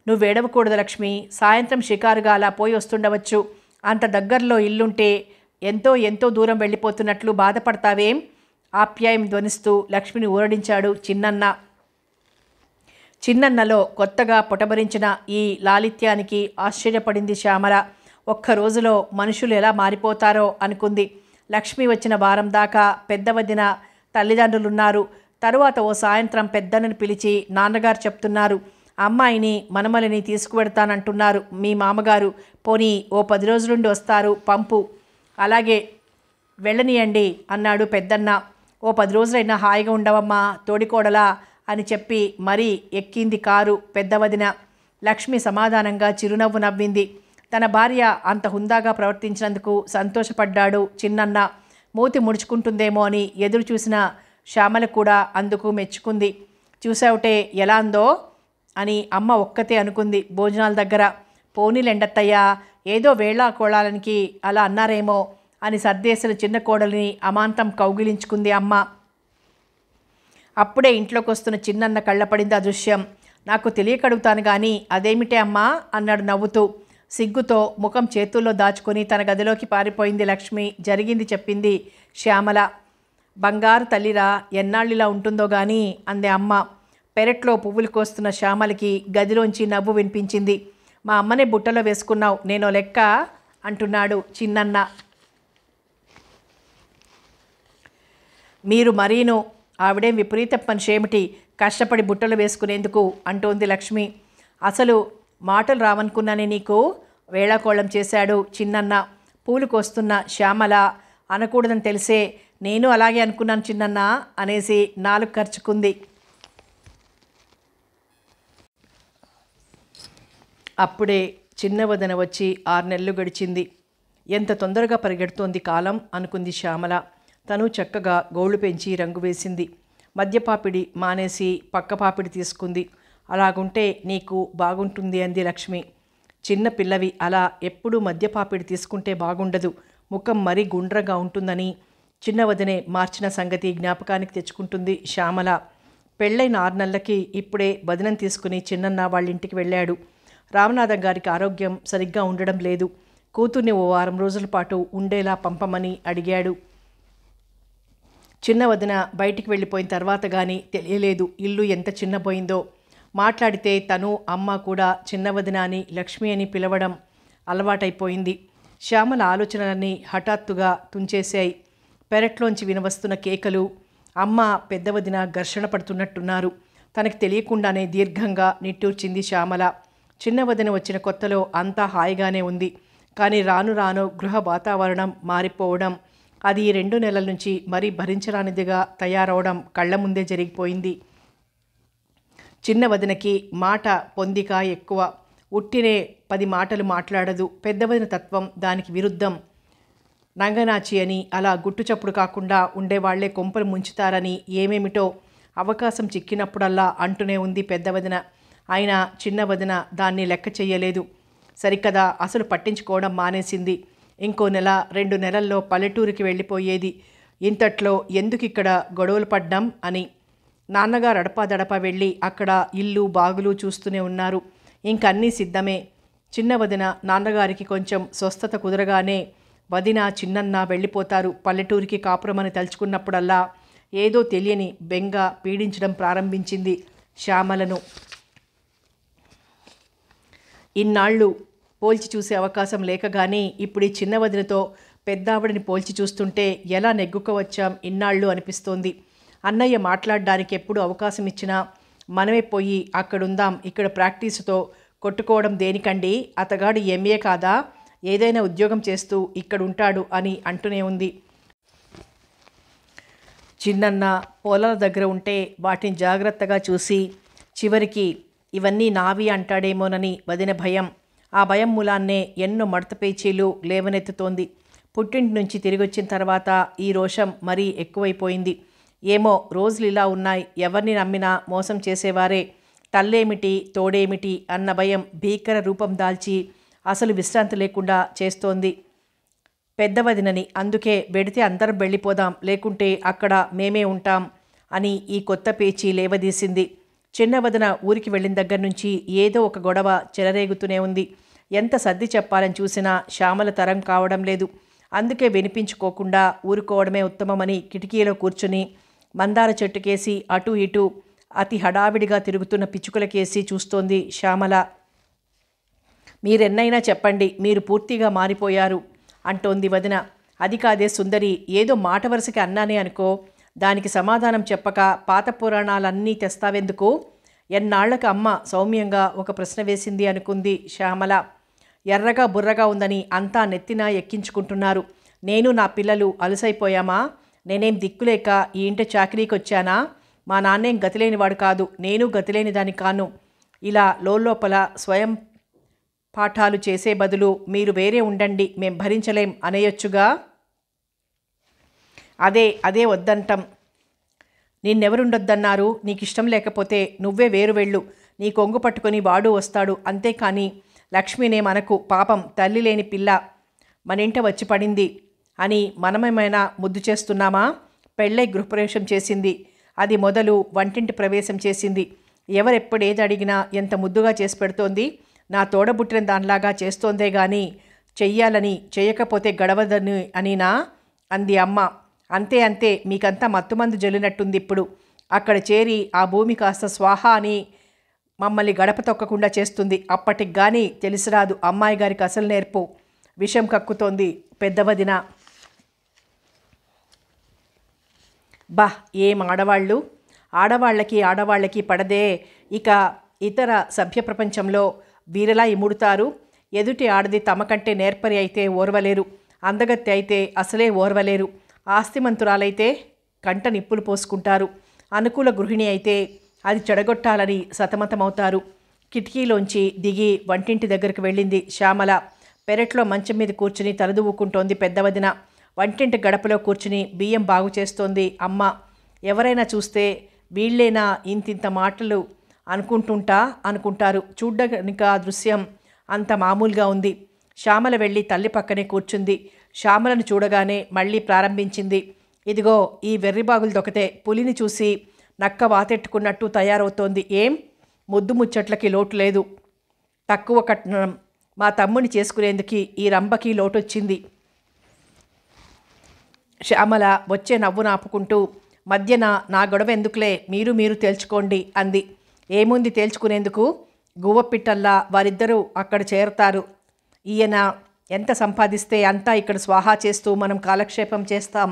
నువ్వేడవకూడదు లక్ష్మి, సాయంత్రం షికారుగా అలా పోయి వస్తుండవచ్చు. అంత దగ్గరలో ఇల్లుంటే ఎంతో ఎంతో దూరం వెళ్ళిపోతున్నట్లు బాధపడతావేం? ఆప్యాయం ధ్వనిస్తూ లక్ష్మిని ఊరడించాడు చిన్నన్న. చిన్నన్నలో కొత్తగా పొటబరించిన ఈ లాలిత్యానికి ఆశ్చర్యపడింది శ్యామల. ఒక్క రోజులో మనుషులు ఎలా మారిపోతారో అనుకుంది. లక్ష్మి వచ్చిన వారం దాకా పెద్ద వదిన తల్లిదండ్రులున్నారు. తరువాత ఓ సాయంత్రం పెద్దన్నని పిలిచి నాన్నగారు చెప్తున్నారు, అమ్మాయిని మనమలని తీసుకువెడతానంటున్నారు మీ మామగారు. పోనీ ఓ 10 రోజులుండి వస్తారు, పంపు. అలాగే వెళ్ళనియండి అన్నాడు పెద్దన్న. ఓ 10 రోజులైనా హాయిగా ఉండవమ్మా తోడికోడలా అని చెప్పి మరీ ఎక్కింది కారు పెద్ద వదిన. లక్ష్మి సమాధానంగా చిరునవ్వు నవ్వింది. తన భార్య అంత హుందాగా ప్రవర్తించినందుకు సంతోషపడ్డాడు చిన్నన్న. మూతి ముడుచుకుంటుందేమో అని ఎదురు చూసిన శ్యామల కూడా అందుకు మెచ్చుకుంది. చూసావుటే ఎలా అందో అని అమ్మ ఒక్కతే అనుకుంది భోజనాల దగ్గర. పోనీలెండత్తయ్యా, ఏదో వేళా కోళాలనికి అలా అన్నారేమో అని సర్దేసిన చిన్న కోడలిని అమాంతం కౌగిలించుకుంది అమ్మ. అప్పుడే ఇంట్లోకి వస్తున్న చిన్నన్న కళ్ళపడింది ఆ దృశ్యం. నాకు తెలియకడుగుతాను కానీ అదేమిటే అమ్మా అన్నాడు నవ్వుతూ. సిగ్గుతో ముఖం చేతుల్లో దాచుకొని తన గదిలోకి పారిపోయింది లక్ష్మి. జరిగింది చెప్పింది శ్యామల. బంగారు తల్లిరా, ఎన్నాళ్ళిలా ఉంటుందో గాని అంది అమ్మ. పెరట్లో పువ్వులు కోస్తున్న శ్యామలకి గదిలోంచి నవ్వు వినిపించింది. మా అమ్మనే బుట్టలో వేసుకున్నావు, నేనో లెక్క అంటున్నాడు చిన్నన్న. మీరు మరీను, ఆవిడేం విపరీత మనిషి ఏమిటి, కష్టపడి బుట్టలు వేసుకునేందుకు అంటోంది లక్ష్మి. అసలు మాటలు రావనుకున్నానే నీకు, వేళాకోళం చేశాడు చిన్నన్న. పూలు కోస్తున్న శ్యామల అనకూడదని తెలిసే నేను అలాగే అనుకున్నాను చిన్నన్న అనేసి నాలుగు ఖర్చుకుంది. అప్పుడే చిన్న వదన వచ్చి 6 నెలలు గడిచింది. ఎంత తొందరగా పరిగెడుతోంది కాలం అనుకుంది శ్యామల. తను చక్కగా గోళ్లు పెంచి రంగు వేసింది. మద్యపాపిడి మానేసి పక్కపాపిడి తీసుకుంది. అలాగుంటే నీకు బాగుంటుంది అంది లక్ష్మి. చిన్న పిల్లవి అలా ఎప్పుడూ మద్యపాపిడి తీసుకుంటే బాగుండదు, ముఖం మరీ గుండ్రగా ఉంటుందని చిన్న వదనే మార్చిన సంగతి జ్ఞాపకానికి తెచ్చుకుంటుంది శ్యామల. పెళ్ళైన 6 నెలలకి ఇప్పుడే వదనం తీసుకుని చిన్నన్న వాళ్ళ ఇంటికి వెళ్ళాడు. రామనాథం గారికి ఆరోగ్యం సరిగ్గా ఉండడం లేదు. కూతుర్ని ఓ 1 రోజుల పాటు ఉండేలా పంపమని అడిగాడు. చిన్న వదిన బయటికి వెళ్ళిపోయిన తర్వాత కానీ తెలియలేదు ఇల్లు ఎంత చిన్నపోయిందో. మాట్లాడితే తను అమ్మ కూడా చిన్న వదిన అని లక్ష్మి అని పిలవడం అలవాటైపోయింది. శ్యామల ఆలోచనలన్నీ హఠాత్తుగా తుంచేశాయి. పెరట్లోంచి వినవస్తున్న కేకలు, అమ్మ పెద్ద వదిన ఘర్షణ పడుతున్నట్టున్నారు. తనకి తెలియకుండానే దీర్ఘంగా నిట్టూర్చింది శ్యామల. చిన్న వదిన వచ్చిన కొత్తలో అంతా హాయిగానే ఉంది. కానీ రాను రాను గృహ వాతావరణం మారిపోవడం, అది 2 నెలల నుంచి మరీ భరించరానిదిగా తయారవడం కళ్ళ ముందే జరిగిపోయింది. చిన్న వదినకి మాట పొందిక ఎక్కువ. ఉట్టినే 10 మాటలు మాట్లాడదు. పెద్ద వదిన తత్వం దానికి విరుద్ధం. నంగనాచి అని అలా గుట్టుచప్పుడు కాకుండా ఉండేవాళ్లే కొంపలు ముంచుతారని ఏమేమిటో అవకాశం చిక్కినప్పుడల్లా అంటూనే ఉంది పెద్ద వదిన. అయినా చిన్న వదిన దాన్ని లెక్క చెయ్యలేదు. సరికదా అసలు పట్టించుకోవడం మానేసింది. ఇంకో నెల 2 నెలల్లో పల్లెటూరికి వెళ్ళిపోయేది. ఇంతట్లో ఎందుకు ఇక్కడ గొడవలు పడ్డాం అని. నాన్నగారు అడపాదడపా వెళ్ళి అక్కడ ఇల్లు బాగులు చూస్తూనే ఉన్నారు. ఇంకన్నీ సిద్ధమే. చిన్న వదిన నాన్నగారికి కొంచెం స్వస్థత కుదరగానే వదిన చిన్నన్న వెళ్ళిపోతారు. పల్లెటూరికి కాపురమని తలుచుకున్నప్పుడల్లా ఏదో తెలియని బెంగ పీడించడం ప్రారంభించింది శ్యామలను. ఇన్నాళ్ళు పోల్చి చూసే అవకాశం లేక కానీ ఇప్పుడు ఈ చిన్న వదినతో పెద్దావిడని పోల్చి చూస్తుంటే ఎలా నెగ్గుకోవచ్చాం ఇన్నాళ్ళు అనిపిస్తోంది. అన్నయ్య మాట్లాడడానికి ఎప్పుడు అవకాశం ఇచ్చినా మనమే పోయి అక్కడుందాం, ఇక్కడ ప్రాక్టీసుతో కొట్టుకోవడం దేనికండి, అతగాడు ఎంఏ కాదా, ఏదైనా ఉద్యోగం చేస్తూ ఇక్కడుంటాడు అని అంటూనే ఉంది. చిన్నన్న పొలాల దగ్గర ఉంటే వాటిని జాగ్రత్తగా చూసి చివరికి ఇవన్నీ నావి అంటాడేమోనని వదిన భయం. ఆ భయం మూలాన్నే ఎన్నో మడత పేచీలు లేవనెత్తుతోంది. పుట్టింటి నుంచి తిరిగొచ్చిన తర్వాత ఈ రోషం మరీ ఎక్కువైపోయింది. ఏమో రోజులు ఇలా ఉన్నాయి, ఎవరిని నమ్మినా మోసం చేసేవారే, తల్లేమిటి తోడేమిటి అన్న భయం భీకర రూపం దాల్చి అసలు విశ్రాంతి లేకుండా చేస్తోంది పెద్దవదినని. అందుకే వెడితే అందరం వెళ్ళిపోదాం, లేకుంటే అక్కడ మేమే ఉంటాం అని ఈ కొత్త పేచీ లేవదీసింది. చిన్నవదిన ఊరికి వెళ్ళిన దగ్గర నుంచి ఏదో ఒక గొడవ చెలరేగుతూనే ఉంది. ఎంత సర్ది చెప్పాలని చూసినా శ్యామల తరం కావడం లేదు. అందుకే వినిపించుకోకుండా ఊరుకోవడమే ఉత్తమమని కిటికీలో కూర్చుని మందార చెట్టుకేసి అటూ ఇటూ అతి హడావిడిగా తిరుగుతున్న పిచ్చుకలకేసి చూస్తోంది శ్యామల. మీరెన్నైనా చెప్పండి, మీరు పూర్తిగా మారిపోయారు అంటోంది వదిన. అది కాదే సుందరి, ఏదో మాట వరుసకి అన్నానే అనుకో, దానికి సమాధానం చెప్పక పాత పురాణాలన్నీ తెస్తావెందుకు? ఎన్నాళ్లకు అమ్మ సౌమ్యంగా ఒక ప్రశ్న వేసింది అనుకుంది శ్యామల. ఎర్రగా బుర్రగా ఉందని అంతా నెత్తిన ఎక్కించుకుంటున్నారు. నేను నా పిల్లలు అలసైపోయామా? నేనేం దిక్కులేక ఈ ఇంటి చాకరీకి వచ్చానా? మా నాన్నేం గతిలేనివాడు కాదు, నేను గతిలేని దాని కాను. ఇలా లోపల స్వయం పాఠాలు చేసే బదులు మీరు వేరే ఉండండి, మేం భరించలేం అనేయొచ్చుగా. అదే వద్దంటాం. నిన్నెవరుండొద్దన్నారు? నీకు ఇష్టం లేకపోతే నువ్వే వేరు వెళ్ళు, నీ కొంగు పట్టుకొని వాడు వస్తాడు. అంతేకాని లక్ష్మినేమనకు, పాపం తల్లి లేని పిల్ల మనింట వచ్చి పడింది అని మనమేమైనా ముద్దు చేస్తున్నామా? పెళ్ళై గృహప్రవేశం చేసింది, అది మొదలు వంటింటి ప్రవేశం చేసింది. ఎవరెప్పుడేది అడిగినా ఎంత ముద్దుగా చేసి పెడుతోంది. నా తోడబుట్టిన దానిలాగా చేస్తోందే గాని చెయ్యాలని, చేయకపోతే గడవదని అనినా అంది అమ్మ. అంతే మీకంతా మత్తుమందు జల్లినట్టుంది ఇప్పుడు. అక్కడ చేరి ఆ భూమి కాస్త స్వాహా అని మమ్మల్ని గడప తొక్కకుండా చేస్తుంది. అప్పటికి కానీ తెలిసిరాదు అమ్మాయి గారికి అసలు నేర్పు. విషం కక్కుతోంది పెద్దవదిన. ఏం ఆడవాళ్ళు, ఆడవాళ్ళకి పడదే. ఇక ఇతర సభ్య ప్రపంచంలో వీరలా ఇముడుతారు. ఎదుటి ఆడది తమకంటే నేర్పరి అయితే ఓర్వలేరు, అందగత్తి అయితే అసలే ఓర్వలేరు, ఆస్తిమంతురాలైతే కంట నిప్పులు పోసుకుంటారు, అనుకూల గృహిణి అయితే అది చెడగొట్టాలని సతమతమవుతారు. కిటికీలోంచి దిగి వంటింటి దగ్గరికి వెళ్ళింది శ్యామల. పెరట్లో మంచం మీద కూర్చుని తలదువ్వుకుంటోంది పెద్దవదిన. వంటింటి గడపలో కూర్చుని బియ్యం బాగు చేస్తోంది అమ్మ. ఎవరైనా చూస్తే వీళ్ళేనా ఇంతింత మాటలు అనుకుంటారు. చూడ్డానికి ఆ దృశ్యం అంత మామూలుగా ఉంది. శ్యామల వెళ్ళి తల్లి పక్కనే కూర్చుంది. శ్యామలను చూడగానే మళ్ళీ ప్రారంభించింది. ఇదిగో ఈ వెర్రిబాగులు దొకతే పులిని చూసి నక్క వాతెట్టుకున్నట్టు తయారవుతోంది. ఏం ముద్దు ముచ్చట్లకి లోటు లేదు. తక్కువ కట్నం మా తమ్ముని చేసుకునేందుకు ఈ రంభకి లోటొచ్చింది. శ్యామల వచ్చే నవ్వు నాపుకుంటూ మధ్యన నా గొడవ ఎందుకులే, మీరు తేల్చుకోండి అంది. ఏముంది తేల్చుకునేందుకు? గువ్వపిట్టల్లా వారిద్దరూ అక్కడ చేరతారు. ఈయన ఎంత సంపాదిస్తే అంతా ఇక్కడ స్వాహా చేస్తూ మనం కాలక్షేపం చేస్తాం.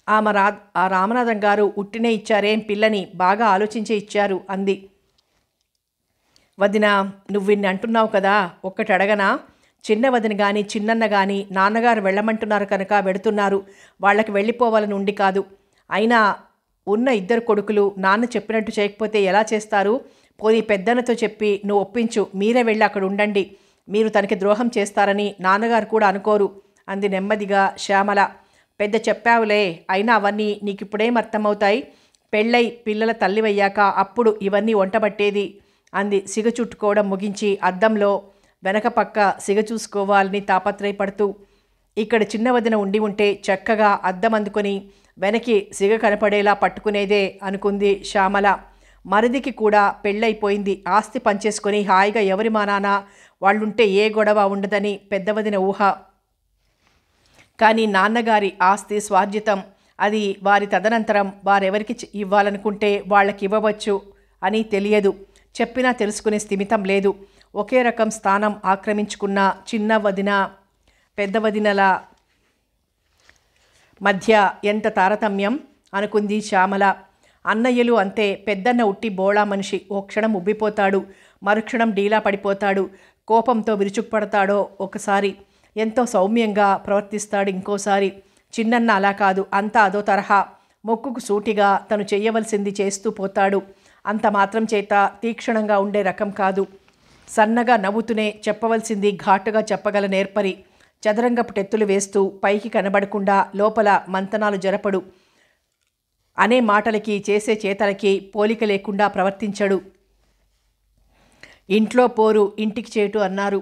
ఆ రామనాథం గారు ఉట్టినే ఇచ్చారేం పిల్లని, బాగా ఆలోచించే ఇచ్చారు అంది. వదిన, నువ్విన్ని అంటున్నావు కదా, ఒక్కటి అడగనా? చిన్న వదిన కానీ చిన్నన్న కానీ నాన్నగారు వెళ్ళమంటున్నారు కనుక వెడుతున్నారు. వాళ్ళకి వెళ్ళిపోవాలని ఉండి కాదు. అయినా ఉన్న ఇద్దరు కొడుకులు నాన్న చెప్పినట్టు చేయకపోతే ఎలా చేస్తారు? పోనీ పెద్దన్నతో చెప్పి నువ్వు ఒప్పించు, మీరే వెళ్ళి అక్కడ ఉండండి. మీరు తనకి ద్రోహం చేస్తారని నాన్నగారు కూడా అనుకోరు అంది నెమ్మదిగా శ్యామల. పెద్ద చెప్పావులే, అయినా అవన్నీ నీకిప్పుడేం అర్థమవుతాయి? పెళ్ళై పిల్లల తల్లివయ్యాక అప్పుడు ఇవన్నీ వంటబట్టేది అంది సిగ చుట్టుకోవడం ముగించి అద్దంలో వెనక పక్క సిగ చూసుకోవాలని తాపత్రయపడుతూ. ఇక్కడ చిన్న వదిన ఉండి ఉంటే చక్కగా అద్దం అందుకొని వెనక్కి సిగ కనపడేలా పట్టుకునేదే అనుకుంది శ్యామల. మరిదికి కూడా పెళ్ళైపోయింది, ఆస్తి పంచేసుకొని హాయిగా ఎవరి మానాన వాళ్ళుంటే ఏ గొడవ ఉండదని పెద్దవదిన ఊహ. కానీ నాన్నగారి ఆస్తి స్వార్జితం, అది వారి తదనంతరం వారెవరికి ఇవ్వాలనుకుంటే వాళ్ళకి ఇవ్వవచ్చు అని తెలియదు. చెప్పినా తెలుసుకునే స్థిమితం లేదు. ఒకే రకం స్థానం ఆక్రమించుకున్న చిన్న వదిన పెద్ద వదినల మధ్య ఎంత తారతమ్యం అనుకుంది శ్యామల. అన్నయ్యలు అంతే. పెద్దన్న ఉట్టి బోళా మనిషి. ఓ క్షణం ఉబ్బిపోతాడు, మరుక్షణం డీలా పడిపోతాడు, కోపంతో విరుచుకుపడతాడో ఒకసారి, ఎంతో సౌమ్యంగా ప్రవర్తిస్తాడు ఇంకోసారి. చిన్నన్న అలా కాదు, అంతా అదో తరహా. మొక్కుకు సూటిగా తను చెయ్యవలసింది చేస్తూ పోతాడు. అంత మాత్రం చేత తీక్షణంగా ఉండే రకం కాదు. సన్నగా నవ్వుతూనే చెప్పవలసింది ఘాటుగా చెప్పగల నేర్పరి. చదరంగపు టెత్తులు వేస్తూ పైకి కనబడకుండా లోపల మంతనాలు జరపడు. అనే మాటలకి చేసే చేతలకి పోలిక లేకుండా ప్రవర్తించడు. ఇంట్లో పోరు ఇంటికి చేటు అన్నారు,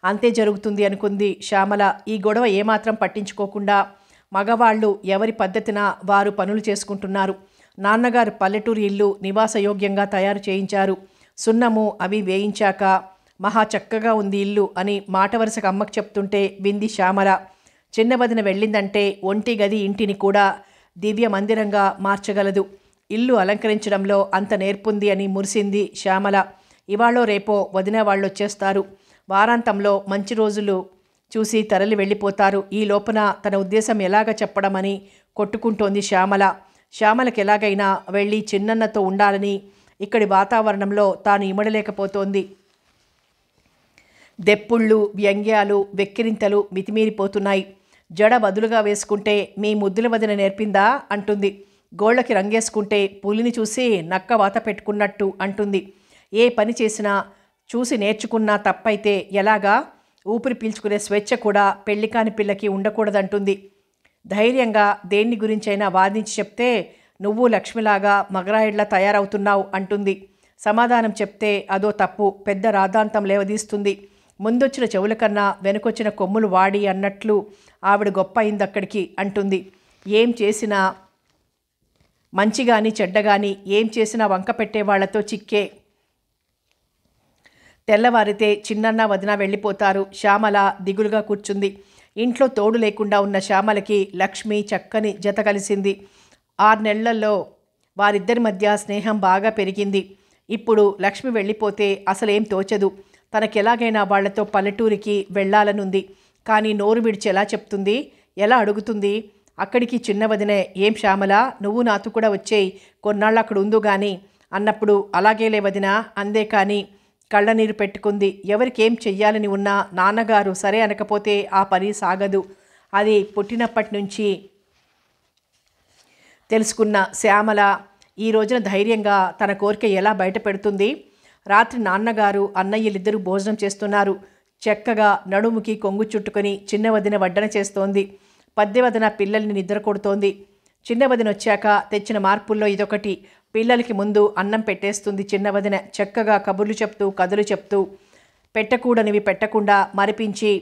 అంతే జరుగుతుంది అనుకుంది శ్యామల. ఈ గొడవ ఏమాత్రం పట్టించుకోకుండా మగవాళ్ళు ఎవరి పద్ధతిన వారు పనులు చేసుకుంటున్నారు. నాన్నగారు పల్లెటూరు ఇల్లు నివాసయోగ్యంగా తయారు చేయించారు. సున్నము అవి వేయించాక మహా చక్కగా ఉంది ఇల్లు అని మాట వరుసకు అమ్మకు చెప్తుంటే వింది శ్యామల. చిన్న వదిన వెళ్ళిందంటే ఒంటి గది ఇంటిని కూడా దివ్య మందిరంగా మార్చగలదు. ఇల్లు అలంకరించడంలో అంత నేర్పుంది అని మురిసింది శ్యామల. ఇవాళో రేపో వదిన వాళ్ళు వచ్చేస్తారు. వారాంతంలో మంచి రోజులు చూసి తరలి వెళ్ళిపోతారు. ఈ లోపల తన ఉద్దేశం ఎలాగ చెప్పడమని కొట్టుకుంటోంది శ్యామల. శ్యామలకి ఎలాగైనా వెళ్ళి చిన్నన్నతో ఉండాలని ఇక్కడి వాతావరణంలో తాను ఇమడలేకపోతోంది. దెప్పుళ్ళు, వ్యంగ్యాలు, వెక్కిరింతలు మితిమీరిపోతున్నాయి. జడ బదులుగా వేసుకుంటే మీ ముద్దుల వదిన నేర్పిందా అంటుంది. గోళ్ళకి రంగేసుకుంటే పులిని చూసి నక్క వాత పెట్టుకున్నట్టు అంటుంది. ఏ పని చేసినా చూసి నేర్చుకున్నా తప్పైతే ఎలాగా? ఊపిరి పీల్చుకునే స్వేచ్ఛ కూడా పెళ్లికాని పిల్లకి ఉండకూడదంటుంది. ధైర్యంగా దేన్ని గురించైనా వాదించి చెప్తే నువ్వు లక్ష్మిలాగా మగరాయిడ్లా తయారవుతున్నావు అంటుంది. సమాధానం చెప్తే అదో తప్పు, పెద్ద రాద్ధాంతం లేవదీస్తుంది. ముందొచ్చిన చెవుల కన్నా వెనుకొచ్చిన కొమ్ములు వాడి అన్నట్లు ఆవిడ గొప్ప అయిందక్కడికి అంటుంది. ఏం చేసినా మంచిగాని చెడ్డగాని ఏం చేసినా వంక పెట్టేవాళ్లతో చిక్కే. తెల్లవారితే చిన్నన్న వదిన వెళ్ళిపోతారు. శ్యామల దిగులుగా కూర్చుంది. ఇంట్లో తోడు లేకుండా ఉన్న శ్యామలకి లక్ష్మి చక్కని జత కలిసింది. 6 నెలల్లో వారిద్దరి మధ్య స్నేహం బాగా పెరిగింది. ఇప్పుడు లక్ష్మి వెళ్ళిపోతే అసలేం తోచదు. తనకెలాగైనా వాళ్లతో పల్లెటూరికి వెళ్లాలనుంది. కానీ నోరు విడిచి ఎలా చెప్తుంది, ఎలా అడుగుతుంది? అక్కడికి చిన్న వదినే, ఏం శ్యామల, నువ్వు నాతో కూడా వచ్చేయి, కొన్నాళ్ళు అక్కడ ఉందు గాని అన్నప్పుడు అలాగేలే వదినా అందే. కానీ కళ్ళనీరు పెట్టుకుంది. ఎవరికేం చెయ్యాలని ఉన్నా నాన్నగారు సరే అనకపోతే ఆ పని సాగదు. అది పుట్టినప్పటి నుంచి తెలుసుకున్న శ్యామల ఈ రోజున ధైర్యంగా తన కోరిక ఎలా బయట పెడుతుంది? రాత్రి నాన్నగారు అన్నయ్యలిద్దరూ భోజనం చేస్తున్నారు. చక్కగా నడుముకి కొంగు చుట్టుకొని చిన్న వదిన వడ్డన చేస్తోంది. పద్దెవదిన పిల్లల్ని నిద్ర కొడుతోంది. చిన్న వదిన వచ్చాక తెచ్చిన మార్పుల్లో ఇదొకటి. పిల్లలకి ముందు అన్నం పెట్టేస్తుంది చిన్న వదిన. చక్కగా కబుర్లు చెప్తూ కథలు చెప్తూ పెట్టకూడనివి పెట్టకుండా మరిపించి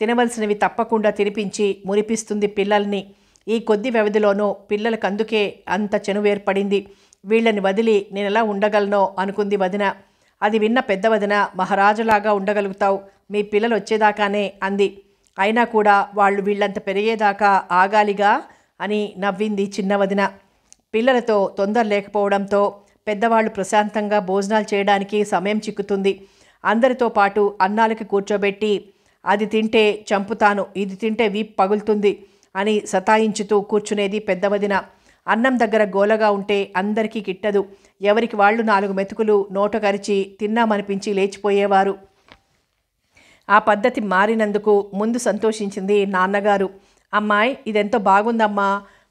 తినవలసినవి తప్పకుండా తినిపించి మురిపిస్తుంది పిల్లల్ని. ఈ కొద్ది వ్యవధిలోనూ పిల్లలకు అందుకే అంత చెనువేర్పడింది. వీళ్ళని వదిలి నేనెలా ఉండగలనో అనుకుంది వదిన. అది విన్న పెద్ద వదిన, మహారాజులాగా ఉండగలుగుతావు మీ పిల్లలు వచ్చేదాకానే అంది. అయినా కూడా వాళ్ళు వీళ్ళంత పెరిగేదాకా ఆగాలిగా అని నవ్వింది చిన్న వదిన. పిల్లలతో తొందర లేకపోవడంతో పెద్దవాళ్ళు ప్రశాంతంగా భోజనాలు చేయడానికి సమయం చిక్కుతుంది. అందరితో పాటు అన్నాలకి కూర్చోబెట్టి అది తింటే చంపుతాను, ఇది తింటే వీపు పగులుతుంది అని సతాయించుతూ కూర్చునేది పెద్ద వదిన. అన్నం దగ్గర గోలగా ఉంటే అందరికీ కిట్టదు. ఎవరికి వాళ్ళు 4 మెతుకులు నోట కరిచి తిన్నామనిపించి లేచిపోయేవారు. ఆ పద్ధతి మారినందుకు ముందు సంతోషించింది నాన్నగారు. అమ్మాయి, ఇదెంతో బాగుందమ్మా,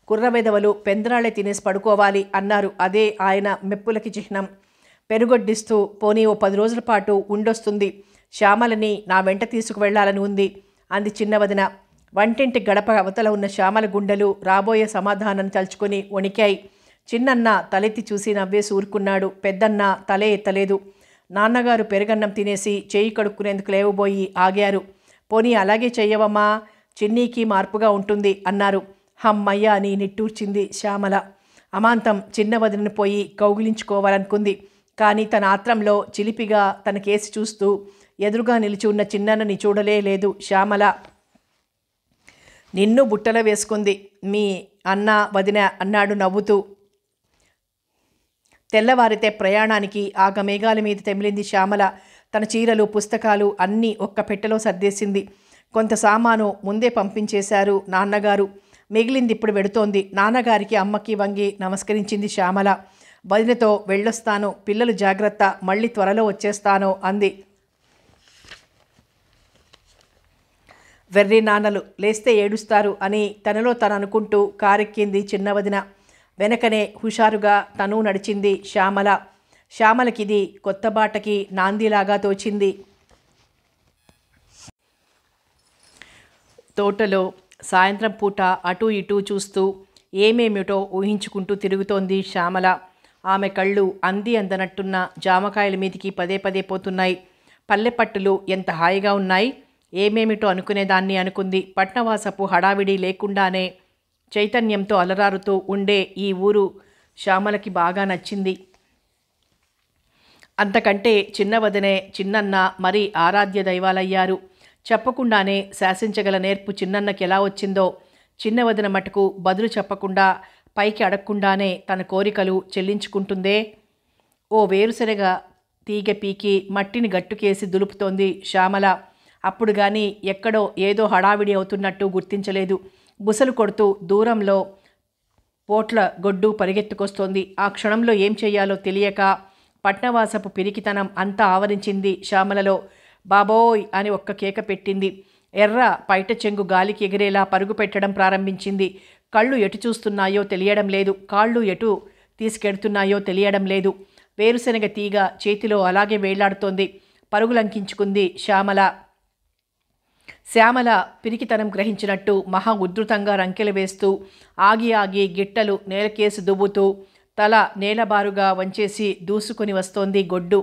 కుర్రవెదవలు పెందరాళ్ళే తినేసి పడుకోవాలి అన్నారు. అదే ఆయన మెప్పులకి చిహ్నం. పెరుగొడ్డిస్తూ పోనీ ఓ 10 రోజుల పాటు ఉండొస్తుంది, శ్యామలని నా వెంట తీసుకువెళ్లాలని ఉంది అంది చిన్న వదిన. వంటింటి గడప అవతల ఉన్న శ్యామల గుండెలు రాబోయే సమాధానం తలుచుకొని వణికాయి. చిన్నన్న తలెత్తి చూసి నవ్వేసి ఊరుకున్నాడు. పెద్దన్న తలే ఎత్తలేదు. నాన్నగారు పెరుగన్నం తినేసి చేయి కడుక్కునేందుకు లేవబోయి ఆగారు. పోనీ అలాగే చెయ్యవమ్మా, చిన్నీకి మార్పుగా ఉంటుంది అన్నారు. హమ్మయ్య అని నిట్టూర్చింది శ్యామల. అమాంతం చిన్న వదిలిని పోయి కౌగిలించుకోవాలనుకుంది. కానీ తన ఆత్రంలో చిలిపిగా తన కేసి చూస్తూ ఎదురుగా నిలిచి ఉన్న చిన్నన్నని చూడలేదు శ్యామల. నిన్ను బుట్టలో వేసుకుంది మీ అన్న వదిన అన్నాడు నవ్వుతూ. తెల్లవారితే ప్రయాణానికి ఆగమేఘాల మీద తెమిలింది శ్యామల. తన చీరలు పుస్తకాలు అన్నీ ఒక్క పెట్టెలో సర్దేసింది. కొంత సామాను ముందే పంపించేశారు నాన్నగారు. మిగిలింది ఇప్పుడు వెడుతోంది. నాన్నగారికి అమ్మకి వంగి నమస్కరించింది శ్యామల. వదినతో వెళ్ళొస్తాను, పిల్లలు జాగ్రత్త, మళ్ళీ త్వరలో వచ్చేస్తాను అంది. వెర్రి నాన్నలు లేస్తే ఏడుస్తారు అని తనలో తను అనుకుంటూ కారెక్కింది చిన్న వదిన. వెనకనే హుషారుగా తను నడిచింది శ్యామల. శ్యామలకిది కొత్త బాటకి నాందిలాగా తోచింది. తోటలో సాయంత్రం పూట అటూ ఇటూ చూస్తూ ఏమేమిటో ఊహించుకుంటూ తిరుగుతోంది శ్యామల. ఆమె కళ్ళు అంది అందనట్టున్న జామకాయల మీదికి పదే పదే పోతున్నాయి. పల్లెపట్టులు ఎంత హాయిగా ఉన్నాయి, ఏమేమిటో అనుకునేదాన్ని అనుకుంది. పట్నవాసపు హడావిడి లేకుండానే చైతన్యంతో అలరారుతూ ఉండే ఈ ఊరు శ్యామలకి బాగా నచ్చింది. అంతకంటే చిన్న వదినే చిన్నన్న మరీ ఆరాధ్య దైవాలయ్యారు. చెప్పకుండానే శాసించగల నేర్పు చిన్నన్నకి ఎలా వచ్చిందో, చిన్న వదిన మటుకు బదులు చెప్పకుండా పైకి అడగకుండానే తన కోరికలు చెల్లించుకుంటుందే. ఓ వేరుశనగ తీగ పీకి మట్టిని గట్టుకేసి దులుపుతోంది శ్యామల. అప్పుడు గాని ఎక్కడో ఏదో హడావిడి అవుతున్నట్టు గుర్తించలేదు. బుసలు కొడుతూ దూరంలో పోట్ల గొడ్డు పరిగెత్తుకొస్తోంది. ఆ క్షణంలో ఏం చెయ్యాలో తెలియక పట్నవాసపు పిరికితనం అంతా ఆవరించింది శ్యామలలో. బాబోయ్ అని ఒక్క కేక పెట్టింది. ఎర్ర పైట చెంగు గాలికి ఎగిరేలా పరుగు పెట్టడం ప్రారంభించింది. కళ్ళు ఎటు చూస్తున్నాయో తెలియడం లేదు, కాళ్ళు ఎటు తీసుకెడుతున్నాయో తెలియడం లేదు. వేరుశనగ తీగ చేతిలో అలాగే వేళ్లాడుతోంది. పరుగులంకించుకుంది శ్యామల. శ్యామల పిరికితనం గ్రహించినట్టు మహా ఉద్ధృతంగా రంకెలు వేస్తూ ఆగి ఆగి గిట్టలు నేలకేసి దువ్వుతూ తల నేలబారుగా వంచేసి దూసుకొని వస్తోంది గొడ్డు.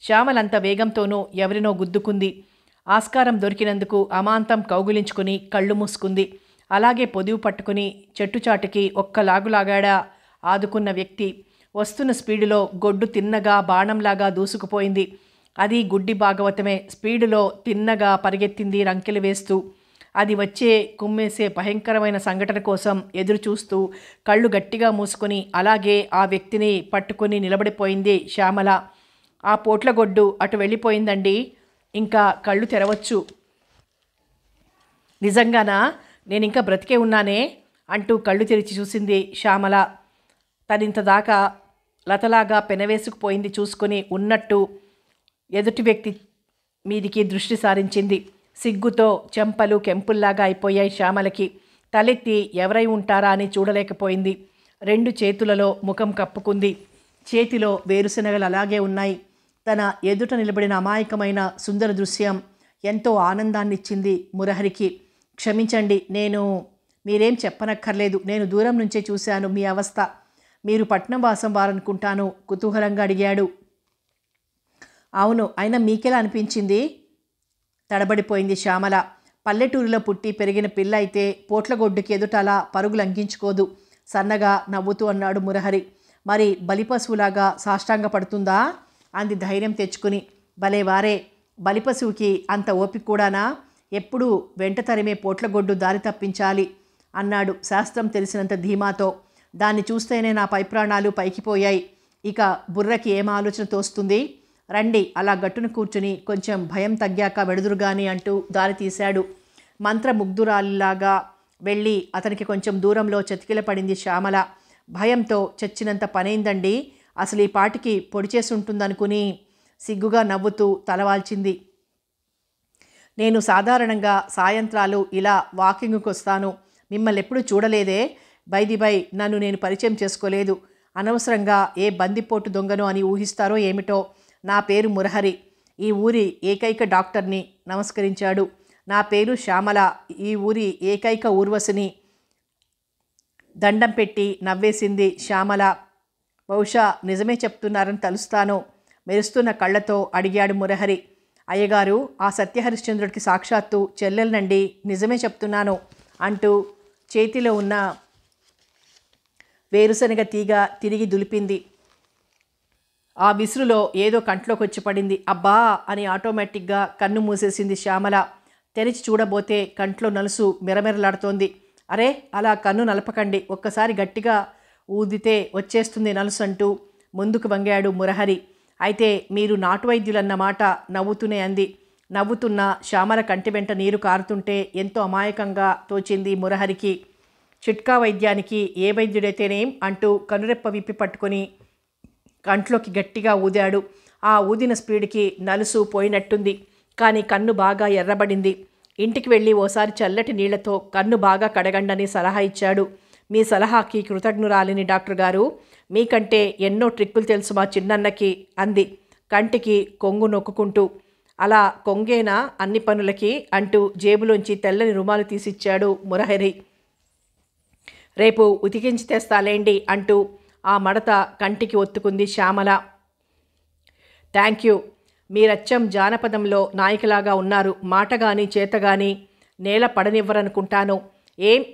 శ్యామలంత వేగంతోనూ ఎవరినో గుద్దుకుంది. ఆస్కారం దొరికినందుకు అమాంతం కౌగిలించుకుని కళ్ళు మూసుకుంది. అలాగే పొదివు పట్టుకుని చెట్టుచాటుకి ఒక్కలాగులాగాడా ఆదుకున్న వ్యక్తి. వస్తున్న స్పీడులో గొడ్డు తిన్నగా బాణంలాగా దూసుకుపోయింది. అది గుడ్డి భాగవతమే. స్పీడులో తిన్నగా పరిగెత్తింది రంకెలు వేస్తూ. అది వచ్చే కుమ్మేసే భయంకరమైన సంఘటన కోసం ఎదురు చూస్తూ కళ్ళు గట్టిగా మూసుకొని అలాగే ఆ వ్యక్తిని పట్టుకుని నిలబడిపోయింది శ్యామల. ఆ పోట్లగొడ్డు అటు వెళ్ళిపోయిందండి, ఇంకా కళ్ళు తెరవచ్చు. నిజంగానా, నేనింకా బ్రతికే ఉన్నానే అంటూ కళ్ళు తెరిచి చూసింది శ్యామల. తనింతదాకా లతలాగా పెనవేసుకుపోయింది చూసుకుని ఉన్నట్టు ఎదుటి వ్యక్తి మీదికి దృష్టి సారించింది. సిగ్గుతో చెంపలు కెంపుల్లాగా అయిపోయాయి శ్యామలకి. తలెత్తి ఎవరై ఉంటారా అని చూడలేకపోయింది. 2 చేతులలో ముఖం కప్పుకుంది. చేతిలో వేరుశనగలు అలాగే ఉన్నాయి. తన ఎదుట నిలబడిన అమాయకమైన సుందర దృశ్యం ఎంతో ఆనందాన్నిచ్చింది మురహరికి. క్షమించండి, మీరేం చెప్పనక్కర్లేదు, నేను దూరం నుంచే చూశాను మీ అవస్థ. మీరు పట్నం వాసం వారనుకుంటాను కుతూహలంగా అడిగాడు. అవును, అయినా మీకెలా అనిపించింది? తడబడిపోయింది శ్యామల. పల్లెటూరులో పుట్టి పెరిగిన పిల్ల అయితే పోట్లగొడ్డుకి ఎదుట అలా పరుగులు అంకించుకోదు. సన్నగా నవ్వుతూ అన్నాడు మురహరి. మరి బలిపశువులాగా సాష్టాంగ పడుతుందా అంది ధైర్యం తెచ్చుకుని. భలేవారే, బలిపశువుకి అంత ఓపిక కూడానా? ఎప్పుడూ వెంట తరిమే పోట్లగొడ్డు దారి తప్పించాలి అన్నాడు శాస్త్రం తెలిసినంత ధీమాతో. దాన్ని చూస్తేనే నా పైప్రాణాలు పైకిపోయాయి. ఇక బుర్రకి ఏం ఆలోచన తోస్తుంది? రండి, అలా గట్టును కూర్చుని కొంచెం భయం తగ్గాక వెడుదురుగాని అంటూ దారి తీశాడు. మంత్రముగ్ధురాలిలాగా వెళ్ళి అతనికి కొంచెం దూరంలో చతికిల పడింది శ్యామల. భయంతో చచ్చినంత పనైందండి, అసలు ఈ పాటికి పొడి చేసి ఉంటుందనుకుని సిగ్గుగా నవ్వుతూ తలవాల్చింది. నేను సాధారణంగా సాయంత్రాలు ఇలా వాకింగ్కి వస్తాను. మిమ్మల్ని ఎప్పుడూ చూడలేదే. బై నన్ను నేను పరిచయం చేసుకోలేదు. అనవసరంగా ఏ బందిపోటు దొంగను అని ఊహిస్తారో ఏమిటో. నా పేరు మురహరి, ఈ ఊరి ఏకైక డాక్టర్ని. నమస్కరించాడు. నా పేరు శ్యామల, ఈ ఊరి ఏకైక ఊర్వశిని. దండం పెట్టి నవ్వేసింది శ్యామల. బహుశా నిజమే చెప్తున్నారని తలుస్తాను. మెరుస్తున్న కళ్ళతో అడిగాడు మురహరి. అయ్యగారు, ఆ సత్యహరిశ్చంద్రుడికి సాక్షాత్తు చెల్లెలనండి, నిజమే చెప్తున్నాను అంటూ చేతిలో ఉన్న వేరుశనగ తీగ తిరిగి దులిపింది. ఆ విసురులో ఏదో కంట్లోకి వచ్చి పడింది. అబ్బా అని ఆటోమేటిక్గా కన్ను మూసేసింది శ్యామల. తెరిచి చూడబోతే కంట్లో నలుసు మెరమెరలాడుతోంది. అరే, అలా కన్ను నలపకండి, ఒక్కసారి గట్టిగా ఊదితే వచ్చేస్తుంది నలుసు అంటూ ముందుకు వంగాడు మురహరి. అయితే మీరు నాటు వైద్యులన్నమాట నవ్వుతూనే అంది. నవ్వుతున్న శ్యామల కంటి వెంట నీరు కారుతుంటే ఎంతో అమాయకంగా తోచింది మురహరికి. చిట్కా వైద్యానికి ఏ వైద్యుడైతేనేం అంటూ కనురెప్ప విప్పి పట్టుకొని కంట్లోకి గట్టిగా ఊదాడు. ఆ ఊదిన స్పీడ్కి నలుసు పోయినట్టుంది, కానీ కన్ను బాగా ఎర్రబడింది. ఇంటికి వెళ్ళి ఓసారి చల్లటి నీళ్లతో కన్ను బాగా కడగండని సలహా ఇచ్చాడు. మీ సలహాకి కృతజ్ఞురాలిని డాక్టర్ గారు, మీకంటే ఎన్నో ట్రిక్కులు తెలుసు మా చిన్నన్నకి అంది కంటికి కొంగు నొక్కుంటూ. అలా కొంగేనా అన్ని పనులకి అంటూ జేబులోంచి తెల్లని రుమాలు తీసిచ్చాడు మురహరి. రేపు ఉతికించి తెస్తాలేండి అంటూ ఆ మడత కంటికి ఒత్తుకుంది శ్యామల. థ్యాంక్ యూ, మీరచ్చం జానపదంలో నాయకులాగా ఉన్నారు. మాట గాని చేత గాని నేల పడనివ్వరనుకుంటాను.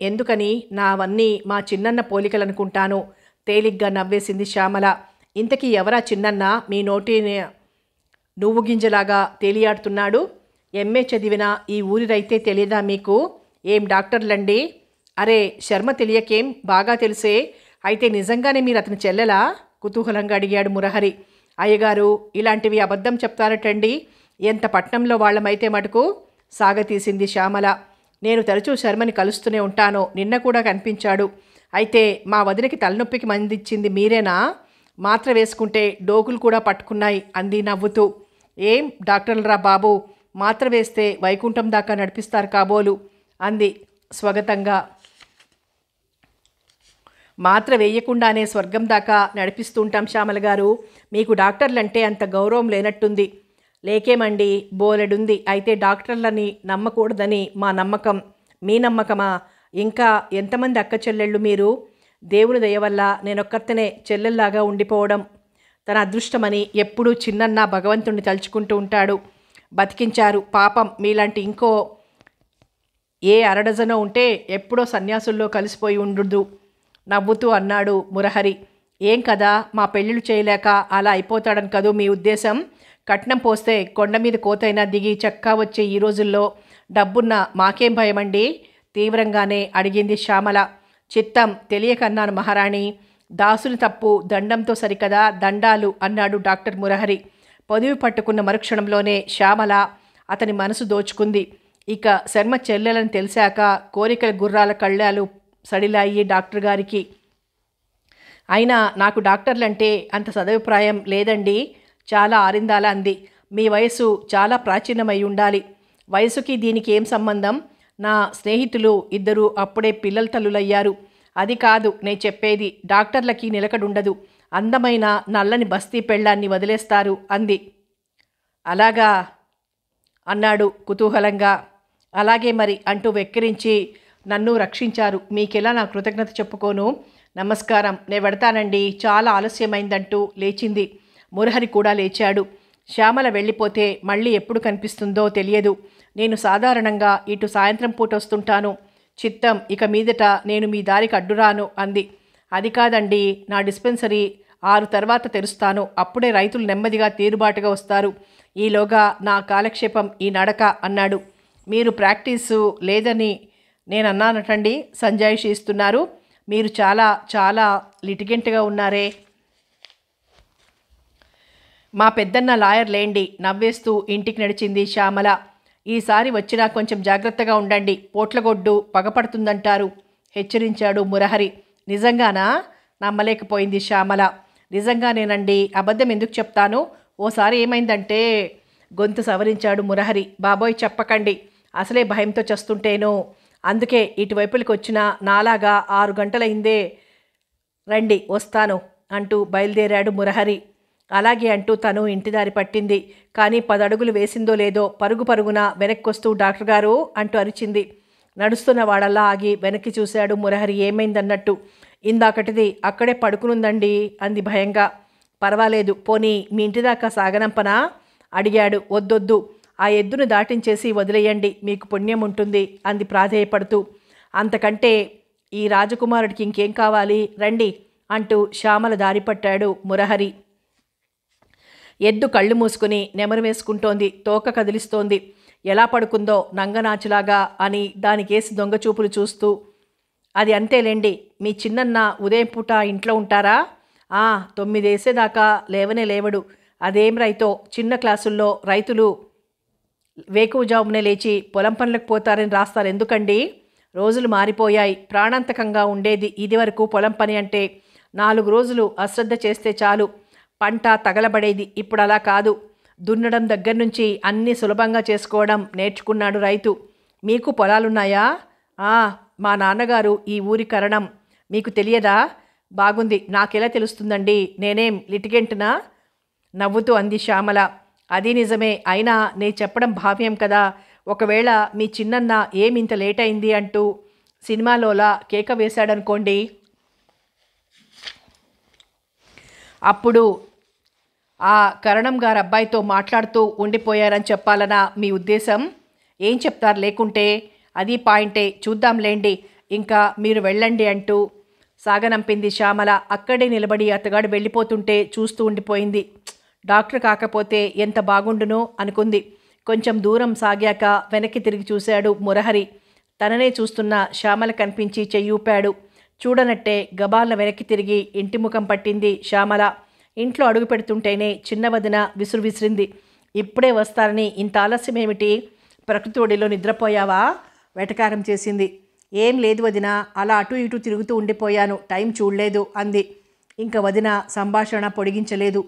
ఎందుకని నావన్నీ మా చిన్నన్న పోలికలనుకుంటాను తేలిగ్గా నవ్వేసింది శ్యామల. ఇంతకీ ఎవరా చిన్నన్న మీ నోటి నువ్వు గింజలాగా తేలియాడుతున్నాడు? ఎంఏ చదివిన ఈ ఊరి రైతే తెలియదా మీకు? ఏం డాక్టర్లండి? అరే శర్మ తెలియకేం, బాగా తెలిసే. అయితే నిజంగానే మీరు అతని చెల్లెలా? కుతూహలంగా అడిగాడు మురహరి. అయ్యగారు, ఇలాంటివి అబద్ధం చెప్తారటండి, ఎంత పట్నంలో వాళ్ళమైతే మటుకు సాగతీసింది శ్యామల. నేను తరచూ శర్మని కలుస్తూనే ఉంటాను, నిన్న కూడా కనిపించాడు. అయితే మా వదినకి తలనొప్పికి మందిచ్చింది మీరేనా? మాత్ర వేసుకుంటే డోకులు కూడా పట్టుకున్నాయి అంది నవ్వుతూ. ఏం డాక్టర్లరా బాబు, మాత్ర వేస్తే వైకుంఠం దాకా నడిపిస్తారు కాబోలు అంది స్వగతంగా. మాత్ర వేయకుండానే స్వర్గం దాకా నడిపిస్తుంటాం శ్యామల గారు. మీకు డాక్టర్లంటే అంత గౌరవం లేనట్టుంది. లేకేమండి, బోలెడుంది. అయితే డాక్టర్లని నమ్మకూడదని మా నమ్మకం. మీ నమ్మకమా? ఇంకా ఎంతమంది అక్క చెల్లెళ్ళు మీరు? దేవుని దయ వల్ల నేనొక్కర్తనే చెల్లెల్లాగా ఉండిపోవడం తన అదృష్టమని ఎప్పుడూ చిన్నన్న భగవంతుణ్ణి తలుచుకుంటూ ఉంటాడు. బతికించారు పాపం. మీలాంటి ఇంకో ఏ అరడజనో ఉంటే ఎప్పుడో సన్యాసుల్లో కలిసిపోయి ఉండుదు నవ్వుతూ అన్నాడు మురహరి. ఏం కదా, మా పెళ్ళిళ్ళు చేయలేక అలా అయిపోతాడని కదూ మీ ఉద్దేశం? కట్నం పోస్తే కొండ మీద కోతైనా దిగి చక్కా వచ్చే ఈ రోజుల్లో డబ్బున్న మాకేం భయమండి? తీవ్రంగానే అడిగింది శ్యామల. చిత్తం తెలియకన్నాను మహారాణి. దాసుని తప్పు దండంతో సరికదా, దండాలు అన్నాడు డాక్టర్ మురహరి. పొదివి పట్టుకున్న మరుక్షణంలోనే శ్యామల అతని మనసు దోచుకుంది. ఇక శర్మ చెల్లెలని తెలిసాక కోరికల గుర్రాల కళ్ళాలు సడిలాయి డాక్టర్ గారికి. అయినా నాకు డాక్టర్లంటే అంత సదభిప్రాయం లేదండి, చాలా ఆరిందాల అంది. మీ వయసు చాలా ప్రాచీనమై ఉండాలి. వయసుకి దీనికి ఏం సంబంధం? నా స్నేహితులు ఇద్దరు అప్పుడే పిల్లల తల్లులయ్యారు. అది కాదు నే చెప్పేది. డాక్టర్లకి నిలకడుండదు. అందమైన నల్లని బస్తీ పెళ్ళాన్ని వదిలేస్తారు అంది. అలాగా అన్నాడు కుతూహలంగా. అలాగే మరి అంటూ వెక్కిరించి నన్ను రక్షించారు. మీకెలా నా కృతజ్ఞత చెప్పుకోను? నమస్కారం, నే వెడతానండి, చాలా ఆలస్యమైందంటూ లేచింది. మురహరి కూడా లేచాడు. శ్యామల వెళ్ళిపోతే మళ్ళీ ఎప్పుడు కనిపిస్తుందో తెలియదు. నేను సాధారణంగా ఇటు సాయంత్రం పూట వస్తుంటాను. చిత్తం, ఇక మీదట నేను మీ దారికి అడ్డురాను అంది. అది కాదండి, నా డిస్పెన్సరీ 6 తర్వాత తెరుస్తాను. అప్పుడే రైతులు నెమ్మదిగా తీరుబాటుగా వస్తారు. ఈలోగా నా కాలక్షేపం ఈ నడక అన్నాడు. మీరు ప్రాక్టీసు లేదని నేను అన్నానటండి, సంజాయిషి ఇస్తున్నారు. మీరు చాలా చాలా లిటిగెంట్గా ఉన్నారే. మా పెద్దన్న లాయర్ లేండి నవ్వేస్తూ ఇంటికి నడిచింది శ్యామల. ఈసారి వచ్చినా కొంచెం జాగ్రత్తగా ఉండండి, పోట్లగొడ్డు పగపడుతుందంటారు హెచ్చరించాడు మురహరి. నిజంగానా? నమ్మలేకపోయింది శ్యామల. నిజంగానేనండి, అబద్ధం ఎందుకు చెప్తాను? ఓసారి ఏమైందంటే గొంతు సవరించాడు మురహరి. బాబోయ్ చెప్పకండి, అసలే భయంతో చస్తుంటేను. అందుకే ఇటువైపులకి వచ్చిన నాలాగా 6 గంటలైందే. రండి వస్తాను అంటూ బయలుదేరాడు మురహరి. అలాగే అంటూ తను ఇంటిదారి పట్టింది. కానీ 10 అడుగులు వేసిందో లేదో పరుగు పరుగున వెనక్కొస్తూ డాక్టర్ గారు అంటూ అరిచింది. నడుస్తున్న వాడల్లా ఆగి వెనక్కి చూశాడు మురహరి. ఏమైందన్నట్టు. ఇందాకటిది అక్కడే పడుకునుందండి అంది భయంగా. పర్వాలేదు, పోనీ మీ ఇంటి దాకా సాగనంపనా అడిగాడు. వద్దొద్దు, ఆ ఎద్దును దాటించేసి వదిలేయండి, మీకు పుణ్యం ఉంటుంది అంది ప్రాధేయపడుతూ. అంతకంటే ఈ రాజకుమారుడికి ఇంకేం కావాలి, రండి అంటూ శ్యామల దారి పట్టాడు మురహరి. ఎద్దు కళ్ళు మూసుకుని నెమరు వేసుకుంటోంది, తోక కదిలిస్తోంది. ఎలా పడుకుందో నంగనాచులాగా అని దానికేసి దొంగచూపులు చూస్తూ. అది అంతేలేండి, మీ చిన్నన్న ఉదయం పూట ఇంట్లో ఉంటారా? 9 వేసేదాకా లేవనే లేవడు. అదేం రైతో, చిన్న క్లాసుల్లో రైతులు వేకువజామునే లేచి పొలం పనులకు పోతారని రాస్తారు ఎందుకండి? రోజులు మారిపోయాయి. ప్రాణాంతకంగా ఉండేది ఇదివరకు పొలం పని అంటే. 4 రోజులు అశ్రద్ధ చేస్తే చాలు పంట తగలబడేది. ఇప్పుడు అలా కాదు. దున్నడం దగ్గర నుంచి అన్నీ సులభంగా చేసుకోవడం నేర్చుకున్నాడు రైతు. మీకు పొలాలున్నాయా? మా నాన్నగారు ఈ ఊరి కరణం. మీకు తెలియదా? బాగుంది, నాకెలా తెలుస్తుందండి, నేనేం లిటిగెంట్నా? నవ్వుతూ అంది శ్యామల. అది నిజమే, అయినా నే చెప్పడం భావ్యం కదా. ఒకవేళ మీ చిన్నన్న ఏమింత లేట్ అయింది అంటూ సినిమాలోలా కేక వేశాడనుకోండి, అప్పుడు ఆ కరణం గారు అబ్బాయితో మాట్లాడుతూ ఉండిపోయారని చెప్పాలనా మీ ఉద్దేశం? ఏం చెప్తారు లేకుంటే? అది పాయింటే, చూద్దాంలేండి, ఇంకా మీరు వెళ్ళండి అంటూ సాగనంపింది శ్యామల. అక్కడే నిలబడి అతగాడు వెళ్ళిపోతుంటే చూస్తూ ఉండిపోయింది. డాక్టర్ కాకపోతే ఎంత బాగుండునో అనుకుంది. కొంచెం దూరం సాగాక వెనక్కి తిరిగి చూశాడు మురహరి. తననే చూస్తున్న శ్యామల కనిపించి చెయ్యూపాడు. చూడనట్టే గబాల వెనక్కి తిరిగి ఇంటి ముఖం పట్టింది శ్యామల. ఇంట్లో అడుగు పెడుతుంటేనే చిన్న వదిన విసురు విసిరింది. ఇప్పుడే వస్తారని ఇంత ఆలస్యమేమిటి? ప్రకృతి ఒడిలో నిద్రపోయావా? వెటకారం చేసింది. ఏం లేదు వదిన, అలా అటు ఇటు తిరుగుతూ ఉండిపోయాను, టైం చూడలేదు అంది. ఇంక వదిన సంభాషణ పొడిగించలేదు.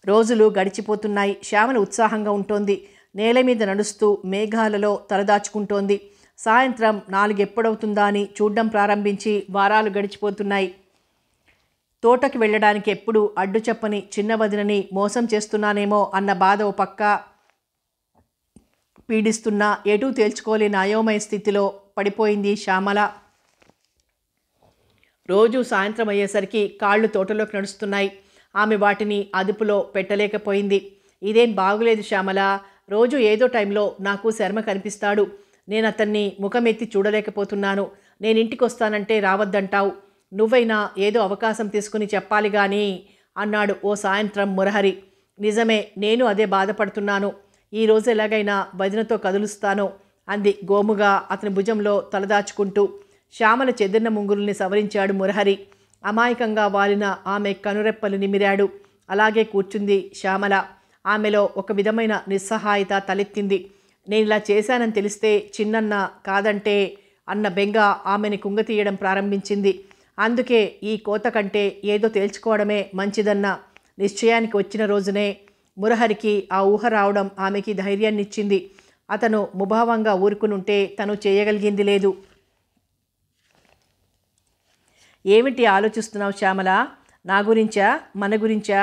రోజులు గడిచిపోతున్నాయి. శ్యామల ఉత్సాహంగా ఉంటోంది. నేల మీద నడుస్తూ మేఘాలలో తలదాచుకుంటోంది. సాయంత్రం 4 ఎప్పుడవుతుందా అని చూడ్డం ప్రారంభించి వారాలు గడిచిపోతున్నాయి. తోటకి వెళ్ళడానికి ఎప్పుడు అడ్డు చెప్పని చిన్న వదినని మోసం చేస్తున్నానేమో అన్న బాధ ఓ పక్క పీడిస్తున్నా ఎటూ తేల్చుకోలేని అయోమయ స్థితిలో పడిపోయింది శ్యామల. రోజు సాయంత్రం అయ్యేసరికి కాళ్ళు తోటలోకి నడుస్తున్నాయి. ఆమె వాటిని అదుపులో పెట్టలేకపోయింది. ఇదేం బాగులేదు శ్యామల, రోజు ఏదో టైంలో నాకు శర్మ కనిపిస్తాడు. నేను అతన్ని ముఖమెత్తి చూడలేకపోతున్నాను. నేను ఇంటికి వస్తానంటే రావద్దంటావు. నువ్వైనా ఏదో అవకాశం తీసుకుని చెప్పాలి కానీ అన్నాడు ఓ సాయంత్రం మురహరి. నిజమే, నేను అదే బాధపడుతున్నాను. ఈరోజు ఎలాగైనా వదినతో కదులుస్తాను అంది గోముగా అతని భుజంలో తలదాచుకుంటూ. శ్యామల చెదిరిన ముంగుల్ని సవరించాడు మురహరి. అమాయకంగా వాలిన ఆమె కనురెప్పలు నిమిరాడు. అలాగే కూర్చుంది శ్యామల. ఆమెలో ఒక విధమైన నిస్సహాయత తలెత్తింది. నేను ఇలా చేశానని తెలిస్తే చిన్నన్న కాదంటే అన్న బెంగ ఆమెని కుంగతీయడం ప్రారంభించింది. అందుకే ఈ కోత కంటే ఏదో తేల్చుకోవడమే మంచిదన్న నిశ్చయానికి వచ్చిన రోజునే మురహరికి ఆ ఊహ రావడం ఆమెకి ధైర్యాన్నిచ్చింది. అతను ముభావంగా ఊరుకునుంటే తను చేయగలిగింది లేదు. ఏమిటి ఆలోచిస్తున్నావు శ్యామల? నా గురించా, మన గురించా?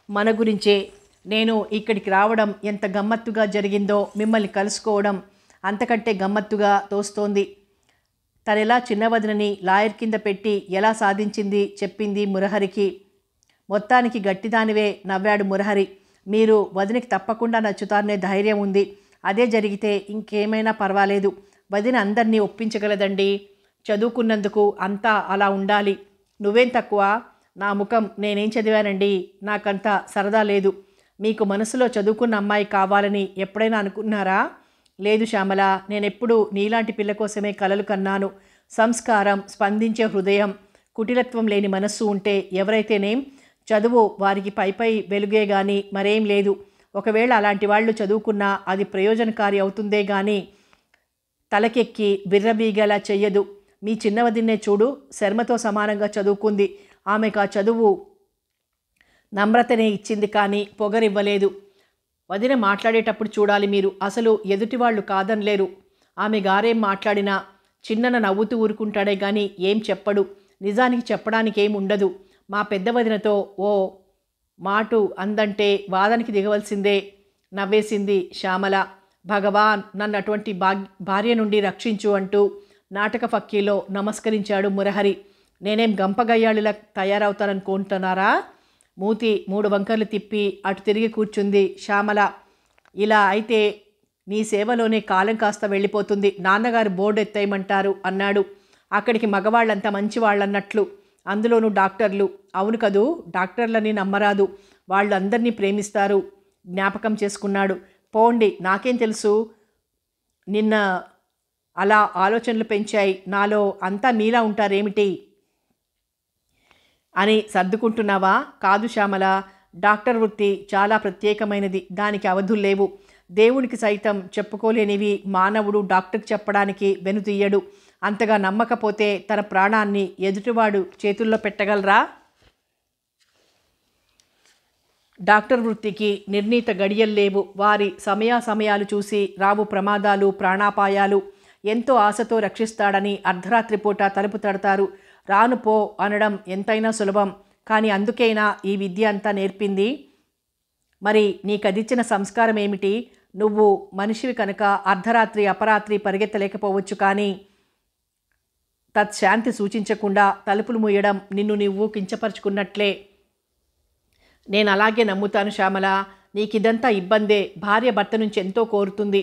మన గురించే. నేను ఇక్కడికి రావడం ఎంత గమ్మత్తుగా జరిగిందో మిమ్మల్ని కలుసుకోవడం అంతకంటే గమ్మత్తుగా తోస్తోంది. తనెలా చిన్నవదినని లాయర్ కింద పెట్టి ఎలా సాధించింది చెప్పింది మురహరికి. మొత్తానికి గట్టిదానివే నవ్వాడు మురహరి. మీరు వదినకి తప్పకుండా నచ్చుతారనే ధైర్యం ఉంది. అదే జరిగితే ఇంకేమైనా పర్వాలేదు. వదిన అందరినీ ఒప్పించగలదండి. చదువుకున్నందుకు అంతా అలా ఉండాలి. నువ్వేం తక్కువ? నా ముఖం నేనేం చదివానండి? నాకంత సరదా లేదు. మీకు మనసులో చదువుకున్న అమ్మాయి కావాలని ఎప్పుడైనా అనుకున్నారా? లేదు శ్యామల, నేనెప్పుడూ నీలాంటి పిల్ల కోసమే కలలు కన్నాను. సంస్కారం, స్పందించే హృదయం, కుటిలత్వం లేని మనస్సు ఉంటే ఎవరైతేనేం, చదువు వారికి పై వెలుగే గాని మరేం లేదు. ఒకవేళ అలాంటి వాళ్ళు చదువుకున్నా అది ప్రయోజనకారి అవుతుందే గాని తలకెక్కి విర్రబీగేలా చెయ్యదు. మీ చిన్నవదిన్నే చూడు, శర్మతో సమానంగా చదువుకుంది. ఆమెకు ఆ చదువు నమ్రతనే ఇచ్చింది కానీ పొగరివ్వలేదు. వదిన మాట్లాడేటప్పుడు చూడాలి మీరు. అసలు ఎదుటివాళ్ళు కాదనలేరు. ఆమె గారేం మాట్లాడినా చిన్నన నవ్వుతూ ఊరుకుంటాడే కానీ ఏం చెప్పడు. నిజానికి చెప్పడానికి ఏం ఉండదు. మా పెద్ద వదినతో ఓ మాటు అందంటే వాదనకి దిగవలసిందే నవ్వేసింది శ్యామల. భగవాన్, నన్ను అటువంటి భార్య నుండి రక్షించు అంటూ నాటక ఫక్కీలో నమస్కరించాడు మురహరి. నేనేం గంపగయ్యాళిలా తయారవుతాననుకుంటున్నారా? మూతి 3 వంకర్లు తిప్పి అటు తిరిగి కూర్చుంది శ్యామల. ఇలా అయితే నీ సేవలోనే కాలం కాస్త వెళ్ళిపోతుంది. నాన్నగారు బోర్డు ఎత్తేయమంటారు అన్నాడు. అక్కడికి మగవాళ్ళంతా మంచివాళ్ళన్నట్లు, అందులోనూ డాక్టర్లు. అవును కదూ, డాక్టర్లని నమ్మరాదు, వాళ్ళు అందరినీ ప్రేమిస్తారు. జ్ఞాపకం చేసుకున్నాడు. పోండి, నాకేం తెలుసు, నిన్న అలా ఆలోచనలు పెంచాయి నాలో. అంతా మీలా ఉంటారేమిటి అని సర్దుకుంటున్నావా? కాదు శ్యామల, డాక్టర్ వృత్తి చాలా ప్రత్యేకమైనది. దానికి అవధులు లేవు. దేవునికి సైతం చెప్పుకోలేనివి మానవుడు డాక్టర్కి చెప్పడానికి వెనుతీయడు. అంతగా నమ్మకపోతే తన ప్రాణాన్ని ఎదుటివాడు చేతుల్లో పెట్టగలరా? డాక్టర్ వృత్తికి నిర్ణీత గడియలు లేవు. వారి సమయాలు చూసి రావు ప్రమాదాలు, ప్రాణాపాయాలు. ఎంతో ఆశతో రక్షిస్తాడని అర్ధరాత్రి పూట తలుపు తడతారు. రాను పో అనడం ఎంతైనా సులభం. కానీ అందుకైనా ఈ విద్య అంతా నేర్పింది. మరి నీకదిచ్చిన సంస్కారం ఏమిటి? నువ్వు మనిషివి కనుక అర్ధరాత్రి అపరాత్రి పరిగెత్తలేకపోవచ్చు, కానీ తత్శాంతి సూచించకుండా తలుపులు మూయడం నిన్ను నువ్వు కించపరుచుకున్నట్లే. నేను అలాగే నమ్ముతాను శ్యామల. నీకిదంతా ఇబ్బందే. భార్య భర్త నుంచి ఎంతో కోరుతుంది.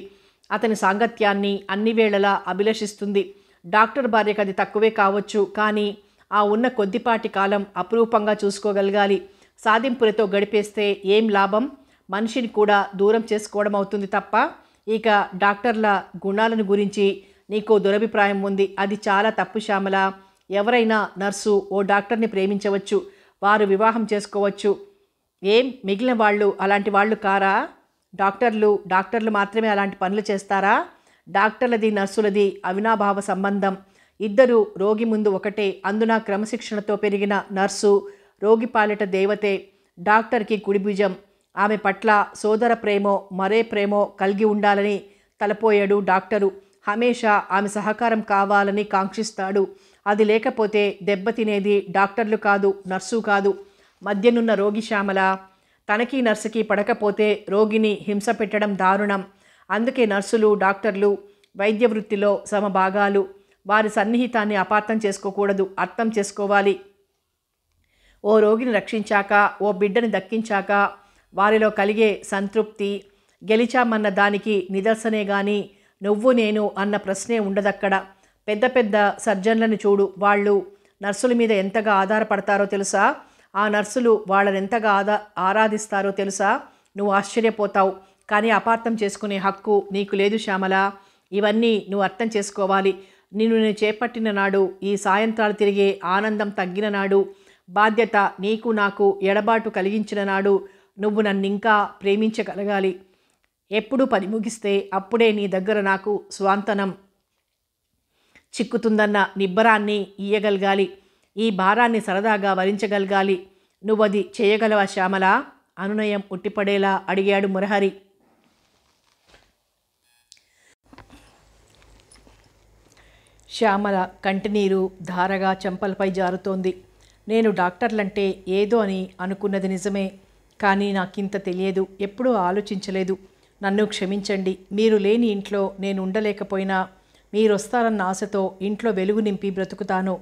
అతని సాంగత్యాన్ని అన్ని వేళలా అభిలషిస్తుంది. డాక్టర్ భార్యకు అది తక్కువే కావచ్చు, కానీ ఆ ఉన్న కొద్దిపాటి కాలం అపురూపంగా చూసుకోగలగాలి. సాధింపులతో గడిపేస్తే ఏం లాభం? మనిషిని కూడా దూరం చేసుకోవడం అవుతుంది తప్ప. ఇక డాక్టర్ల గుణాలను గురించి నీకో దురభిప్రాయం ఉంది. అది చాలా తప్పు శ్యామల. ఎవరైనా నర్సు ఓ డాక్టర్ని ప్రేమించవచ్చు, వారు వివాహం చేసుకోవచ్చు. ఏం మిగిలిన వాళ్ళు అలాంటి వాళ్ళు కారా? డాక్టర్లు మాత్రమే అలాంటి పనులు చేస్తారా? డాక్టర్లది నర్సులది అవినాభావ సంబంధం. ఇద్దరు రోగి ముందు ఒకటే. అందున క్రమశిక్షణతో పెరిగిన నర్సు రోగి పాలిట దేవతే. డాక్టర్కి కుడిభుజం. ఆమె పట్ల సోదర ప్రేమో మరే ప్రేమో కలిగి ఉండాలని తలపోయాడు డాక్టరు. హమేషా ఆమె సహకారం కావాలని కాంక్షిస్తాడు. అది లేకపోతే దెబ్బతినేది డాక్టర్లు కాదు, నర్సు కాదు, మధ్యనున్న రోగి శ్యామల. తనకి నర్సుకి పడకపోతే రోగిని హింస పెట్టడం దారుణం. అందుకే నర్సులు డాక్టర్లు వైద్య వృత్తిలో సమభాగాలు. వారి సన్నిహితాన్ని అపార్థం చేసుకోకూడదు, అర్థం చేసుకోవాలి. ఓ రోగిని రక్షించాక, ఓ బిడ్డని దక్కించాక వారిలో కలిగే సంతృప్తి గెలిచామన్న దానికి నిదర్శనే గాని నువ్వు నేను అన్న ప్రశ్నే ఉండదక్కడ. పెద్ద పెద్ద సర్జన్లను చూడు, వాళ్ళు నర్సుల మీద ఎంతగా ఆధారపడతారో తెలుసా? ఆ నర్సులు వాళ్ళని ఎంతగా ఆరాధిస్తారో తెలుసా? నువ్వు ఆశ్చర్యపోతావు. కానీ అపార్థం చేసుకునే హక్కు నీకు లేదు శ్యామల. ఇవన్నీ నువ్వు అర్థం చేసుకోవాలి. నేను చేపట్టిన నాడు, ఈ సాయంత్రాలు తిరిగే ఆనందం తగ్గిన నాడు, బాధ్యత నీకు నాకు ఎడబాటు కలిగించిన నాడు నువ్వు నన్నింకా ప్రేమించగలగాలి. ఎప్పుడు పని ముగిస్తే అప్పుడే నీ దగ్గర నాకు స్వాంతనం చిక్కుతుందన్న నిబ్బరాన్ని ఇయ్యగలగాలి. ఈ భారాన్ని సరదాగా వరించగలగాలి. నువ్వది చేయగలవా శ్యామల? అనునయం ఉట్టిపడేలా అడిగాడు మురహరి. శ్యామల కంటినీరు ధారగా చెంపలపై జారుతోంది. నేను డాక్టర్లంటే ఏదో అని అనుకున్నది నిజమే, కానీ నాకింత తెలియదు, ఎప్పుడూ ఆలోచించలేదు. నన్ను క్షమించండి. మీరు లేని ఇంట్లో నేను ఉండలేకపోయినా మీరొస్తారన్న ఆశతో ఇంట్లో వెలుగు నింపి బ్రతుకుతాను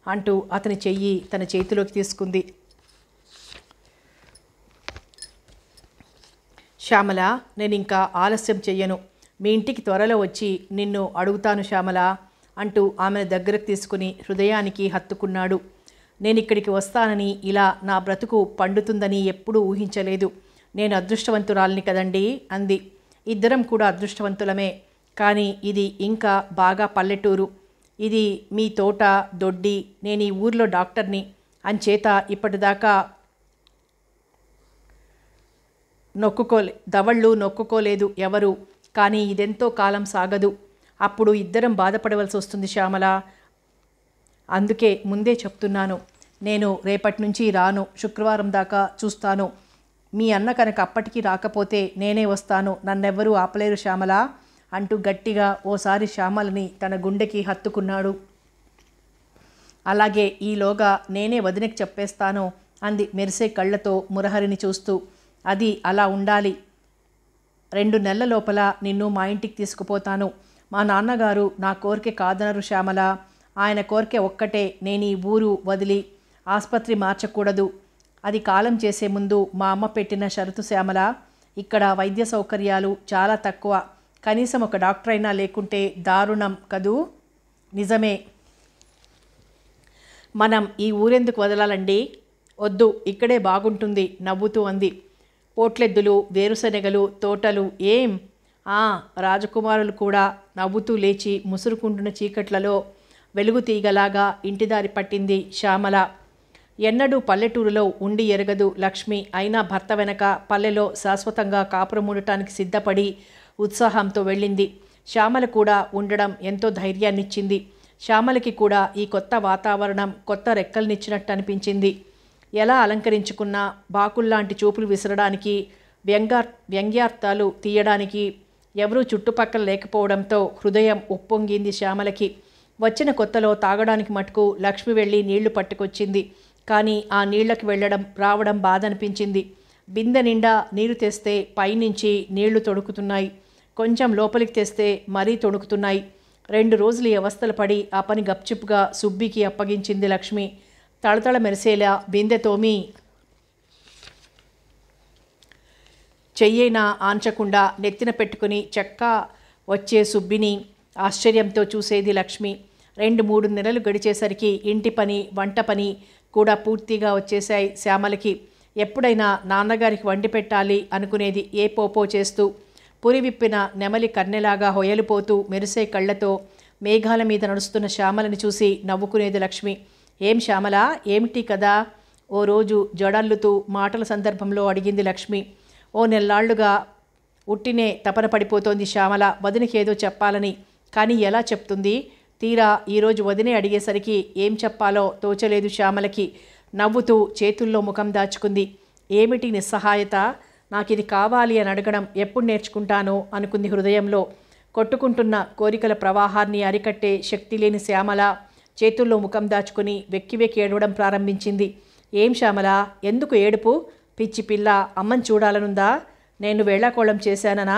అంటూ అతని చెయ్యి తన చేతిలోకి తీసుకుంది. శ్యామల, నేను ఇంకా ఆలస్యం చెయ్యను. మీ ఇంటికి త్వరలో వచ్చి నిన్ను అడుగుతాను శ్యామల అంటూ ఆమెను దగ్గరకు తీసుకుని హృదయానికి హత్తుకున్నాడు. నేను ఇక్కడికి వస్తానని, ఇలా నా బ్రతుకు పండుతుందని ఎప్పుడూ ఊహించలేదు. నేను అదృష్టవంతురాలిని కదండి అంది. ఇద్దరం కూడా అదృష్టవంతులమే, కానీ ఇది ఇంకా బాగా పల్లెటూరు. ఇది మీ తోట దొడ్డి. నేను ఈ ఊర్లో డాక్టర్ని అంచేత ఇప్పటిదాకా దవళ్ళు నొక్కుకోలేదు ఎవరు. కానీ ఇదెంతో కాలం సాగదు. అప్పుడు ఇద్దరం బాధపడవలసి వస్తుంది శ్యామల. అందుకే ముందే చెప్తున్నాను, నేను రేపటి నుంచి రాను. శుక్రవారం దాకా చూస్తాను. మీ అన్న కనుక అప్పటికి రాకపోతే నేనే వస్తాను. నన్నెవ్వరూ ఆపలేరు శ్యామల అంటూ గట్టిగా ఓసారి శ్యామలని తన గుండెకి హత్తుకున్నాడు. అలాగే, ఈలోగా నేనే వదినకి చెప్పేస్తాను అంది మెరిసే కళ్ళతో మురహరిని చూస్తూ. అది అలా ఉండాలి. 2 నెలల లోపల నిన్ను మా ఇంటికి తీసుకుపోతాను. మా నాన్నగారు నా కోరిక కాదనరు శ్యామల. ఆయన కోరిక ఒక్కటే, నేను ఈ ఊరు వదిలి ఆసుపత్రి మార్చకూడదు. అది కాలం చేసే ముందు మా అమ్మ పెట్టిన షరతు శ్యామల. ఇక్కడ వైద్య సౌకర్యాలు చాలా తక్కువ. కనీసం ఒక డాక్టర్ అయినా లేకుంటే దారుణం కదూ. నిజమే. మనం ఈ ఊరెందుకు వదలాలండి? వద్దు, ఇక్కడే బాగుంటుంది నవ్వుతూ అంది. పోట్లెద్దులు, వేరుశనగలు, తోటలు ఏం? రాజకుమారులు కూడా నవ్వుతూ లేచి ముసురుకుంటున్న చీకట్లలో వెలుగు తీగలాగా ఇంటిదారి పట్టింది శ్యామల. ఎన్నడూ పల్లెటూరులో ఉండి ఎరగదు లక్ష్మి. అయినా భర్త వెనక పల్లెలో శాశ్వతంగా కాపురం ఉండటానికి సిద్ధపడి ఉత్సాహంతో వెళ్ళింది. శ్యామల కూడా ఉండడం ఎంతో ధైర్యాన్నిచ్చింది. శ్యామలకి కూడా ఈ కొత్త వాతావరణం కొత్త రెక్కల్నిచ్చినట్టు అనిపించింది. ఎలా అలంకరించుకున్నా బాకుల్లాంటి చూపులు విసరడానికి, వ్యంగ్యార్థాలు తీయడానికి ఎవరూ చుట్టుపక్కల లేకపోవడంతో హృదయం ఉప్పొంగింది శ్యామలకి. వచ్చిన కొత్తలో తాగడానికి మటుకు లక్ష్మి వెళ్ళి నీళ్లు పట్టుకొచ్చింది. కానీ ఆ నీళ్లకి రావడం బాధ అనిపించింది. బిందె నిండా నీరు తెస్తే పైనుంచి నీళ్లు తొడుకుతున్నాయి, కొంచెం లోపలికి తెస్తే మరీ తొడుకుతున్నాయి. 2 రోజులు ఈ అవస్థలు పడి ఆ పని గప్చిప్గా సుబ్బికి అప్పగించింది లక్ష్మి. తళతళ మెరిసేలా బిందె తోమి చెయ్యైనా ఆంచకుండా నెత్తిన పెట్టుకుని చక్కా వచ్చే సుబ్బిని ఆశ్చర్యంతో చూసేది లక్ష్మి. 2-3 నెలలు గడిచేసరికి ఇంటి పని, వంట పని కూడా పూర్తిగా వచ్చేశాయి శ్యామలకి. ఎప్పుడైనా నాన్నగారికి వండి పెట్టాలి అనుకునేది ఏ పోపో చేస్తూ. పురి విప్పిన నెమలి కన్నెలాగా హొయలిపోతూ మెరిసే కళ్ళతో మేఘాల మీద నడుస్తున్న శ్యామలని చూసి నవ్వుకునేది లక్ష్మి. ఏం శ్యామల, ఏమిటి కదా? ఓ రోజు జడల్లుతూ మాటల సందర్భంలో అడిగింది లక్ష్మి. ఓ నెల్లాళ్లుగా ఉట్టినే తపన పడిపోతోంది శ్యామల వదినకి ఏదో చెప్పాలని. కానీ ఎలా చెప్తుంది? తీరా ఈరోజు వదినే అడిగేసరికి ఏం చెప్పాలో తోచలేదు శ్యామలకి. నవ్వుతూ చేతుల్లో ముఖం దాచుకుంది. ఏమిటి నిస్సహాయత? నాకిది కావాలి అని అడగడం ఎప్పుడు నేర్చుకుంటానో అనుకుంది హృదయంలో. కొట్టుకుంటున్న కోరికల ప్రవాహాన్ని అరికట్టే శక్తి లేని శ్యామల చేతుల్లో ముఖం దాచుకుని వెక్కి వెక్కి ఏడవడం ప్రారంభించింది. ఏం శ్యామల, ఎందుకు ఏడుపు? పిచ్చి పిల్ల, అమ్మని చూడాలనుందా? నేను వేళాకోళం చేశాననా?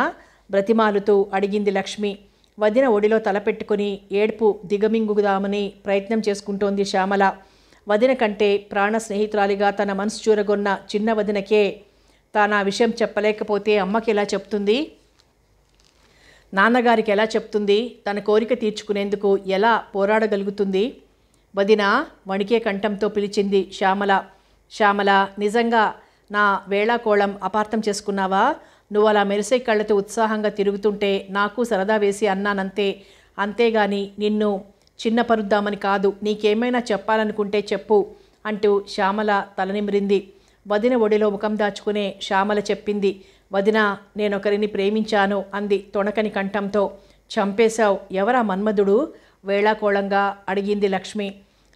బ్రతిమాలుతూ అడిగింది లక్ష్మి. వదిన ఒడిలో తలపెట్టుకుని ఏడుపు దిగమింగుదామని ప్రయత్నం చేసుకుంటోంది శ్యామల. వదిన కంటే ప్రాణ స్నేహితురాలిగా తన మనసు చూరగొన్న చిన్న వదినకే తాను ఆ విషయం చెప్పలేకపోతే అమ్మకి ఎలా చెప్తుంది? నాన్నగారికి ఎలా చెప్తుంది? తన కోరిక తీర్చుకునేందుకు ఎలా పోరాడగలుగుతుంది? వదిన వణికే కంఠంతో పిలిచింది శ్యామల. శ్యామల, నిజంగా నా వేళాకోళం అపార్థం చేసుకున్నావా? నువ్వు అలా మెరిసే కళ్ళతో ఉత్సాహంగా తిరుగుతుంటే నాకు సరదా వేసి అన్నానంతే. అంతేగాని నిన్ను చిన్నపరుద్దామని కాదు. నీకేమైనా చెప్పాలనుకుంటే చెప్పు అంటూ శ్యామల తలనిమిరింది. వదిన ఒడిలో ముఖం దాచుకునే శ్యామల చెప్పింది. వదిన, నేనొకరిని ప్రేమించాను అంది తొణకని కంఠంతో. చంపేశావు. ఎవరా మన్మధుడు? వేళాకోళంగా అడిగింది లక్ష్మి.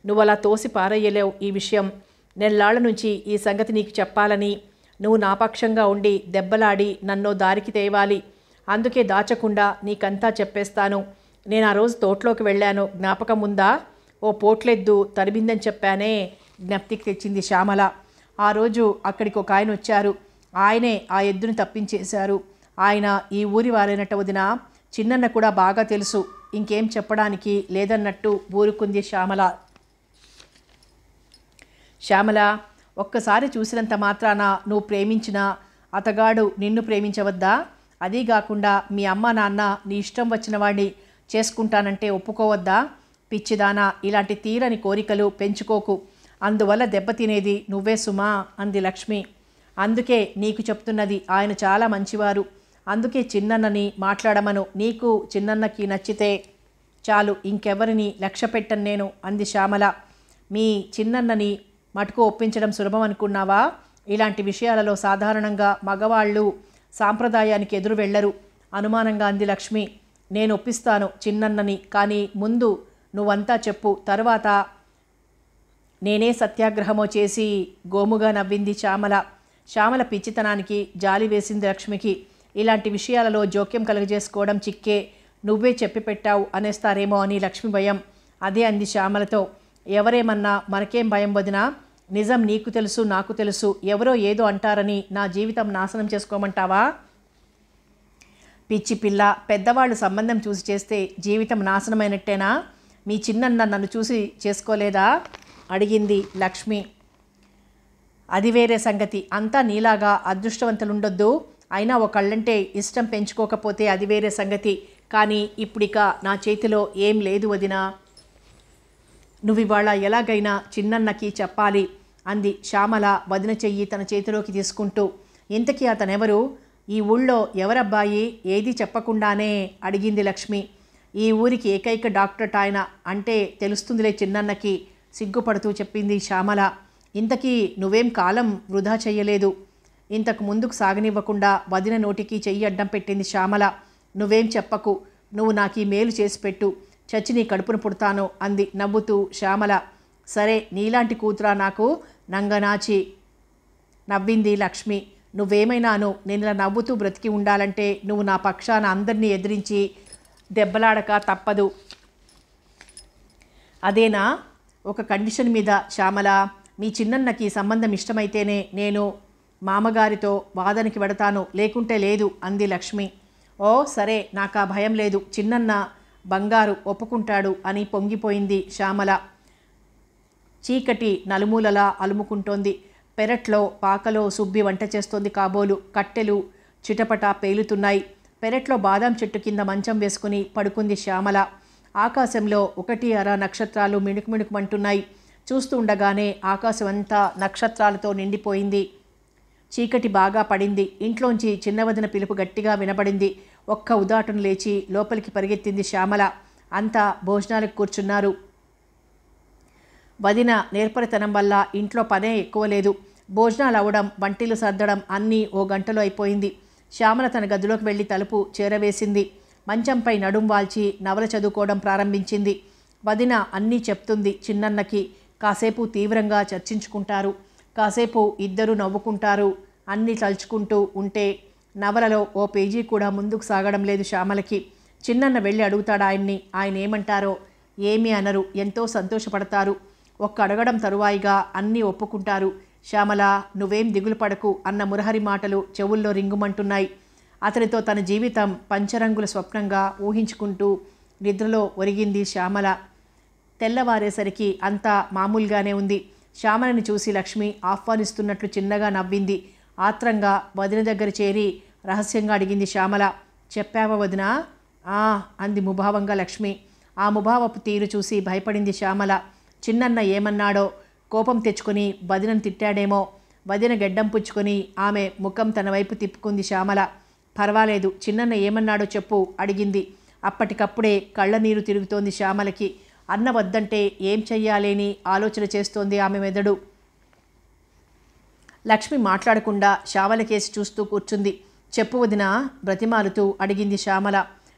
నువ్వలా తోసి పారయ్యలేవు ఈ విషయం. నెల్లాళ్ల నుంచి ఈ సంగతి నీకు చెప్పాలని, నువ్వు నా పక్షంగా ఉండి దెబ్బలాడి నన్నో దారికి తేవాలి. అందుకే దాచకుండా నీకంతా చెప్పేస్తాను. నేను ఆ రోజు తోటలోకి వెళ్ళాను, జ్ఞాపకం ఉందా? ఓ పోట్లెద్దు తరిమిందని చెప్పానే, జ్ఞప్తికి తెచ్చింది శ్యామల. ఆ రోజు అక్కడికి ఒక ఆయన వచ్చారు. ఆయనే ఆ ఎద్దుని తప్పించేశారు. ఆయన ఈ ఊరి వారైనట్టు వదిన. చిన్నన్న కూడా బాగా తెలుసు. ఇంకేం చెప్పడానికి లేదన్నట్టు ఊరుకుంది శ్యామల. శ్యామల, ఒక్కసారి చూసినంత మాత్రాన నువ్వు ప్రేమించిన అతగాడు నిన్ను ప్రేమించవద్దా? అదీ కాకుండా మీ అమ్మ నాన్న నీ ఇష్టం వచ్చిన వాడిని చేసుకుంటానంటే ఒప్పుకోవద్దా? పిచ్చిదానా, ఇలాంటి తీరని కోరికలు పెంచుకోకు. అందువల్ల దెబ్బతినేది నువ్వే సుమా అంది లక్ష్మి. అందుకే నీకు చెప్తున్నది. ఆయన చాలా మంచివారు. అందుకే చిన్నన్నని మాట్లాడమను. నీకు చిన్నన్నకి నచ్చితే చాలు, ఇంకెవరిని లక్ష్య పెట్టను నేను అంది శ్యామల. మీ చిన్నన్నని మటుకు ఒప్పించడం సులభం అనుకున్నావా? ఇలాంటి విషయాలలో సాధారణంగా మగవాళ్ళు సాంప్రదాయానికి ఎదురు వెళ్ళరు అనుమానంగా అంది లక్ష్మి. నేను ఒప్పిస్తాను చిన్నన్నని, కానీ ముందు నువ్వంతా చెప్పు, తర్వాత నేనే సత్యాగ్రహమో చేసి గోముగా నవ్వింది శ్యామల. శ్యామల పిచ్చితనానికి జాలి వేసింది లక్ష్మికి. ఇలాంటి విషయాలలో జోక్యం కలుగజేసుకోవడం చిక్కే. నువ్వే చెప్పి పెట్టావు అనేస్తారేమో అని లక్ష్మి భయం. అదే అంది శ్యామలతో. ఎవరేమన్నా మనకేం భయం వదినా? నిజం నీకు తెలుసు, నాకు తెలుసు. ఎవరో ఏదో అంటారని నా జీవితం నాశనం చేసుకోమంటావా? పిచ్చి పిల్ల, పెద్దవాళ్ళు సంబంధం చూసి చేస్తే జీవితం నాశనమైనట్టేనా? మీ చిన్నన్న నన్ను చూసి చేసుకోలేదా అడిగింది లక్ష్మి. అది వేరే సంగతి. అంతా నీలాగా అదృష్టవంతులుండొద్దు. అయినా ఒకళ్ళంటే ఇష్టం పెంచుకోకపోతే అది వేరే సంగతి. కానీ ఇప్పుడిక నా చేతిలో ఏం లేదు వదినా. నువ్వివాళ ఎలాగైనా చిన్నన్నకి చెప్పాలి అంది శ్యామల వదిన చెయ్యి తన చేతిలోకి తీసుకుంటూ. ఇంతకీ అతనెవరు? ఈ ఊళ్ళో ఎవరబ్బాయి? ఏది చెప్పకుండానే అడిగింది లక్ష్మి. ఈ ఊరికి ఏకైక డాక్టర్ ఆయన అంటే తెలుస్తుందిలే చిన్నన్నకి సిగ్గుపడుతూ చెప్పింది శ్యామల. ఇంతకీ నువ్వేం కాలం వృధా చెయ్యలేదు. ఇంతకు ముందుకు సాగనివ్వకుండా వదిన నోటికి చెయ్యి అడ్డం పెట్టింది శ్యామల. నువ్వేం చెప్పకు, నువ్వు నాకీ మేలు చేసి పెట్టు, చచ్చి నీ కడుపును పుడతాను అంది నవ్వుతూ శ్యామల. సరే, నీలాంటి కూతురా నాకు నంగనాచి నవ్వింది లక్ష్మి. నువ్వేమైనాను, నేను ఇలా నవ్వుతూ బ్రతికి ఉండాలంటే నువ్వు నా పక్షాన అందరినీ ఎదిరించి దెబ్బలాడక తప్పదు. అదేనా? ఒక కండిషన్ మీద శ్యామల. మీ చిన్నన్నకి సంబంధం ఇష్టమైతేనే నేను మామగారితో వాదనకి వెడతాను, లేకుంటే లేదు అంది లక్ష్మి. ఓ సరే, నాకా భయం లేదు. చిన్నన్న బంగారు ఒప్పుకుంటాడు అని పొంగిపోయింది శ్యామల. చీకటి నలుమూలలా అలుముకుంటోంది. పెరట్లో పాకలో సుబ్బి వంట చేస్తోంది కాబోలు. కట్టెలు చిటపట పేలుతున్నాయి. పెరట్లో బాదాం చెట్టు కింద మంచం వేసుకుని పడుకుంది శ్యామల. ఆకాశంలో 1-2 నక్షత్రాలు మిణుకుమిణుకుమంటున్నాయి. చూస్తూ ఉండగానే ఆకాశం అంతా నక్షత్రాలతో నిండిపోయింది. చీకటి బాగా పడింది. ఇంట్లోంచి చిన్నవదిన పిలుపు గట్టిగా వినపడింది. ఒక్క ఉదాటును లేచి లోపలికి పరిగెత్తింది శ్యామల. అంతా భోజనాలకు కూర్చున్నారు. వదిన నేర్పరితనం వల్ల ఇంట్లో పనే ఎక్కువ లేదు. భోజనాలు అవడం, వంటిలు సర్దడం అన్నీ ఓ గంటలో అయిపోయింది. శ్యామల తన గదిలోకి వెళ్ళి తలుపు చేరవేసింది. మంచంపై నడుం వాల్చి నవల చదువుకోవడం ప్రారంభించింది. వదిన అన్నీ చెప్తుంది చిన్నన్నకి. కాసేపు తీవ్రంగా చర్చించుకుంటారు, కాసేపు ఇద్దరు నవ్వుకుంటారు. అన్నీ తలుచుకుంటూ ఉంటే నవలలో ఓ పేజీ కూడా ముందుకు సాగడం లేదు శ్యామలకి. చిన్నన్న వెళ్ళి అడుగుతాడు ఆయన్ని. ఆయన ఏమంటారో? ఏమీ అనరు, ఎంతో సంతోషపడతారు. ఒక్క అడగడం తరువాయిగా అన్నీ ఒప్పుకుంటారు. శ్యామల, నువ్వేం దిగులు పడకు అన్న మురహరి మాటలు చెవుల్లో రింగుమంటున్నాయి. అతనితో తన జీవితం పంచరంగుల స్వప్నంగా ఊహించుకుంటూ నిద్రలో ఒరిగింది శ్యామల. తెల్లవారేసరికి అంతా మామూలుగానే ఉంది. శ్యామలని చూసి లక్ష్మి ఆహ్వానిస్తున్నట్లు చిన్నగా నవ్వింది. ఆత్రంగా వదిన దగ్గర చేరి రహస్యంగా అడిగింది శ్యామల. చెప్పావా వదినా? అంది ముభావంగా లక్ష్మి. ఆ ముభావపు తీరు చూసి భయపడింది శ్యామల. చిన్నన్న ఏమన్నాడో? కోపం తెచ్చుకొని వదినను తిట్టాడేమో. వదిన గెడ్డం పుచ్చుకొని ఆమె ముఖం తన వైపు తిప్పుకుంది శ్యామల. పర్వాలేదు, చిన్నన్న ఏమన్నాడో చెప్పు అడిగింది. అప్పటికప్పుడే కళ్ళ నీరు తిరుగుతోంది శ్యామలకి. అన్న వద్దంటే ఏం చెయ్యాలేని ఆలోచన చేస్తోంది ఆమె మెదడు. లక్ష్మి మాట్లాడకుండా శ్యామల కేసి చూస్తూ కూర్చుంది. చెప్పు వదినా బ్రతిమాలుతూ అడిగింది శ్యామల.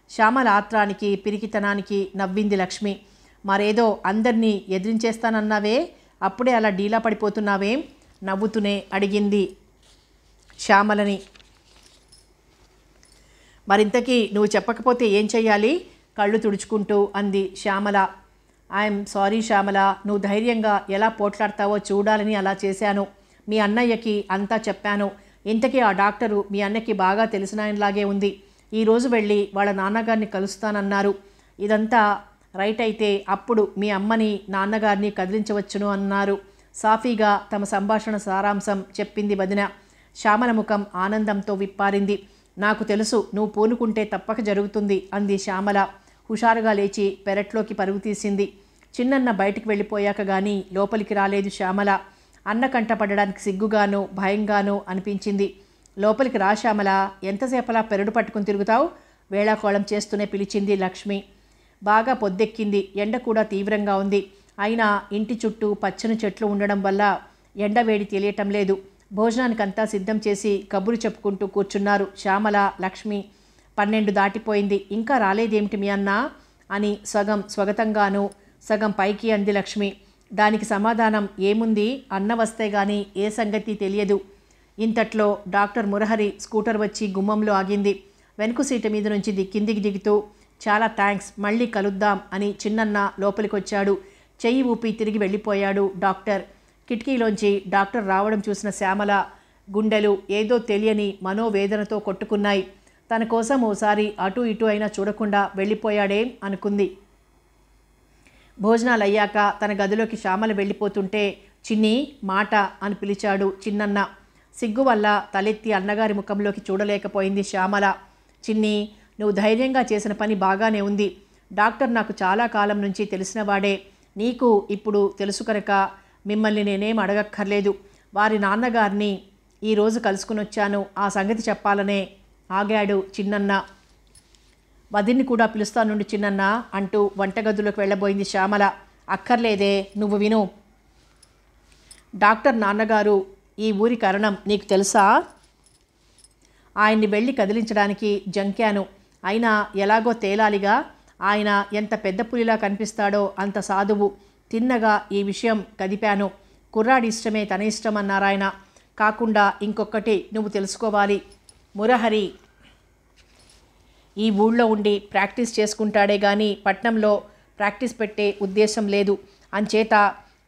శ్యామల ఆత్రానికి పిరికితనానికి నవ్వింది లక్ష్మి. మరేదో అందరినీ ఎదిరించేస్తానన్నావే, అప్పుడే అలా డీలా పడిపోతున్నావేం? నవ్వుతూనే అడిగింది శ్యామలని. మరింతకీ నువ్వు చెప్పకపోతే ఏం చెయ్యాలి? కళ్ళు తుడుచుకుంటూ అంది శ్యామల. ఐఎమ్ సారీ శ్యామల, నువ్వు ధైర్యంగా ఎలా పోట్లాడతావో చూడాలని అలా చేశాను. మీ అన్నయ్యకి అంతా చెప్పాను. ఇంతకీ ఆ డాక్టరు మీ అన్నకి బాగా తెలిసినాయనలాగే ఉంది. ఈరోజు వెళ్ళి వాళ్ళ నాన్నగారిని కలుస్తానన్నారు. ఇదంతా రైట్ అయితే అప్పుడు మీ అమ్మని నాన్నగారిని కదిలించవచ్చును అన్నారు. సాఫీగా తమ సంభాషణ సారాంశం చెప్పింది వదిన. శ్యామల ముఖం ఆనందంతో విప్పారింది. నాకు తెలుసు, నువ్వు పూనుకుంటే తప్పక జరుగుతుంది అంది శ్యామల. హుషారుగా లేచి పెరట్లోకి పరుగు తీసింది. చిన్నన్న బయటికి వెళ్ళిపోయాక గానీ లోపలికి రాలేదు శ్యామల. అన్న కంట పడడానికి సిగ్గుగానో భయంగానో అనిపించింది. లోపలికి రా శ్యామల, ఎంతసేపలా పెరడు పట్టుకుని తిరుగుతావు? వేళాకోళం చేస్తూనే పిలిచింది లక్ష్మి. బాగా పొద్దెక్కింది. ఎండ కూడా తీవ్రంగా ఉంది. అయినా ఇంటి చుట్టూ పచ్చని చెట్లు ఉండడం వల్ల ఎండ వేడి తెలియటం లేదు. భోజనానికంతా సిద్ధం చేసి కబురు చెప్పుకుంటూ కూర్చున్నారు శ్యామల, లక్ష్మి. 12 దాటిపోయింది. ఇంకా రాలేదేమిటి మీ అన్న అని సగం స్వగతంగానూ సగం పైకి అంది లక్ష్మి. దానికి సమాధానం ఏముంది? అన్న వస్తే గాని ఏ సంగతి తెలియదు. ఇంతట్లో డాక్టర్ మురహరి స్కూటర్ వచ్చి గుమ్మంలో ఆగింది. వెనుక సీటు మీద నుంచి కిందికి దిగుతూ చాలా థ్యాంక్స్, మళ్ళీ కలుద్దాం అని చిన్నన్న లోపలికొచ్చాడు. చెయ్యి ఊపి తిరిగి వెళ్ళిపోయాడు డాక్టర్. కిటికీలోంచి డాక్టర్ రావడం చూసిన శ్యామల గుండెలు ఏదో తెలియని మనోవేదనతో కొట్టుకున్నాయి. తన కోసం ఓసారి అటు ఇటు అయినా చూడకుండా వెళ్ళిపోయాడేం అనుకుంది. భోజనాలు అయ్యాక తన గదిలోకి శ్యామల వెళ్ళిపోతుంటే చిన్ని మాట అని పిలిచాడు చిన్నన్న. సిగ్గు వల్ల తలెత్తి అన్నగారి ముఖంలోకి చూడలేకపోయింది శ్యామల. చిన్ని, నువ్వు ధైర్యంగా చేసిన పని బాగానే ఉంది. డాక్టర్ నాకు చాలా కాలం నుంచి తెలిసినవాడే. నీకు ఇప్పుడు తెలుసు కనుక మిమ్మల్ని నేనేం అడగక్కర్లేదు. వారి నాన్నగారిని ఈరోజు కలుసుకుని వచ్చాను. ఆ సంగతి చెప్పాలనే ఆగాడు చిన్నన్న. వదిన్ని కూడా పిలుస్తానుండి చిన్నన్న అంటూ వంటగదిలోకి వెళ్ళబోయింది శ్యామల. అక్కర్లేదే, నువ్వు విను. డాక్టర్ నాన్నగారు ఈ ఊరి కారణం నీకు తెలుసా? ఆయన్ని వెళ్ళి కదిలించడానికి జంకాను. అయినా ఎలాగో తేలాలిగా. ఆయన ఎంత పెద్ద పులిలా కనిపిస్తాడో అంత సాధువు. తిన్నగా ఈ విషయం కదిపాను. కుర్రాడి ఇష్టమే తన ఇష్టం అన్నారాయన. కాకుండా ఇంకొకటి నువ్వు తెలుసుకోవాలి. మురహరి ఈ ఊళ్ళో ఉండి ప్రాక్టీస్ చేసుకుంటాడే గాని పట్నంలో ప్రాక్టీస్ పెట్టే ఉద్దేశం లేదు. అంచేత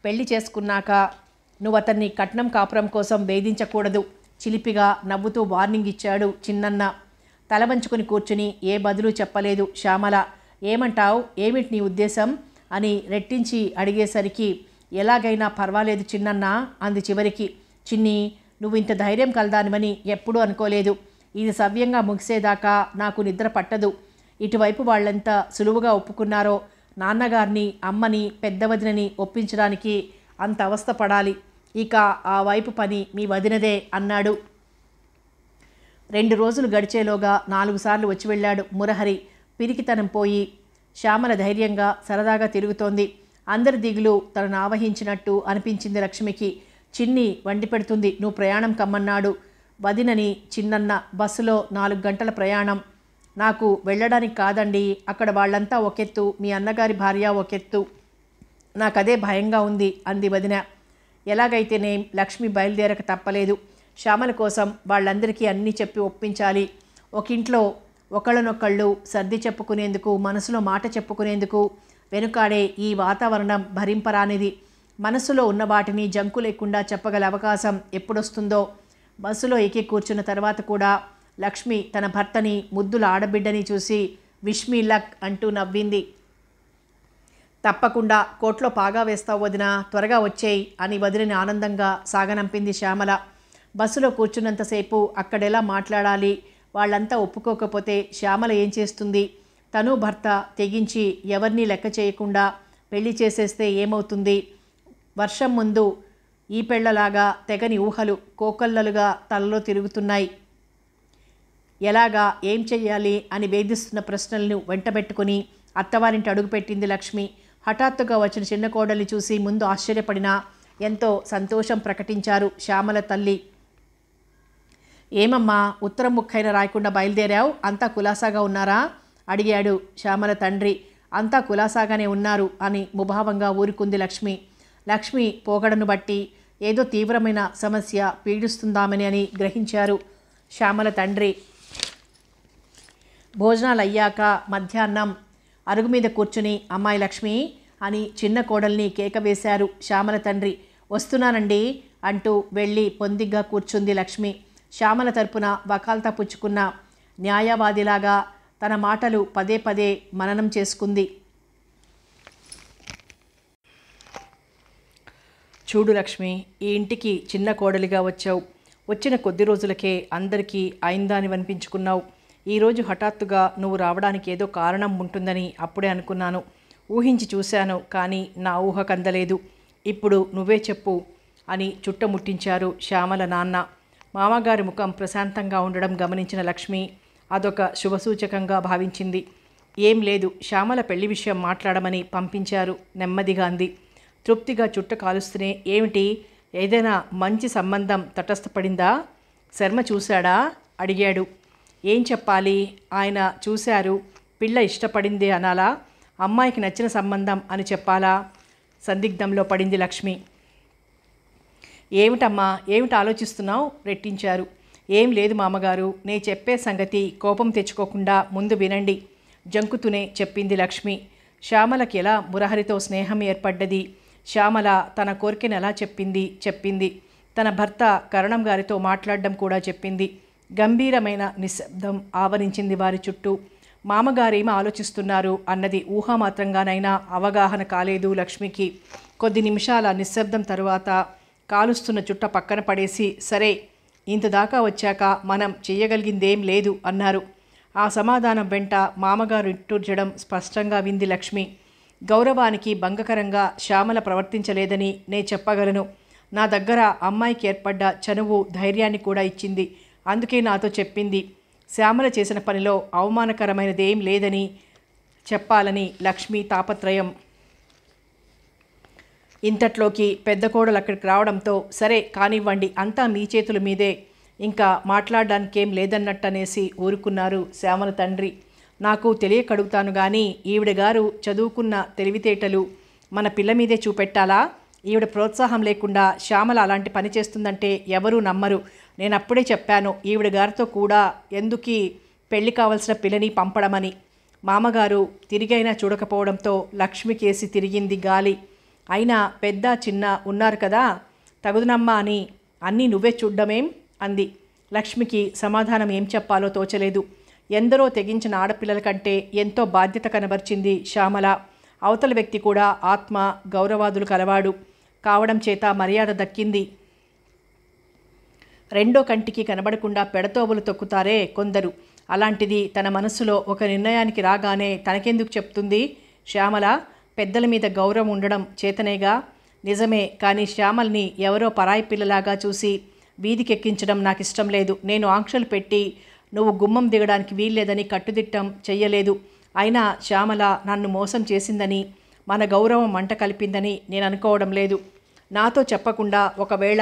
పెళ్లి చేసుకున్నాక నువ్వు అతన్ని కట్నం కాపురం కోసం వేధించకూడదు. చిలిపిగా నవ్వుతూ వార్నింగ్ ఇచ్చాడు చిన్నన్న. తల వంచుకుని కూర్చుని ఏ బదులు చెప్పలేదు శ్యామల. ఏమంటావు? ఏమిటి నీ ఉద్దేశం అని రెట్టించి అడిగేసరికి ఎలాగైనా పర్వాలేదు చిన్నన్న అంది చివరికి. చిన్ని, నువ్వు ఇంత ధైర్యం కలదానివని ఎప్పుడూ అనుకోలేదు. ఇది సవ్యంగా ముగిసేదాకా నాకు నిద్ర పట్టదు. ఇటువైపు వాళ్ళెంత సులువుగా ఒప్పుకున్నారో నాన్నగారిని, అమ్మని, పెద్ద వదినని ఒప్పించడానికి అంత అవస్థ పడాలి. ఇక ఆ వైపు పని మీ వదినదే అన్నాడు. 2 రోజులు గడిచేలోగా 4 సార్లు వచ్చి వెళ్ళాడు మురహరి. పిరికితనం పోయి శ్యామల ధైర్యంగా సరదాగా తిరుగుతోంది. అందరి దిగులు తనను ఆవహించినట్టు అనిపించింది లక్ష్మికి. చిన్ని వండి పెడుతుంది. నువ్వు ప్రయాణం కమ్మన్నాడు వదినని చిన్నన్న. బస్సులో 4 గంటల ప్రయాణం. నాకు వెళ్ళడానికి కాదండి. అక్కడ వాళ్ళంతా ఒకెత్తు, మీ అన్నగారి భార్య ఒకెత్తు. నాకదే భయంగా ఉంది అంది వదిన. ఎలాగైతేనేం లక్ష్మి బయలుదేరక తప్పలేదు. శ్యామల కోసం వాళ్ళందరికీ అన్నీ చెప్పి ఒప్పించాలి. ఒకింట్లో ఒకళ్ళనొకళ్ళు సర్ది చెప్పుకునేందుకు, మనసులో మాట చెప్పుకునేందుకు వెనుకాడే ఈ వాతావరణం భరింపరానిది. మనసులో ఉన్న వాటిని జంకు లేకుండా చెప్పగల అవకాశం ఎప్పుడొస్తుందో. బస్సులో ఎక్కి కూర్చున్న తర్వాత కూడా లక్ష్మి తన భర్తని, ముద్దుల ఆడబిడ్డని చూసి విష్ మీ లక్ అంటూ నవ్వింది. తప్పకుండా కోట్లో పాగా వేస్తావు వదిన, త్వరగా వచ్చేయి అని వదిలిని ఆనందంగా సాగనంపింది శ్యామల. బస్సులో కూర్చున్నంతసేపు అక్కడెలా మాట్లాడాలి, వాళ్ళంతా ఒప్పుకోకపోతే శ్యామల ఏం చేస్తుంది? తను భర్త తెగించి ఎవరినీ లెక్క చేయకుండా పెళ్లి చేసేస్తే ఏమవుతుంది? వర్షం ముందు ఈ పెళ్లలాగా తెగని ఊహలు కోకొల్లలుగా తలలో తిరుగుతున్నాయి. ఎలాగా, ఏం చెయ్యాలి అని వేధిస్తున్న ప్రశ్నలను వెంటబెట్టుకుని అత్తవారింటి అడుగుపెట్టింది లక్ష్మి. హఠాత్తుగా వచ్చిన చిన్న కోడల్ని చూసి ముందు ఆశ్చర్యపడినా ఎంతో సంతోషం ప్రకటించారు శ్యామల తల్లి. ఏమమ్మా, ఉత్తరం ముక్కైన రాయకుండా బయలుదేరావు? అంతా కులాసాగా ఉన్నారా అడిగాడు శ్యామల తండ్రి. అంతా కులాసాగానే ఉన్నారు అని ముభావంగా ఊరుకుంది లక్ష్మి. లక్ష్మి పోగడను బట్టి ఏదో తీవ్రమైన సమస్య పీడిస్తుందామని అని గ్రహించారు శ్యామల తండ్రి. భోజనాలు అయ్యాక మధ్యాహ్నం అరుగు మీద కూర్చుని అమ్మాయి లక్ష్మి అని చిన్న కోడల్ని కేక వేశారు శ్యామల తండ్రి. వస్తున్నానండి అంటూ వెళ్ళి పొందిగ్గా కూర్చుంది లక్ష్మి. శ్యామల తరపున వకాల్తా పుచ్చుకున్న న్యాయవాదిలాగా తన మాటలు పదే పదే మననం చేసుకుంది. చూడు లక్ష్మి, ఈ ఇంటికి చిన్న కోడలిగా వచ్చావు. వచ్చిన కొద్ది రోజులకే అందరికీ అయిందానివనిపించుకున్నావు. ఈరోజు హఠాత్తుగా నువ్వు రావడానికి ఏదో కారణం ఉంటుందని అప్పుడే అనుకున్నాను. ఊహించి చూశాను, కానీ నా ఊహకందలేదు. ఇప్పుడు నువ్వే చెప్పు అని చుట్టముట్టించారు శ్యామల నాన్న. మామగారి ముఖం ప్రశాంతంగా ఉండడం గమనించిన లక్ష్మి అదొక శుభసూచకంగా భావించింది. ఏం లేదు, శ్యామల పెళ్లి విషయం మాట్లాడమని పంపించారు నెమ్మదిగా అంది. తృప్తిగా చుట్ట కాలుస్తూనే ఏమిటి, ఏదైనా మంచి సంబంధం తటస్థపడిందా? శర్మ చూశాడా అడిగాడు. ఏం చెప్పాలి, ఆయన చూశారు, పిల్ల ఇష్టపడిందే అనాలా, అమ్మాయికి నచ్చిన సంబంధం అని చెప్పాలా? సందిగ్ధంలో పడింది లక్ష్మి. ఏమిటమ్మా, ఏమిటి ఆలోచిస్తున్నావు రెట్టించారు. ఏం లేదు మామగారు, నే చెప్పే సంగతి కోపం తెచ్చుకోకుండా ముందు వినండి జంకుతూనే చెప్పింది లక్ష్మి. శ్యామలకి ఎలా మురహరితో స్నేహం ఏర్పడ్డది, శ్యామల తన కోరికను ఎలా చెప్పింది. తన భర్త కరణం గారితో మాట్లాడడం కూడా చెప్పింది. గంభీరమైన నిశ్శబ్దం ఆవరించింది వారి చుట్టూ. మామగారేమి ఆలోచిస్తున్నారు అన్నది ఊహామాత్రంగానైనా అవగాహన కాలేదు లక్ష్మికి. కొద్ది నిమిషాల నిశ్శబ్దం తరువాత కాలుస్తున్న చుట్ట పక్కన పడేసి, సరే ఇంతదాకా వచ్చాక మనం చెయ్యగలిగిందేం లేదు అన్నారు. ఆ సమాధానం వెంట మామగారు నిట్టూర్చడం స్పష్టంగా వింది లక్ష్మి. గౌరవానికి భంగకరంగా శ్యామల ప్రవర్తించలేదని నే చెప్పగలను. నా దగ్గర అమ్మాయికి ఏర్పడ్డ చనువు ధైర్యాన్ని కూడా ఇచ్చింది. అందుకే నాతో చెప్పింది. శ్యామల చేసిన పనిలో అవమానకరమైనదేం లేదని చెప్పాలని లక్ష్మి తాపత్రయం. ఇంతట్లోకి పెద్ద కోడలు అక్కడికి రావడంతో, సరే కానివ్వండి, అంతా మీ చేతుల మీదే, ఇంకా మాట్లాడడానికేం లేదన్నట్టనేసి ఊరుకున్నారు శ్యామల తండ్రి. నాకు తెలియకడుగుతాను కానీ ఈవిడ గారు చదువుకున్న తెలివితేటలు మన పిల్ల మీదే చూపెట్టాలా? ఈవిడ ప్రోత్సాహం లేకుండా శ్యామల అలాంటి పని చేస్తుందంటే ఎవరూ నమ్మరు. నేను అప్పుడే చెప్పాను ఈవిడ గారితో కూడా ఎందుకీ పెళ్లి కావలసిన పిల్లని పంపడమని. మామగారు తిరిగైనా చూడకపోవడంతో లక్ష్మికేసి తిరిగింది గాలి. అయినా పెద్ద చిన్న ఉన్నారు కదా, తగుదునమ్మా అని అన్నీ నువ్వే చూడ్డమేం అంది. లక్ష్మికి సమాధానం ఏం చెప్పాలో తోచలేదు. ఎందరో తెగించిన ఆడపిల్లల కంటే ఎంతో బాధ్యత కనబర్చింది శ్యామల. అవతల వ్యక్తి కూడా ఆత్మ గౌరవాదులు కలవాడు కావడం చేత మర్యాద దక్కింది. రెండో కంటికి కనబడకుండా పెడతోబులు తొక్కుతారే కొందరు, అలాంటిది తన మనస్సులో ఒక నిర్ణయానికి రాగానే తనకెందుకు చెప్తుంది శ్యామల? పెద్దల మీద గౌరవం ఉండడం చేతనేగా. నిజమే, కానీ శ్యామల్ని ఎవరో పరాయి పిల్లలాగా చూసి వీధికెక్కించడం నాకు ఇష్టం లేదు. నేను ఆంక్షలు పెట్టి నువ్వు గుమ్మం దిగడానికి వీల్లేదని కట్టుదిట్టం చెయ్యలేదు. అయినా శ్యామల నన్ను మోసం చేసిందని, మన గౌరవం మంట కలిపిందని నేను అనుకోవడం లేదు. నాతో చెప్పకుండా ఒకవేళ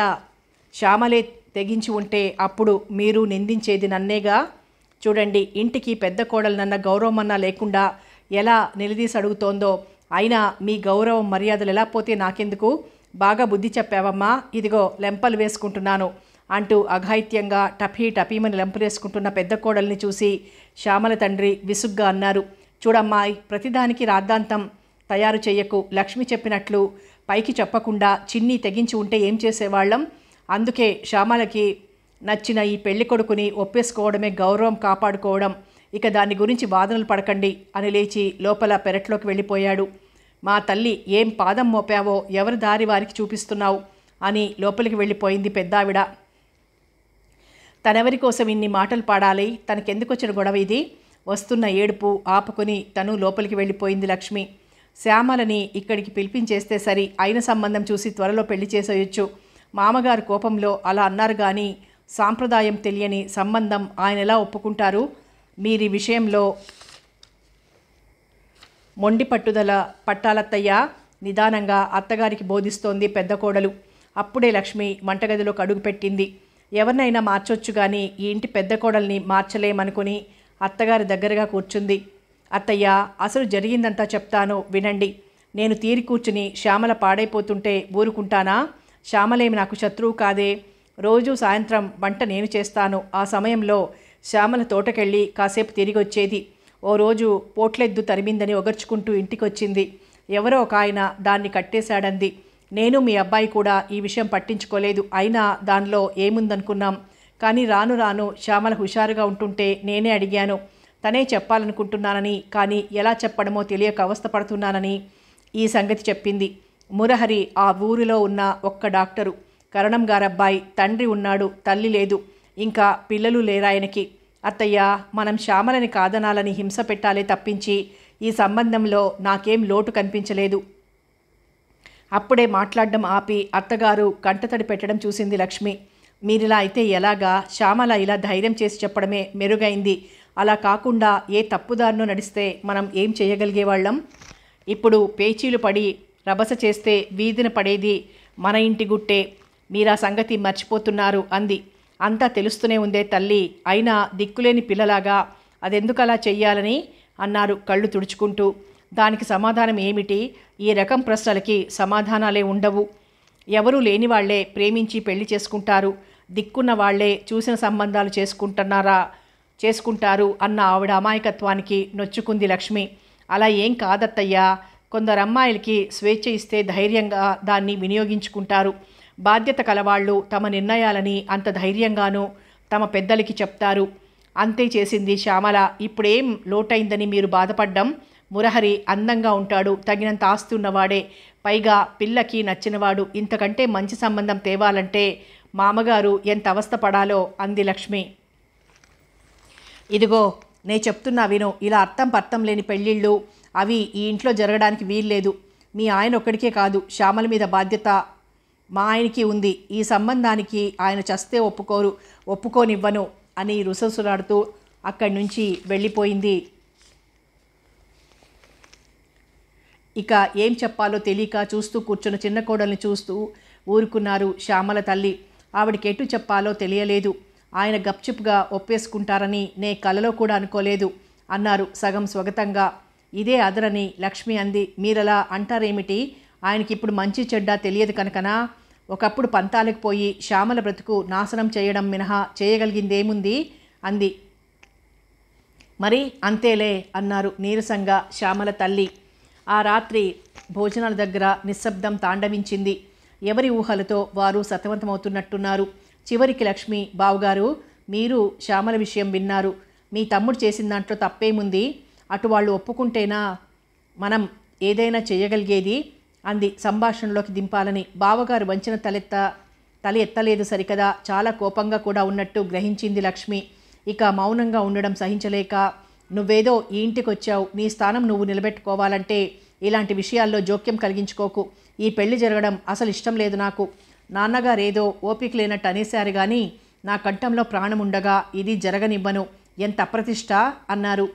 శ్యామలే తెగించి ఉంటే అప్పుడు మీరు నిందించేది నన్నేగా. చూడండి, ఇంటికి పెద్ద కోడలనన్న గౌరవమన్నా లేకుండా ఎలా నిలదీసి అడుగుతోందో. అయినా మీ గౌరవం మర్యాదలు ఎలా పోతే నాకెందుకు? బాగా బుద్ధి చెప్పావమ్మా, ఇదిగో లెంపలు వేసుకుంటున్నాను అంటూ అఘాయిత్యంగా టపీమని లెంపలేసుకుంటున్న పెద్ద కోడల్ని చూసి శ్యామల తండ్రి విసుగ్గా అన్నారు. చూడమ్మాయి, ప్రతిదానికి రాద్ధాంతం తయారు చెయ్యకు. లక్ష్మి చెప్పినట్లు పైకి చెప్పకుండా చిన్ని తెగించి ఉంటే ఏం చేసేవాళ్ళం? అందుకే శ్యామలకి నచ్చిన ఈ పెళ్లి కొడుకుని ఒప్పేసుకోవడమే గౌరవం కాపాడుకోవడం. ఇక దాని గురించి వాదనలు పడకండి అని లేచి లోపల పెరట్లోకి వెళ్ళిపోయాడు. మా తల్లి, ఏం పాదం మోపావో ఎవరి దారి వారికి చూపిస్తున్నావు అని లోపలికి వెళ్ళిపోయింది పెద్దావిడ. తనెవరి కోసం ఇన్ని మాటలు పాడాలి? తనకెందుకు వచ్చిన గొడవ ఇది? వస్తున్న ఏడుపు ఆపుకొని తను లోపలికి వెళ్ళిపోయింది లక్ష్మి. శ్యామలని ఇక్కడికి పిలిపించేస్తే సరి, అయిన సంబంధం చూసి త్వరలో పెళ్లి చేసేయొచ్చు. మామగారు కోపంలో అలా అన్నారు కానీ సాంప్రదాయం తెలియని సంబంధం ఆయన ఎలా ఒప్పుకుంటారు? మీరీ విషయంలో మొండి పట్టుదల పట్టాలత్తయ్యా, నిదానంగా అత్తగారికి బోధిస్తోంది పెద్ద కోడలు. అప్పుడే లక్ష్మి వంటగదిలోకి అడుగుపెట్టింది. ఎవరినైనా మార్చొచ్చు కానీ ఈ ఇంటి పెద్ద కోడల్ని మార్చలేమనుకుని అత్తగారి దగ్గరగా కూర్చుంది. అత్తయ్య, అసలు జరిగిందంతా చెప్తాను వినండి. నేను తీరి కూర్చుని శ్యామల పాడైపోతుంటే ఊరుకుంటానా? శ్యామలేమి నాకు శత్రువు కాదే. రోజు సాయంత్రం వంట నేను చేస్తాను. ఆ సమయంలో శ్యామల తోటకెళ్ళి కాసేపు తిరిగి వచ్చేది. ఓ రోజు పోట్లెద్దు తరిమిందని ఒగర్చుకుంటూ ఇంటికొచ్చింది. ఎవరో ఒక ఆయన దాన్ని కట్టేశాడంది. నేను మీ అబ్బాయి కూడా ఈ విషయం పట్టించుకోలేదు. అయినా దానిలో ఏముందనుకున్నాం. కానీ రాను రాను శ్యామల హుషారుగా ఉంటుంటే నేనే అడిగాను. తనే చెప్పాలనుకుంటున్నానని, కానీ ఎలా చెప్పడమో తెలియక అవస్థపడుతున్నానని ఈ సంగతి చెప్పింది. మురహరి ఆ ఊరిలో ఉన్న ఒక్క డాక్టరు. కరణం గారబ్బాయి. తండ్రి ఉన్నాడు, తల్లి లేదు, ఇంకా పిల్లలు లేరాయనకి. అత్తయ్య, మనం శ్యామలని కాదనాలని హింస పెట్టాలే తప్పించి ఈ సంబంధంలో నాకేం లోటు కనిపించలేదు. అప్పుడే మాట్లాడడం ఆపి అత్తగారు కంటతడి పెట్టడం చూసింది లక్ష్మి. మీరిలా అయితే ఎలాగా? శ్యామల ఇలా ధైర్యం చేసి చెప్పడమే మెరుగైంది. అలా కాకుండా ఏ తప్పుదారినో నడిస్తే మనం ఏం చేయగలిగేవాళ్ళం? ఇప్పుడు పేచీలు పడి రభస చేస్తే వీధిన పడేది మన ఇంటి గుట్టే. మీరా సంగతి మర్చిపోతున్నారు అంది. అంతా తెలుస్తూనే ఉందే తల్లి, అయినా దిక్కులేని పిల్లలాగా అదెందుకలా చెయ్యాలని అన్నారు కళ్ళు తుడుచుకుంటూ. దానికి సమాధానం ఏమిటి? ఈ రకం ప్రశ్నలకి సమాధానాలే ఉండవు. ఎవరూ లేని వాళ్లే ప్రేమించి పెళ్లి చేసుకుంటారు. దిక్కున్న వాళ్లే చూసిన సంబంధాలు చేసుకుంటారు అన్న ఆవిడ అమాయకత్వానికి నొచ్చుకుంది లక్ష్మి. అలా ఏం కాదత్తయ్యా. కొందరు అమ్మాయిలకి స్వేచ్ఛ ఇస్తే ధైర్యంగా దాన్ని వినియోగించుకుంటారు. బాధ్యత కలవాళ్ళు తమ నిర్ణయాలని అంత ధైర్యంగానూ తమ పెద్దలకి చెప్తారు. అంతే చేసింది శ్యామల. ఇప్పుడేం లోటైందని మీరు బాధపడ్డం? మురహరి అందంగా ఉంటాడు, తగినంత ఆస్తి ఉన్నవాడే, పైగా పిల్లకి నచ్చినవాడు. ఇంతకంటే మంచి సంబంధం తేవాలంటే మామగారు ఎంత అవస్థ పడాలో అంది లక్ష్మి. ఇదిగో నే చెప్తున్నా విను. ఇలా అర్థం పర్థం లేని పెళ్ళిళ్ళు అవి ఈ ఇంట్లో జరగడానికి వీల్లేదు. మీ ఆయన ఒక్కడికే కాదు, శ్యామల మీద బాధ్యత మా ఆయనకి ఉంది. ఈ సంబంధానికి ఆయన చస్తే ఒప్పుకోనివ్వను అని రుసరుసలాడుతూ అక్కడి నుంచి వెళ్ళిపోయింది. ఇక ఏం చెప్పాలో తెలియక చూస్తూ కూర్చున్న చిన్న కోడల్ని చూస్తూ ఊరుకున్నారు శ్యామల తల్లి. ఆవిడకి ఎటు చెప్పాలో తెలియలేదు. ఆయన గప్చుప్గా ఒప్పేసుకుంటారని నే కలలో కూడా అనుకోలేదు అన్నారు సగం స్వగతంగా. ఇదే అదరని లక్ష్మి అంది. మీరలా అంటారేమిటి? ఆయనకి ఇప్పుడు మంచి చెడ్డ తెలియదు కనుకనా? ఒకప్పుడు పంతాలకు పోయి శ్యామల బ్రతుకు నాశనం చేయడం మినహా చేయగలిగిందేముంది అంది. మరి అంతేలే అన్నారు నీరసంగా శ్యామల తల్లి. ఆ రాత్రి భోజనాల దగ్గర నిశ్శబ్దం తాండవించింది. ఎవరి ఊహలతో వారు సతమతమవుతున్నట్టున్నారు. చివరికి లక్ష్మి, బావుగారు మీరు శ్యామల విషయం విన్నారు. మీ తమ్ముడు చేసిన దాంట్లో తప్పేముంది? అటు వాళ్ళు ఒప్పుకుంటేనా మనం ఏదైనా చేయగలిగేది అంది సంభాషణలోకి దింపాలని. బావగారు వంచిన తల ఎత్తలేదు సరికదా. చాలా కోపంగా కూడా ఉన్నట్టు గ్రహించింది లక్ష్మి. ఇక మౌనంగా ఉండడం సహించలేక, నువ్వేదో ఈ ఇంటికి వచ్చావు, నీ స్థానం నువ్వు నిలబెట్టుకోవాలంటే ఇలాంటి విషయాల్లో జోక్యం కలిగించుకోకు. ఈ పెళ్లి జరగడం అసలు ఇష్టం లేదు నాకు. నాన్నగారేదో ఓపిక లేనట్టు అనేశారు కానీ నా కంఠంలో ప్రాణం ఉండగా ఇది జరగనివ్వను. ఎంత అప్రతిష్ట అన్నారు.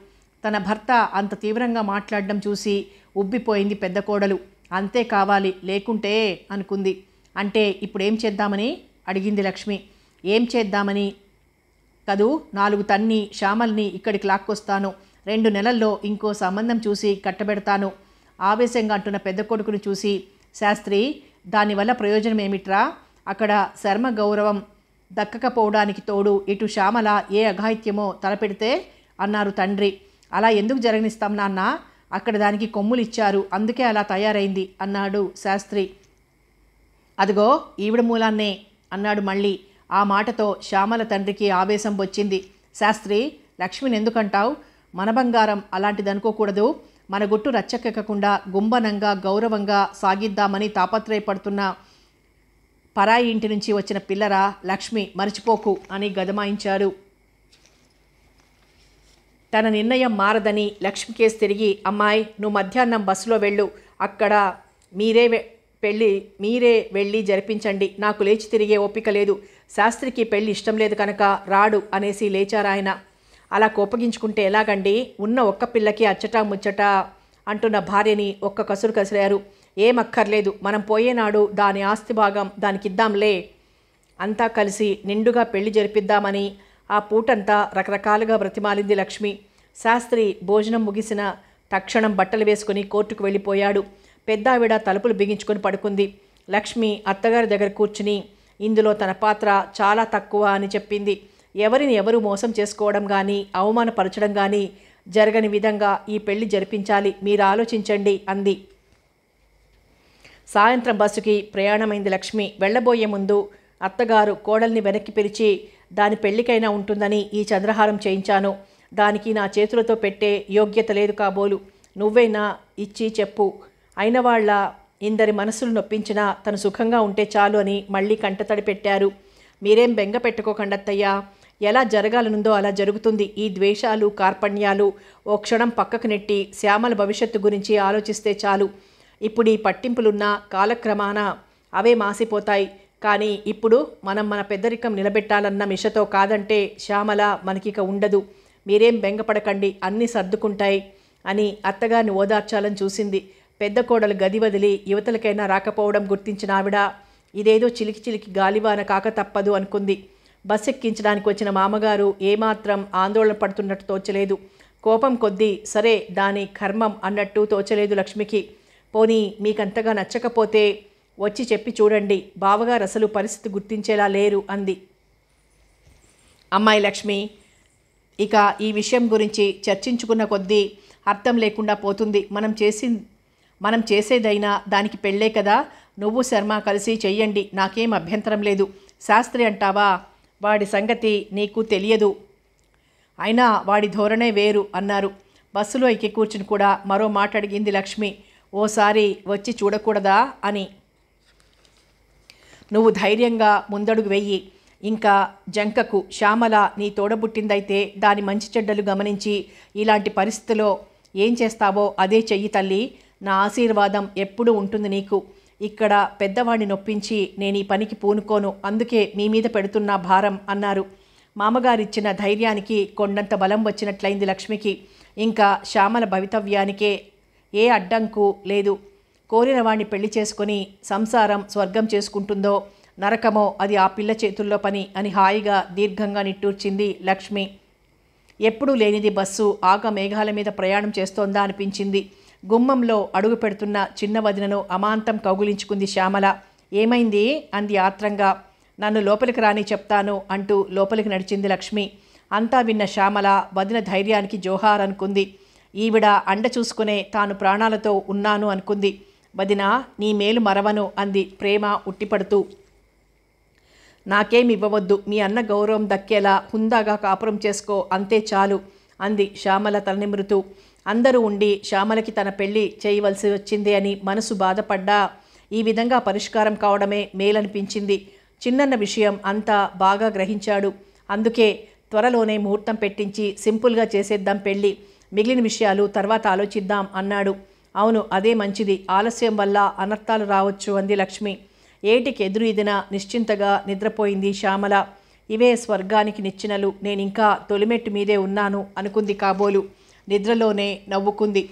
తన భర్త అంత తీవ్రంగా మాట్లాడడం చూసి ఉబ్బిపోయింది పెద్ద కోడలు. అంతే కావాలి, లేకుంటే అనుకుంది. అంటే ఇప్పుడేం చేద్దామని అడిగింది లక్ష్మి. ఏం చేద్దామని కదూ, 4 తన్ని శ్యామల్ని ఇక్కడికి లాక్కొస్తాను. 2 నెలల్లో ఇంకో సంబంధం చూసి కట్టబెడతాను ఆవేశంగా అంటున్న పెద్ద కొడుకును చూసి, శాస్త్రి దానివల్ల ప్రయోజనం ఏమిట్రా? అక్కడ శర్మ గౌరవం దక్కకపోవడానికి తోడు ఇటు శ్యామల ఏ అఘాయిత్యమో తలపెడితే అన్నారు తండ్రి. అలా ఎందుకు జరగనిస్తాం నాన్న? అక్కడ దానికి కొమ్ములు ఇచ్చారు, అందుకే అలా తయారైంది అన్నాడు శాస్త్రి. అదిగో ఈవిడ మూలాన్నే అన్నాడు మళ్ళీ. ఆ మాటతో శ్యామల తండ్రికి ఆవేశం వచ్చింది. శాస్త్రి, లక్ష్మిని ఎందుకంటావు? మన బంగారం అలాంటిదనుకోకూడదు. మన గుట్టు రచ్చకెక్కకుండా గుంబనంగా గౌరవంగా సాగిద్దామని తాపత్రయపడుతున్న పరాయి ఇంటి నుంచి వచ్చిన పిల్లరా లక్ష్మి, మర్చిపోకు అని గదమాయించారు. తన నిర్ణయం మారదని లక్ష్మికేసి తిరిగి, అమ్మాయి నువ్వు మధ్యాహ్నం బస్సులో వెళ్ళు, అక్కడ మీరే వెళ్ళి జరిపించండి. నాకు లేచి తిరిగే ఓపిక లేదు. శాస్త్రికి పెళ్ళి ఇష్టం లేదు కనుక రాడు అనేసి లేచారాయన. అలా కోపగించుకుంటే ఎలాగండి? ఉన్న ఒక్క పిల్లకి అచ్చట ముచ్చట అంటున్న భార్యని ఒక్క కసురు కసిరారు. ఏమక్కర్లేదు, మనం పోయేనాడు దాని ఆస్తి భాగం దానికిద్దాంలే. అంతా కలిసి నిండుగా పెళ్లి జరిపిద్దామని ఆ పూటంతా రకరకాలుగా బ్రతిమాలింది లక్ష్మి. శాస్త్రి భోజనం ముగిసిన తక్షణం బట్టలు వేసుకుని కోర్టుకు వెళ్ళిపోయాడు. పెద్దావిడ తలుపులు బిగించుకొని పడుకుంది. లక్ష్మి అత్తగారి దగ్గర కూర్చుని ఇందులో తన పాత్ర చాలా తక్కువ అని చెప్పింది. ఎవరిని ఎవరు మోసం చేసుకోవడం కానీ అవమానపరచడం కానీ జరగని విధంగా ఈ పెళ్లి జరిపించాలి, మీరు ఆలోచించండి అంది. సాయంత్రం బస్సుకి ప్రయాణమైంది లక్ష్మి. వెళ్ళబోయే ముందు అత్తగారు కోడల్ని వెనక్కి పిలిచి, దాని పెళ్లికైనా ఉంటుందని ఈ చంద్రహారం చేయించాను. దానికి నా చేతులతో పెట్టే యోగ్యత లేదు కాబోలు. నువ్వైనా ఇచ్చి చెప్పు. అయిన వాళ్ళ ఇందరి మనసులు నొప్పించినా తను సుఖంగా ఉంటే చాలు అని మళ్ళీ కంటతడి పెట్టారు. మీరేం బెంగ పెట్టుకోకండత్తయ్యా, ఎలా జరగాలనుందో అలా జరుగుతుంది. ఈ ద్వేషాలు కార్పణ్యాలు ఓ క్షణం పక్కకు నెట్టి శ్యామల భవిష్యత్తు గురించి ఆలోచిస్తే చాలు. ఇప్పుడు ఈ పట్టింపులున్న కాలక్రమాన అవే మాసిపోతాయి. కానీ ఇప్పుడు మనం మన పెద్దరికం నిలబెట్టాలన్న మిషతో కాదంటే శ్యామల మనకిక ఉండదు. మీరేం బెంగపడకండి, అన్నీ సర్దుకుంటాయి అని అత్తగారిని ఓదార్చాలని చూసింది. పెద్ద కోడలు గది వదిలి యువతలకైనా రాకపోవడం గుర్తించిన ఆవిడ ఇదేదో చిలికి చిలికి గాలివాన కాక తప్పదు అనుకుంది. బస్ ఎక్కించడానికి వచ్చిన మామగారు ఏమాత్రం ఆందోళన పడుతున్నట్టు తోచలేదు. కోపం కొద్దీ సరే దాని కర్మం అన్నట్టు తోచలేదు లక్ష్మికి. పోనీ మీకంతగా నచ్చకపోతే వచ్చి చెప్పి చూడండి, బావగారు అసలు పరిస్థితి గుర్తించేలా లేరు అంది. అమ్మాయి లక్ష్మి, ఇక ఈ విషయం గురించి చర్చించుకున్న కొద్దీ అర్థం లేకుండా పోతుంది. మనం చేసేదైనా దానికి పెళ్ళే కదా. నువ్వు శర్మ కలిసి చెయ్యండి, నాకేం అభ్యంతరం లేదు. శాస్త్రి అంటావా, వాడి సంగతి నీకు తెలియదు. అయినా వాడి ధోరణే వేరు అన్నారు. బస్సులో ఎక్కి కూర్చుని కూడా మరో మాట అడిగింది లక్ష్మి. ఓసారి వచ్చి చూడకూడదా అని. నువ్వు ధైర్యంగా ముందడుగు వెయ్యి. ఇంకా జంకకు. శ్యామల నీ తోడబుట్టిందైతే దాని మంచి చెడ్డలు గమనించి ఇలాంటి పరిస్థితిలో ఏం చేస్తావో అదే చెయ్యి తల్లి. నా ఆశీర్వాదం ఎప్పుడూ ఉంటుంది నీకు. ఇక్కడ పెద్దవాడిని నొప్పించి నేను ఈ పనికి పూనుకోను. అందుకే మీ మీద పెడుతున్న భారం అన్నారు. మామగారిచ్చిన ధైర్యానికి కొండంత బలం వచ్చినట్లయింది లక్ష్మికి. ఇంకా శ్యామల భవితవ్యానికే ఏ అడ్డంకు లేదు. కోరిన వాణ్ణి పెళ్లి చేసుకుని సంసారం స్వర్గం చేసుకుంటుందో నరకమో అది ఆ పిల్ల చేతుల్లో పని అని హాయిగా దీర్ఘంగా నిట్టూర్చింది లక్ష్మి. ఎప్పుడూ లేనిది బస్సు ఆగ మేఘాల మీద ప్రయాణం చేస్తోందా అనిపించింది. గుమ్మంలో అడుగు పెడుతున్న చిన్న వదినను అమాంతం కౌగులించుకుంది శ్యామల. ఏమైంది అంది ఆత్రంగా. నన్ను లోపలికి రాని చెప్తాను అంటూ లోపలికి నడిచింది లక్ష్మి. అంతా విన్న శ్యామల వదిన ధైర్యానికి జోహార్ అనుకుంది. ఈవిడ అండ చూసుకునే తాను ప్రాణాలతో ఉన్నాను అనుకుంది. వదినా నీ మేలు మరవను అంది ప్రేమ ఉట్టిపడుతూ. నాకేమి ఇవ్వవద్దు, మీ అన్న గౌరవం దక్కేలా హుందాగా కాపురం చేసుకో అంతే చాలు అంది శ్యామల తలనిమురుతూ. అందరూ ఉండి శ్యామలకి తన పెళ్లి చేయవలసి వచ్చింది అని మనసు బాధపడ్డా ఈ విధంగా పరిష్కారం కావడమే మేలనిపించింది. చిన్నన్న విషయం అంతా బాగా గ్రహించాడు. అందుకే త్వరలోనే ముహూర్తం పెట్టించి సింపుల్గా చేసేద్దాం పెళ్ళి, మిగిలిన విషయాలు తర్వాత ఆలోచిద్దాం అన్నాడు. అవును అదే మంచిది, ఆలస్యం వల్ల అనర్థాలు రావచ్చు అంది లక్ష్మి. ఏటికి ఎదురు ఇదిన నిశ్చింతగా నిద్రపోయింది శ్యామల. ఇవే స్వర్గానికి నిచ్చినలు, నేనింకా తొలిమెట్టు మీదే ఉన్నాను అనుకుంది కాబోలు. నిద్రలోనే నవ్వుకుంది.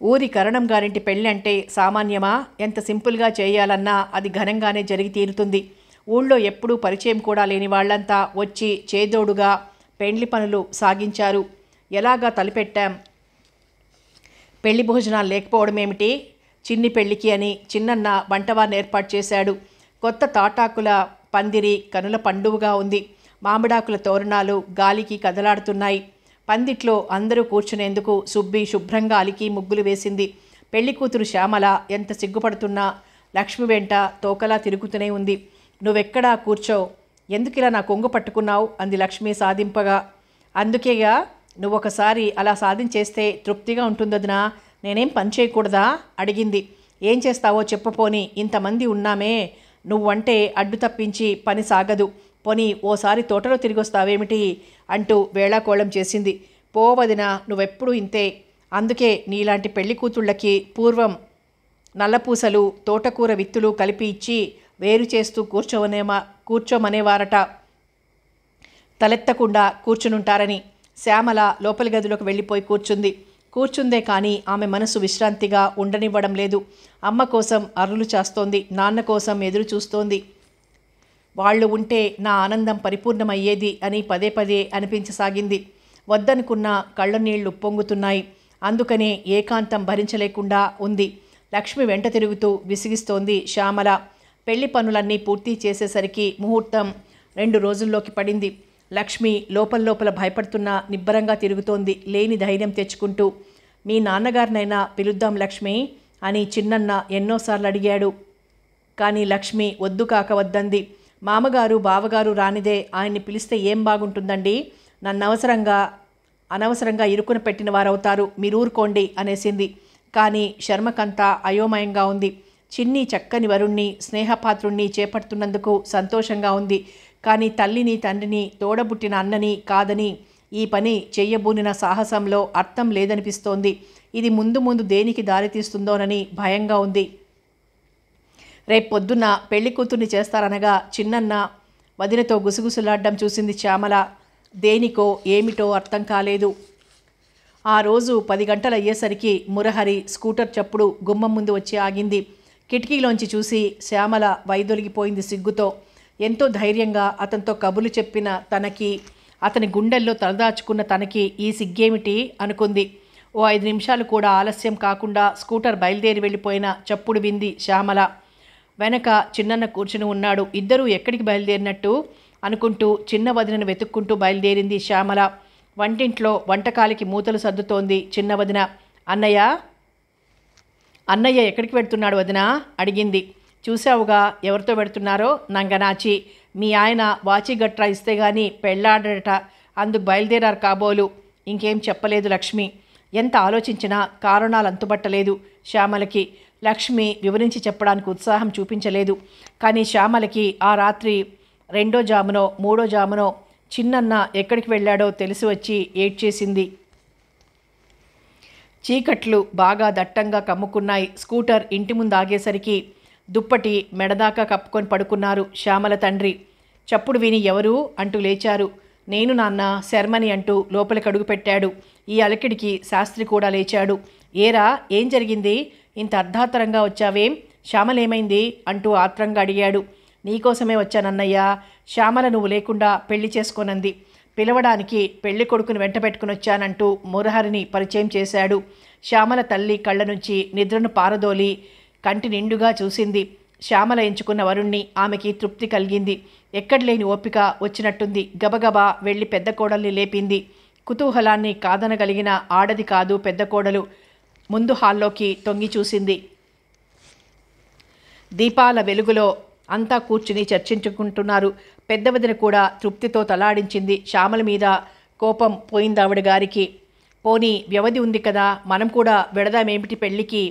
ఊరి కరణం గారింటి పెళ్ళి అంటే సామాన్యమా? ఎంత సింపుల్గా చేయాలన్నా అది ఘనంగానే జరిగి తీరుతుంది. ఊళ్ళో ఎప్పుడూ పరిచయం కూడా లేని వాళ్ళంతా వచ్చి చేదోడుగా పెండ్లి పనులు సాగించారు. ఎలాగా తలపెట్టాం, పెళ్లి భోజనాలు లేకపోవడమేమిటి? చిన్ని పెళ్లికి అని చిన్నన్న వంటవారిని ఏర్పాటు చేశాడు. కొత్త తాటాకుల పందిరి కనుల పండువగా ఉంది. మామిడాకుల తోరణాలు గాలికి కదలాడుతున్నాయి. పందిట్లో అందరూ కూర్చునేందుకు సుబ్బి శుభ్రంగా అలికి ముగ్గులు వేసింది. పెళ్లి కూతురు శ్యామల ఎంత సిగ్గుపడుతున్నా లక్ష్మి వెంట తోకలా తిరుగుతూనే ఉంది. నువ్వెక్కడా కూర్చో, ఎందుకిలా నా కొంగు పట్టుకున్నావు అంది లక్ష్మి సాధింపగా. అందుకేగా, నువ్వొకసారి అలా సాధించేస్తే తృప్తిగా ఉంటుందదినా, నేనేం పని చేయకూడదా అడిగింది. ఏం చేస్తావో చెప్పపోని, ఇంతమంది ఉన్నామే, నువ్వంటే అడ్డు తప్పించి పని సాగదు. పోనీ ఓసారి తోటలో తిరిగొస్తావేమిటి అంటూ వేళాకోళం చేసింది. పోవదినా, నువ్వెప్పుడు ఇంతే. అందుకే నీలాంటి పెళ్లి కూతుళ్ళకి పూర్వం నల్లపూసలు తోటకూర విత్తులు కలిపి ఇచ్చి వేరు చేస్తూ కూర్చోమనేవారట, తలెత్తకుండా కూర్చునుంటారని. శ్యామల లోపలి గదిలోకి వెళ్ళిపోయి కూర్చుందే కానీ ఆమె మనసు విశ్రాంతిగా ఉండనివ్వడం లేదు. అమ్మ కోసం అరులు చేస్తోంది, నాన్న కోసం ఎదురు చూస్తోంది. వాళ్ళు ఉంటే నా ఆనందం పరిపూర్ణమయ్యేది అని పదే పదే అనిపించసాగింది. వద్దనుకున్న కళ్ళ నీళ్లు పొంగుతున్నాయి. అందుకనే ఏకాంతం భరించలేకుండా ఉంది. లక్ష్మి వెంట తిరుగుతూ విసిగిస్తోంది శ్యామల. పెళ్లి పనులన్నీ పూర్తి చేసేసరికి ముహూర్తం 2 రోజుల్లోకి పడింది. లక్ష్మి లోపల భయపడుతున్నా నిబ్బరంగా తిరుగుతోంది, లేని ధైర్యం తెచ్చుకుంటూ. మీ నాన్నగారినైనా పిలుద్దాం లక్ష్మి అని చిన్నన్న ఎన్నోసార్లు అడిగాడు. కానీ లక్ష్మి వద్దు కాక వద్దంది. మామగారు బావగారు రానిదే ఆయన్ని పిలిస్తే ఏం బాగుంటుందండి, నన్ను అనవసరంగా ఇరుకున పెట్టిన వారవుతారు, మీరూరుకోండి అనేసింది. కానీ శర్మకంతా అయోమయంగా ఉంది. చిన్ని చక్కని వరుణ్ణి స్నేహపాత్రుణ్ణి చేపడుతున్నందుకు సంతోషంగా ఉంది. కానీ తల్లిని తండ్రిని తోడబుట్టిన అన్నని కాదని ఈ పని చెయ్యబూనిన సాహసంలో అర్థం లేదనిపిస్తోంది. ఇది ముందు దేనికి దారితీస్తుందోనని భయంగా ఉంది. రేపు పొద్దున్న పెళ్లి కూతుర్ని చేస్తారనగా చిన్నన్న వదినతో గుసగుసలాడ్డం చూసింది శ్యామల. దేనికో ఏమిటో అర్థం కాలేదు. ఆ రోజు 10 గంటలయ్యేసరికి మురహరి స్కూటర్ చప్పుడు గుమ్మం ముందు వచ్చి ఆగింది. కిటికీలోంచి చూసి శ్యామల వైదొలిగిపోయింది సిగ్గుతో. ఎంతో ధైర్యంగా అతనితో కబుర్లు చెప్పిన తనకి, అతని గుండెల్లో తలదాచుకున్న తనకి ఈ సిగ్గేమిటి అనుకుంది. ఓ 5 నిమిషాలు కూడా ఆలస్యం కాకుండా స్కూటర్ బయలుదేరి వెళ్ళిపోయిన చప్పుడు వింది శ్యామల. వెనక చిన్నన్న కూర్చుని ఉన్నాడు. ఇద్దరూ ఎక్కడికి బయలుదేరినట్టు అనుకుంటూ చిన్న వదినను వెతుక్కుంటూ బయలుదేరింది శ్యామల. వంటింట్లో వంటకాలకి మూతలు సర్దుతోంది చిన్న వదిన. అన్నయ్య ఎక్కడికి వెడుతున్నాడు వదినా అడిగింది. చూసావుగా ఎవరితో పెడుతున్నారో, నంగనాచి. మీ ఆయన వాచి గట్రా ఇస్తే గాని పెళ్ళాడట అందుకు బయలుదేరారు కాబోలు. ఇంకేం చెప్పలేదు లక్ష్మి. ఎంత ఆలోచించినా కారణాలు అంతుబట్టలేదు శ్యామలకి. లక్ష్మి వివరించి చెప్పడానికి ఉత్సాహం చూపించలేదు. కానీ శ్యామలకి ఆ రాత్రి 2వ జామునో 3వ జామునో చిన్నన్న ఎక్కడికి వెళ్ళాడో తెలిసి వచ్చి ఏడ్చేసింది. చీకట్లు బాగా దట్టంగా కమ్ముకున్నాయి. స్కూటర్ ఇంటి ముందు ఆగేసరికి దుప్పటి మెడదాకా కప్పుకొని పడుకున్నారు శ్యామల తండ్రి. చప్పుడు విని ఎవరు అంటూ లేచారు. నేను నాన్న, శర్మని అంటూ లోపలికి అడుగు పెట్టాడు. ఈ అలికిడికి శాస్త్రి కూడా లేచాడు. ఏరా, ఏం జరిగింది? ఇంత అర్ధాతరంగా వచ్చావేం? శ్యామలేమైంది అంటూ ఆత్రంగా అడిగాడు. నీకోసమే వచ్చానన్నయ్యా. శ్యామల నువ్వు లేకుండా పెళ్లి చేసుకోనంది. పిలవడానికి పెళ్లి కొడుకుని వెంట పెట్టుకుని వచ్చానంటూ మురహరిని పరిచయం చేశాడు. శ్యామల తల్లి కళ్ళ నుంచి నిద్రను పారదోలి కంటి నిండుగా చూసింది. శ్యామల ఎంచుకున్న వరుణ్ణి ఆమెకి తృప్తి కలిగింది. ఎక్కడలేని ఓపిక వచ్చినట్టుంది. గబగబా వెళ్ళి పెద్ద కోడల్ని లేపింది. కుతూహలాన్ని కాదనగలిగిన ఆడది కాదు పెద్ద కోడలు. ముందు హాల్లోకి తొంగి చూసింది. దీపాల వెలుగులో అంతా కూర్చుని చర్చించుకుంటున్నారు. పెద్ద వదిన కూడా తృప్తితో తలాడించింది. శ్యామల మీద కోపం పోయింది ఆవిడ గారికి. పోనీ వ్యవధి ఉంది కదా, మనం కూడా వెడదామేమిటి పెళ్ళికి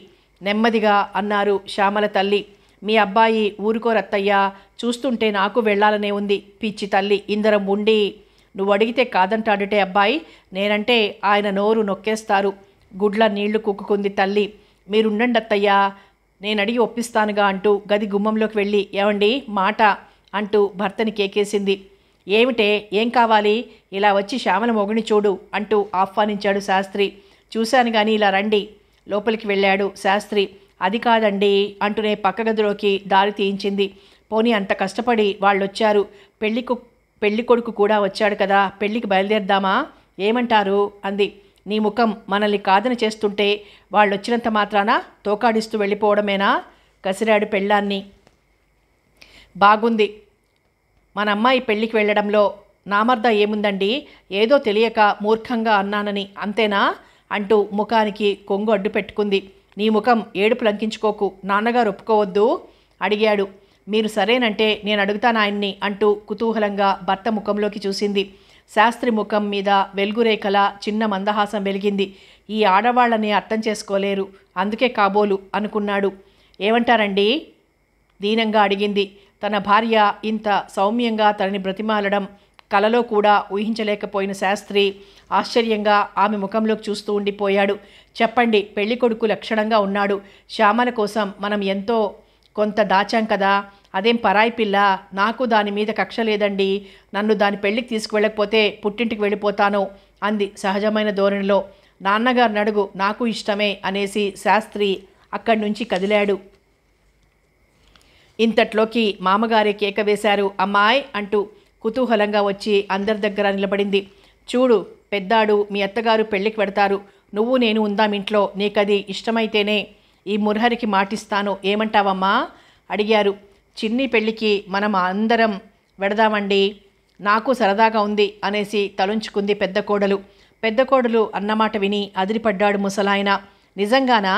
నెమ్మదిగా అన్నారు శ్యామల తల్లి. మీ అబ్బాయి ఊరుకోరత్తయ్యా, చూస్తుంటే నాకు వెళ్ళాలనే ఉంది. పిచ్చి తల్లి, ఇందరం ఉండి నువ్వు అడిగితే కాదంటాడుటే అబ్బాయి. నేనంటే ఆయన నోరు నొక్కేస్తారు. గుడ్ల నీళ్లు కుక్కుకుంది తల్లి. మీరుండండి అత్తయ్యా, నేను అడిగి ఒప్పిస్తానుగా అంటూ గది గుమ్మంలోకి వెళ్ళి ఏవండి మాట అంటూ భర్తని కేకేసింది. ఏమిటే, ఏం కావాలి? ఇలా వచ్చి శ్యామల మొగుని చూడు అంటూ ఆహ్వానించాడు శాస్త్రి. చూశాను కానీ ఇలా రండి. లోపలికి వెళ్ళాడు శాస్త్రి. అది కాదండి అంటూనే పక్క గదిలోకి దారి తీయించింది. పోనీ అంత కష్టపడి వాళ్ళొచ్చారు, పెళ్లి కొడుకు కూడా వచ్చాడు కదా, పెళ్ళికి బయలుదేరదామా? ఏమంటారు అంది. నీ ముఖం మనల్ని కాదని చేస్తుంటే వాళ్ళొచ్చినంత మాత్రాన తోకాడిస్తూ వెళ్ళిపోవడమేనా? కసిరాడు పెళ్ళాన్ని. బాగుంది, మన అమ్మాయి పెళ్ళికి వెళ్ళడంలో నామర్ద ఏముందండి? ఏదో తెలియక మూర్ఖంగా అన్నానని, అంతేనా అంటూ ముఖానికి కొంగు అడ్డు పెట్టుకుంది. నీ ముఖం ఏడుపు లంకించుకోకు, నాన్నగారు ఒప్పుకోవద్దు అడిగాడు. మీరు సరేనంటే నేను అడుగుతాను ఆయన్ని అంటూ కుతూహలంగా భర్త ముఖంలోకి చూసింది. శాస్త్రి ముఖం మీద వెలుగురేఖల చిన్న మందహాసం వెలిగింది. ఈ ఆడవాళ్ళని అర్థం చేసుకోలేరు, అందుకే కాబోలు అనుకున్నాడు. ఏమంటారండి దీనంగా అడిగింది. తన భార్య ఇంత సౌమ్యంగా తనని బ్రతిమాలడం కలలో కూడా ఊహించలేకపోయిన శాస్త్రి ఆశ్చర్యంగా ఆమె ముఖంలోకి చూస్తూ ఉండిపోయాడు. చెప్పండి, పెళ్లి కొడుకు లక్షణంగా ఉన్నాడు. శ్యామల కోసం మనం ఎంతో కొంత దాచాం కదా, అదేం పరాయి పిల్ల? నాకు దాని మీద కక్ష లేదండి. నన్ను దాని పెళ్లికి తీసుకువెళ్ళకపోతే పుట్టింటికి వెళ్ళిపోతాను అంది సహజమైన ధోరణిలో. నాన్నగారిని అడుగు, నాకు ఇష్టమే అనేసి శాస్త్రి అక్కడి నుంచి కదిలాడు. ఇంతట్లోకి మామగారే కేక వేశారు. అమ్మాయ్ అంటూ కుతూహలంగా వచ్చి అందరి దగ్గర నిలబడింది. చూడు పెద్దాడు, మీ అత్తగారు పెళ్ళికి పెడతారు, నువ్వు నేను ఉందాం ఇంట్లో. నీకది ఇష్టమైతేనే ఈ మురహరికి మాటిస్తాను, ఏమంటావమ్మా అడిగారు. చిన్ని పెళ్ళికి మనం అందరం వెడదామండి, నాకు సరదాగా ఉంది అనేసి తలుంచుకుంది పెద్ద కోడలు. పెద్ద కోడలు అన్నమాట విని అదిరిపడ్డాడు ముసలాయన. నిజంగానా?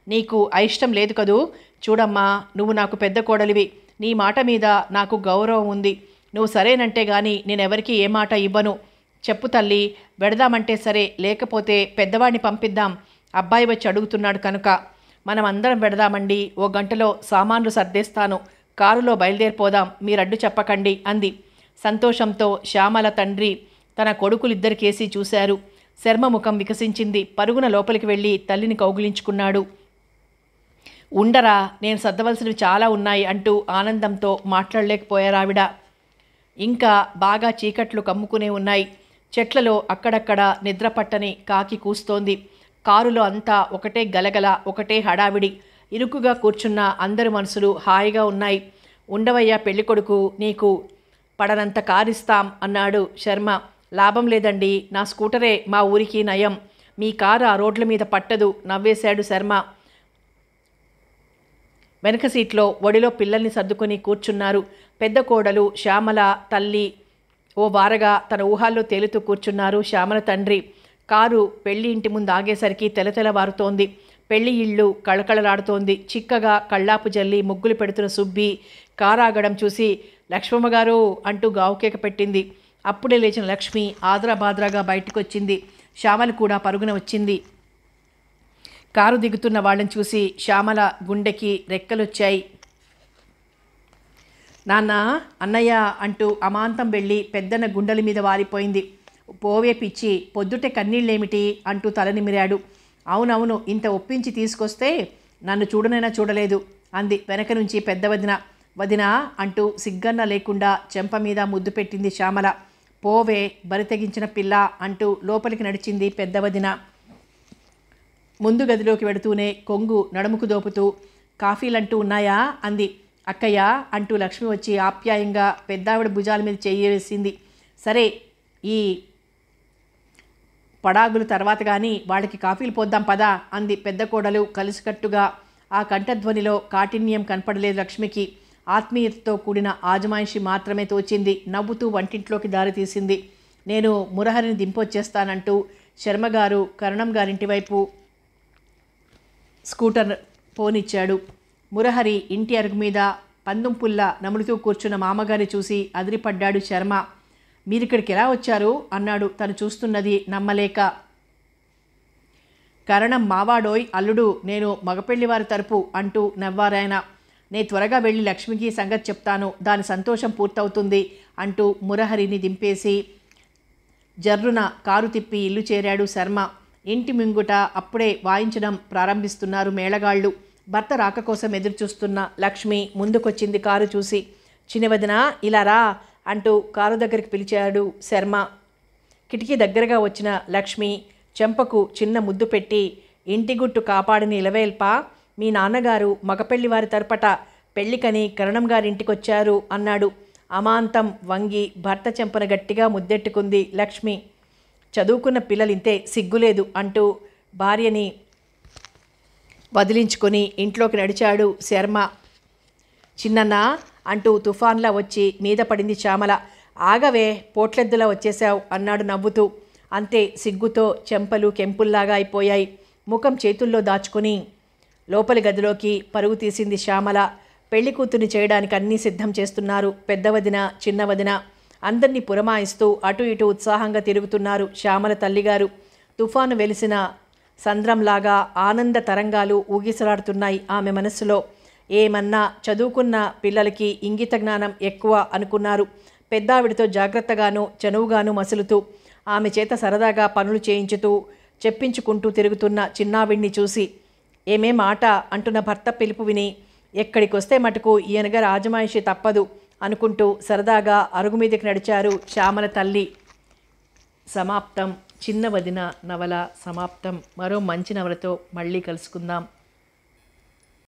నీకు అయిష్టం లేదు కదూ? చూడమ్మా, నువ్వు నాకు పెద్ద కోడలివి, నీ మాట మీద నాకు గౌరవం ఉంది. నువ్వు సరేనంటే గాని నేనెవరికి ఏ మాట ఇవ్వను. చెప్పు తల్లి, వెడదామంటే సరే, లేకపోతే పెద్దవాడిని పంపిద్దాం. అబ్బాయి వచ్చి అడుగుతున్నాడు కనుక. మనం అందరం వెడదామండి, ఓ గంటలో సామాన్లు సర్దేస్తాను, కారులో బయలుదేరిపోదాం, మీరడ్డు చెప్పకండి అంది. సంతోషంతో శ్యామల తండ్రి తన కొడుకులిద్దరికేసి చూశారు. శర్మ ముఖం వికసించింది. పరుగున లోపలికి వెళ్ళి తల్లిని కౌగిలించుకున్నాడు. ఉండరా, నేను సర్దవలసినవి చాలా ఉన్నాయి అంటూ ఆనందంతో మాట్లాడలేకపోయారావిడ. ఇంకా బాగా చీకట్లు కమ్ముకునే ఉన్నాయి. చెట్లలో అక్కడక్కడ నిద్రపట్టని కాకి కూస్తోంది. కారులో అంతా ఒకటే గలగల, ఒకటే హడావిడి. ఇరుకుగా కూర్చున్న అందరి మనసులు హాయిగా ఉన్నాయి. ఉండవయ్యా పెళ్ళికొడుకు, నీకు పడనంత కారిస్తాం అన్నాడు శర్మ. లాభం లేదండి, నా స్కూటరే మా ఊరికి నయం, మీ కారు ఆ రోడ్ల మీద పట్టదు నవ్వేశాడు శర్మ. వెనక సీట్లో ఒడిలో పిల్లల్ని సర్దుకొని కూర్చున్నారు. పెద్ద కోడలు శ్యామల తల్లి ఓ వారగా తన ఊహాల్లో తేలుతూ కూర్చున్నారు శ్యామల తండ్రి. కారు పెళ్లి ఇంటి ముందు ఆగేసరికి తెలతెలవారుతోంది. పెళ్లి ఇళ్ళు కళకళలాడుతోంది. చిక్కగా కళ్ళాపు జల్లి ముగ్గులు పెడుతున్న సుబ్బి కారాగడం చూసి లక్ష్మమ్మగారు అంటూ గావుకేక పెట్టింది. అప్పుడే లేచిన లక్ష్మి ఆదరాబాద్రాగా బయటకొచ్చింది. శ్యామల కూడా పరుగున వచ్చింది. కారు దిగుతున్న వాళ్ళని చూసి శ్యామల గుండెకి రెక్కలొచ్చాయి. నాన్న, అన్నయ్య అంటూ అమాంతం వెళ్ళి పెద్దన్న గుండెల మీద వారిపోయింది. పోవే పిచ్చి, పొద్దుటే కన్నీళ్ళేమిటి అంటూ తల నిమిరాడు. అవునవును, ఇంత ఒప్పించి తీసుకొస్తే నన్ను చూడనైనా చూడలేదు అంది వెనక నుంచి పెద్ద వదిన. వదినా అంటూ సిగ్గన్న లేకుండా చెంప మీద ముద్దు పెట్టింది శ్యామల. పోవే, బరి తెగించిన పిల్ల అంటూ లోపలికి నడిచింది పెద్ద వదిన. ముందు గదిలోకి వెడుతూనే కొంగు నడుముకు దోపుతూ కాఫీలంటూ ఉన్నాయా అంది. అక్కయ్య అంటూ లక్ష్మి వచ్చి ఆప్యాయంగా పెద్దావిడ భుజాల మీద చెయ్యి వేసింది. సరే, ఈ పడాగులు తర్వాత కానీ వాళ్ళకి కాఫీలు పోద్దాం పదా అంది పెద్ద కోడలు కలిసికట్టుగా. ఆ కంఠధ్వనిలో కాఠిన్యం కనపడలేదు లక్ష్మికి. ఆత్మీయతతో కూడిన ఆజమాయిషి మాత్రమే తోచింది. నవ్వుతూ వంటింట్లోకి దారి తీసింది. నేను మురహరిని దింపొచ్చేస్తానంటూ శర్మగారు కరణం గారింటి వైపు స్కూటర్ పోనిచ్చాడు. మురహరి ఇంటి అరుగు మీద పందుంపుల్ల నములుతూ కూర్చున్న మామగారి చూసి అదిరిపడ్డాడు శర్మ. మీరిక్కడికి ఎలా వచ్చారు అన్నాడు తను చూస్తున్నది నమ్మలేక. కరణం మావాడోయ్ అల్లుడు, నేను మగపెళ్లివారి తరపు అంటూ నవ్వారాయన. నే త్వరగా వెళ్ళి లక్ష్మికి సంగతి చెప్తాను, దాని సంతోషం పూర్తవుతుంది అంటూ మురహరిని దింపేసి జర్రున కారు తిప్పి ఇల్లు చేరాడు శర్మ. ఇంటి ముంగుట అప్పుడే వాయించడం ప్రారంభిస్తున్నారు మేళగాళ్ళు. భర్త రాక కోసం ఎదురుచూస్తున్న లక్ష్మి ముందుకొచ్చింది కారు చూసి. చిన్నవదిన ఇలా రా అంటూ కారు దగ్గరికి పిలిచాడు శర్మ. కిటికీ దగ్గరగా వచ్చిన లక్ష్మి చెంపకు చిన్న ముద్దు పెట్టి, ఇంటి గుట్టు కాపాడిని ఇలవేల్పా, మీ నాన్నగారు మగపెళ్లి వారి తరపట పెళ్లికని కరణం గారింటికొచ్చారు అన్నాడు. అమాంతం వంగి భర్త చెంపన గట్టిగా ముద్దెట్టుకుంది లక్ష్మి. చదువుకున్న పిల్లలింతే, సిగ్గులేదు అంటూ భార్యని వదిలించుకొని ఇంట్లోకి నడిచాడు శర్మ. చిన్నన్నా అంటూ తుఫాన్లా వచ్చి మీద పడింది శ్యామల. ఆగవే, పోట్లెద్దులా వచ్చేశావు అన్నాడు నవ్వుతూ. అంతే, సిగ్గుతో చెంపలు కెంపుల్లాగా అయిపోయాయి. ముఖం చేతుల్లో దాచుకుని లోపలి గదిలోకి పరుగు తీసింది శ్యామల. పెళ్లి కూతుర్ని చేయడానికి అన్నీ సిద్ధం చేస్తున్నారు పెద్ద వదిన, చిన్న వదిన. అందరినీ పురమాయిస్తూ అటు ఇటు ఉత్సాహంగా తిరుగుతున్నారు శ్యామల తల్లిగారు. తుఫాను వెలిసిన సంద్రంలాగా ఆనంద తరంగాలు ఊగిసలాడుతున్నాయి ఆమె మనస్సులో. ఏమన్నా చదువుకున్న పిల్లలకి ఇంగిత జ్ఞానం ఎక్కువ అనుకున్నారు. పెద్దావిడితో జాగ్రత్తగాను చనువుగాను మసులుతూ ఆమె చేత సరదాగా పనులు చేయించుతూ చెప్పించుకుంటూ తిరుగుతున్న చిన్నావిడిని చూసి, ఏమే మాట అంటున్న భర్త పిలుపు విని, ఎక్కడికొస్తే మటుకు ఈయనగా రాజమాయిషి తప్పదు అనుకుంటూ సరదాగా అరుగు మీదకి నడిచారు శ్యామల తల్లి. సమాప్తం. చిన్న వదిన నవల సమాప్తం. మరో మంచి నవలతో మళ్ళీ కలుసుకుందాం.